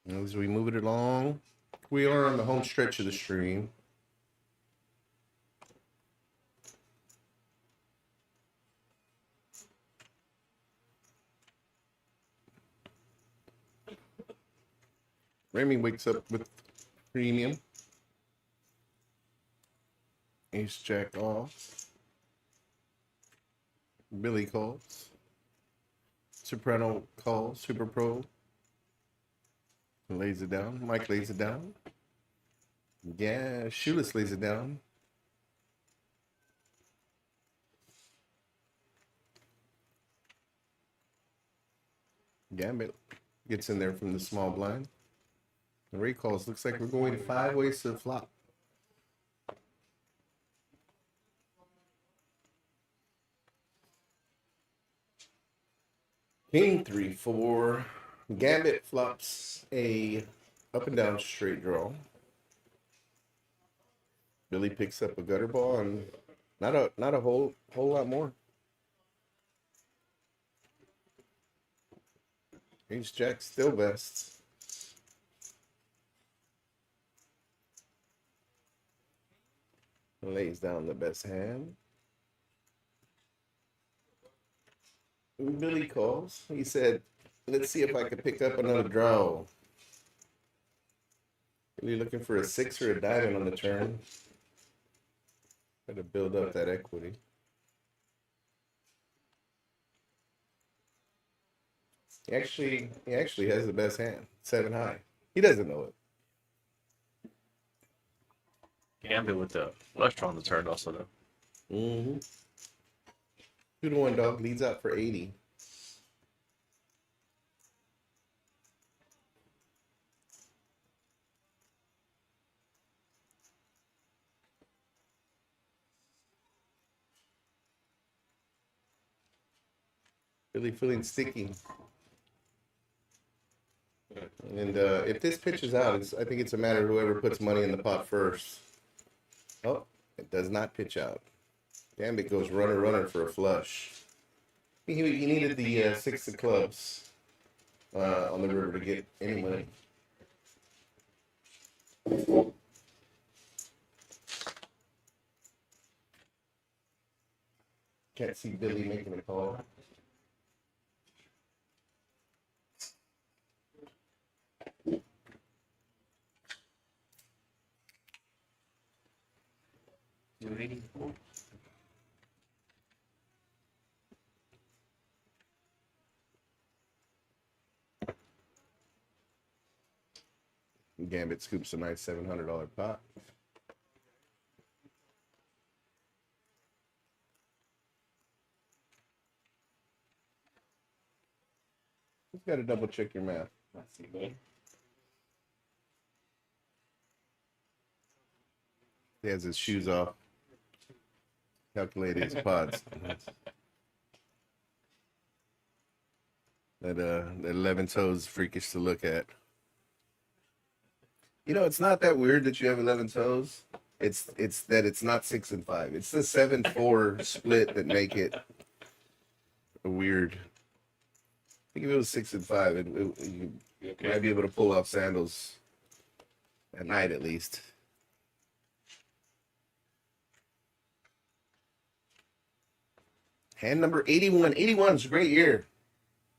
As we move it along, we are on the home stretch of the stream. Remy wakes up with premium. Ace Jack off. Billy calls. Soprano calls. Super Pro lays it down. Mike lays it down. Yeah, Shoeless lays it down. Gambit gets in there from the small blind. The Ray calls. Looks like we're going 5 ways to the flop. King 3-4. Gambit flops a up and down straight draw. Billy picks up a gutter ball and not a whole lot more. Ace Jack still best. Lays down the best hand. Billy calls. He said, "Let's see if I can pick up another draw." Really looking for a 6 or a diamond on the turn. Got to build up that equity. He actually has the best hand. 7 high. He doesn't know it. Gambit with the flush draw on the turn also though. Mm-hmm. 2-1 dog leads out for 80. Really feeling sticky. And if this pitches out, I think it's a matter of whoever puts money in the pot first. Oh, it does not pitch out. Gambit goes runner for a flush. He needed the 6 of clubs on the river to get any money. Can't see Billy making a call. Gambit scoops a nice $700 pot. Just got to double check your math. He has his shoes off. Calculated his pods. That 11 toes freakish to look at. You know, it's not that weird that you have 11 toes. It's that it's not 6 and 5. It's the 7-4 split that make it weird. I think if it was 6 and 5, you might be able to pull off sandals at night at least. Hand number 81. 81 is a great year.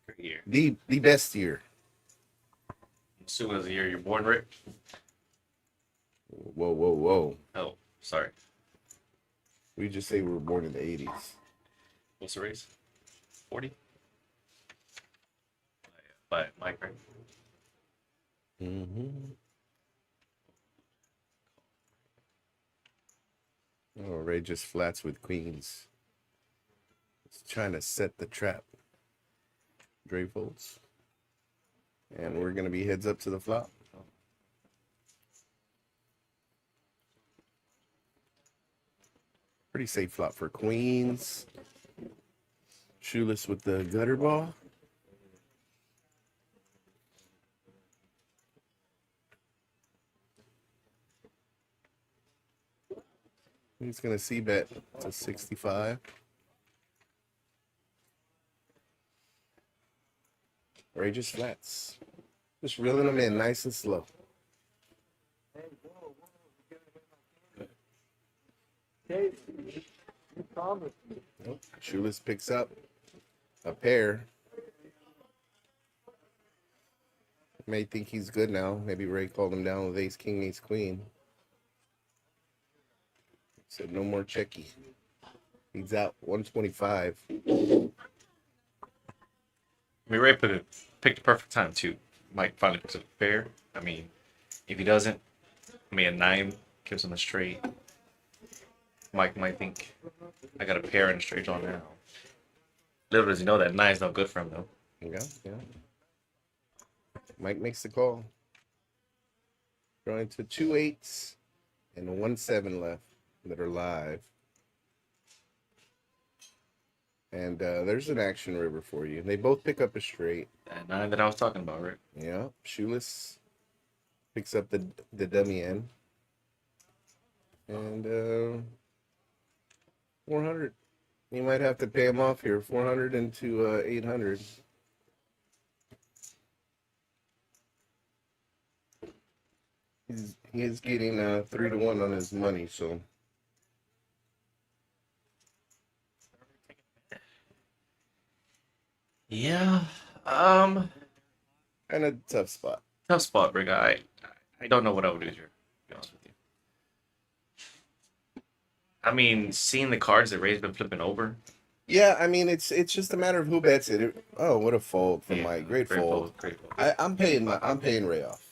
Great year. The best year. Assuming it was the year you're born, Rick. Whoa, whoa, whoa. Oh, sorry. We just say we were born in the 80s. What's the race? 40? By Mike, right? Mm-hmm. Oh, Ray just flats with queens. He's trying to set the trap. Dre folds. And we're going to be heads up to the flop. Pretty safe flop for queens. Shoeless with the gutter ball. He's going to c-bet to 65. Ray just flats. Just reeling them in nice and slow. Nope. Shoeless picks up a pair. May think he's good now. Maybe Ray called him down with ace, king, ace, queen. Said no more checky. He's out 125. I mean, Ray picked the perfect time too. Mike finally picks up a pair. I mean, if he doesn't, I mean, a 9 gives him a straight. Mike might think, I got a pair and a straight draw now. Little does he know that 9 is no good for him though. Yeah. Mike makes the call. Going to 2 8s and 1 7 left that are live. And there's an action river for you. They both pick up a straight. That 9 that I was talking about, right? Yeah. Shoeless picks up the dummy end. And 400. You might have to pay him off here. 400 into 800. He is getting 3-1 on his money, so. Yeah. Kind of tough spot. Tough spot, Rick. I don't know what I would do here, to be honest with you. I mean, seeing the cards that Ray's been flipping over. Yeah, I mean it's just a matter of who bets it. Oh, what a fold from Mike! Great fold. Great fold. I'm paying Ray off.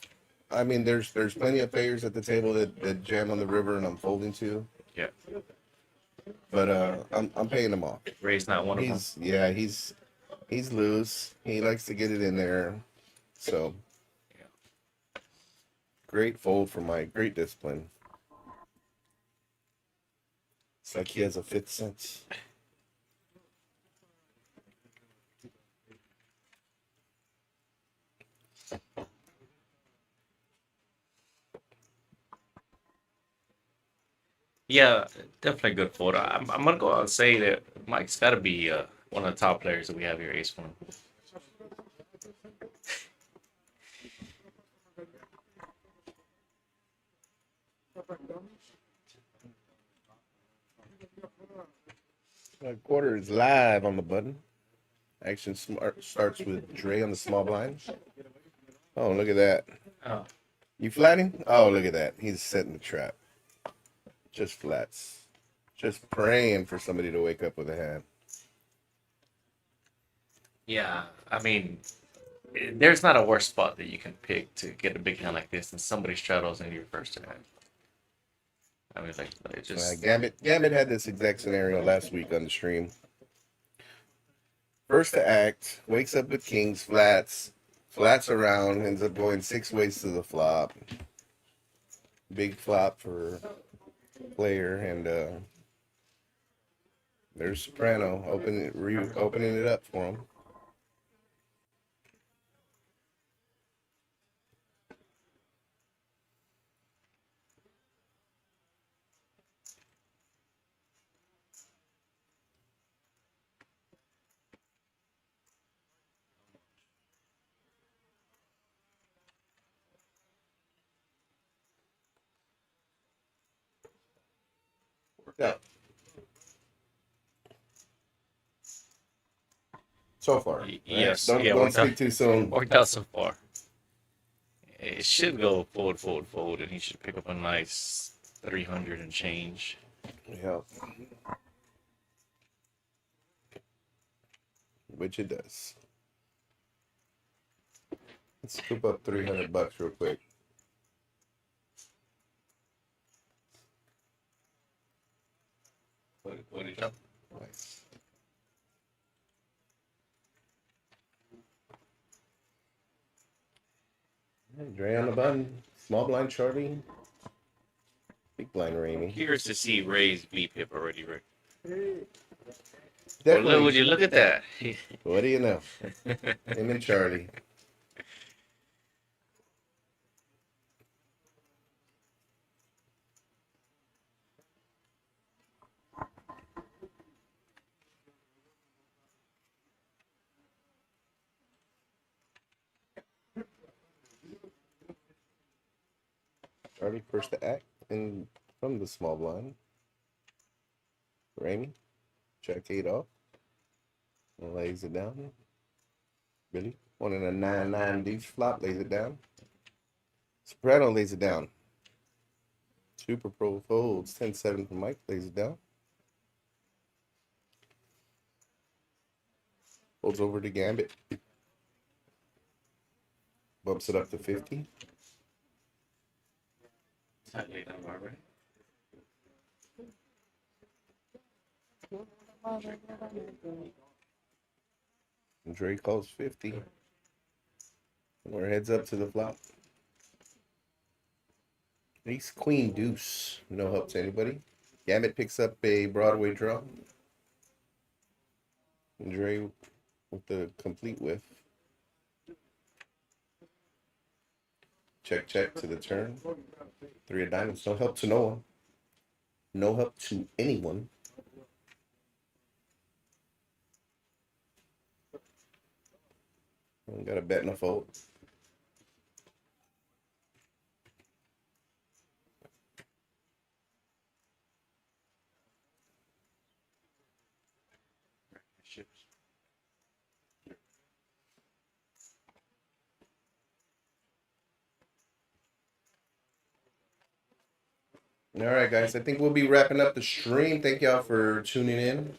I mean, there's plenty of players at the table that jam on the river and I'm folding to. Yeah. But I'm paying him off. Ray's not one of them. He's loose. He likes to get it in there. So great fold for Mike. Great discipline. It's like he has a fifth sense. Yeah, definitely a good fold. I'm gonna go out and say that Mike's got to be one of the top players that we have here, ACE1. Quarter is live on the button. Action starts with Dre on the small blind. Oh, look at that. Oh. You flatting? Oh, look at that. He's setting the trap. Just flats. Just praying for somebody to wake up with a hand. Yeah, I mean, there's not a worse spot that you can pick to get a big hand like this than somebody straddles into your first hand. I mean, like it just. Gambit had this exact scenario last week on the stream. First to act, wakes up with kings, flats around, ends up going 6 ways to the flop. Big flop for player, and there's Soprano opening it up for him. Yeah. So far, right? Yes. Don't Yeah, don't worked out. speak too soon. Worked out so far. It should go forward, and he should pick up a nice 300 and change. Yeah, which it does. Let's scoop up $300 real quick. What did you? Nice. Dre on the button. Small blind Charlie. Big blind Rainy. Curious to see Ray's B pip already, Ray. Well, Definitely. would you look at that? What do you know? Him and Charlie. Charlie first to act and from the small blind. Rainy. Check 8 off. And lays it down. Billy. One in a 9-9 deuce flop, lays it down. Soprano lays it down. Super Pro folds. 10-7 for Mike, lays it down. Folds over to Gambit. Bumps it up to 50. And Dre calls 50. And we're heads up to the flop. Ace Queen Deuce. No help to anybody. Gambit picks up a Broadway draw. And Dre with the complete whiff. Check, check to the turn. 3 of diamonds. No help to no one. No help to anyone. Got a bet and a fold. All right, guys. I think we'll be wrapping up the stream. Thank y'all for tuning in.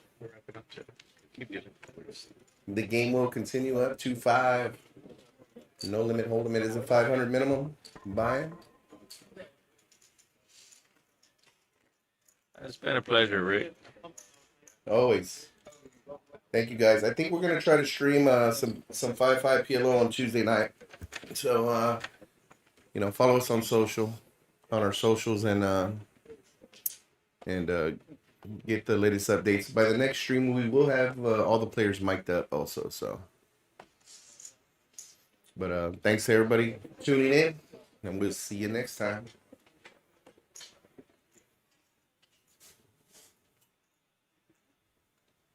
The game will continue up to 5. No limit hold limit is a 500 minimum. Buying. It's been a pleasure, Rick. Always. Thank you, guys. I think we're gonna try to stream some 5-5 PLO on Tuesday night. So follow us on our socials, and get the latest updates. By the next stream, we will have all the players mic'd up also. So, but thanks to everybody tuning in, and we'll see you next time.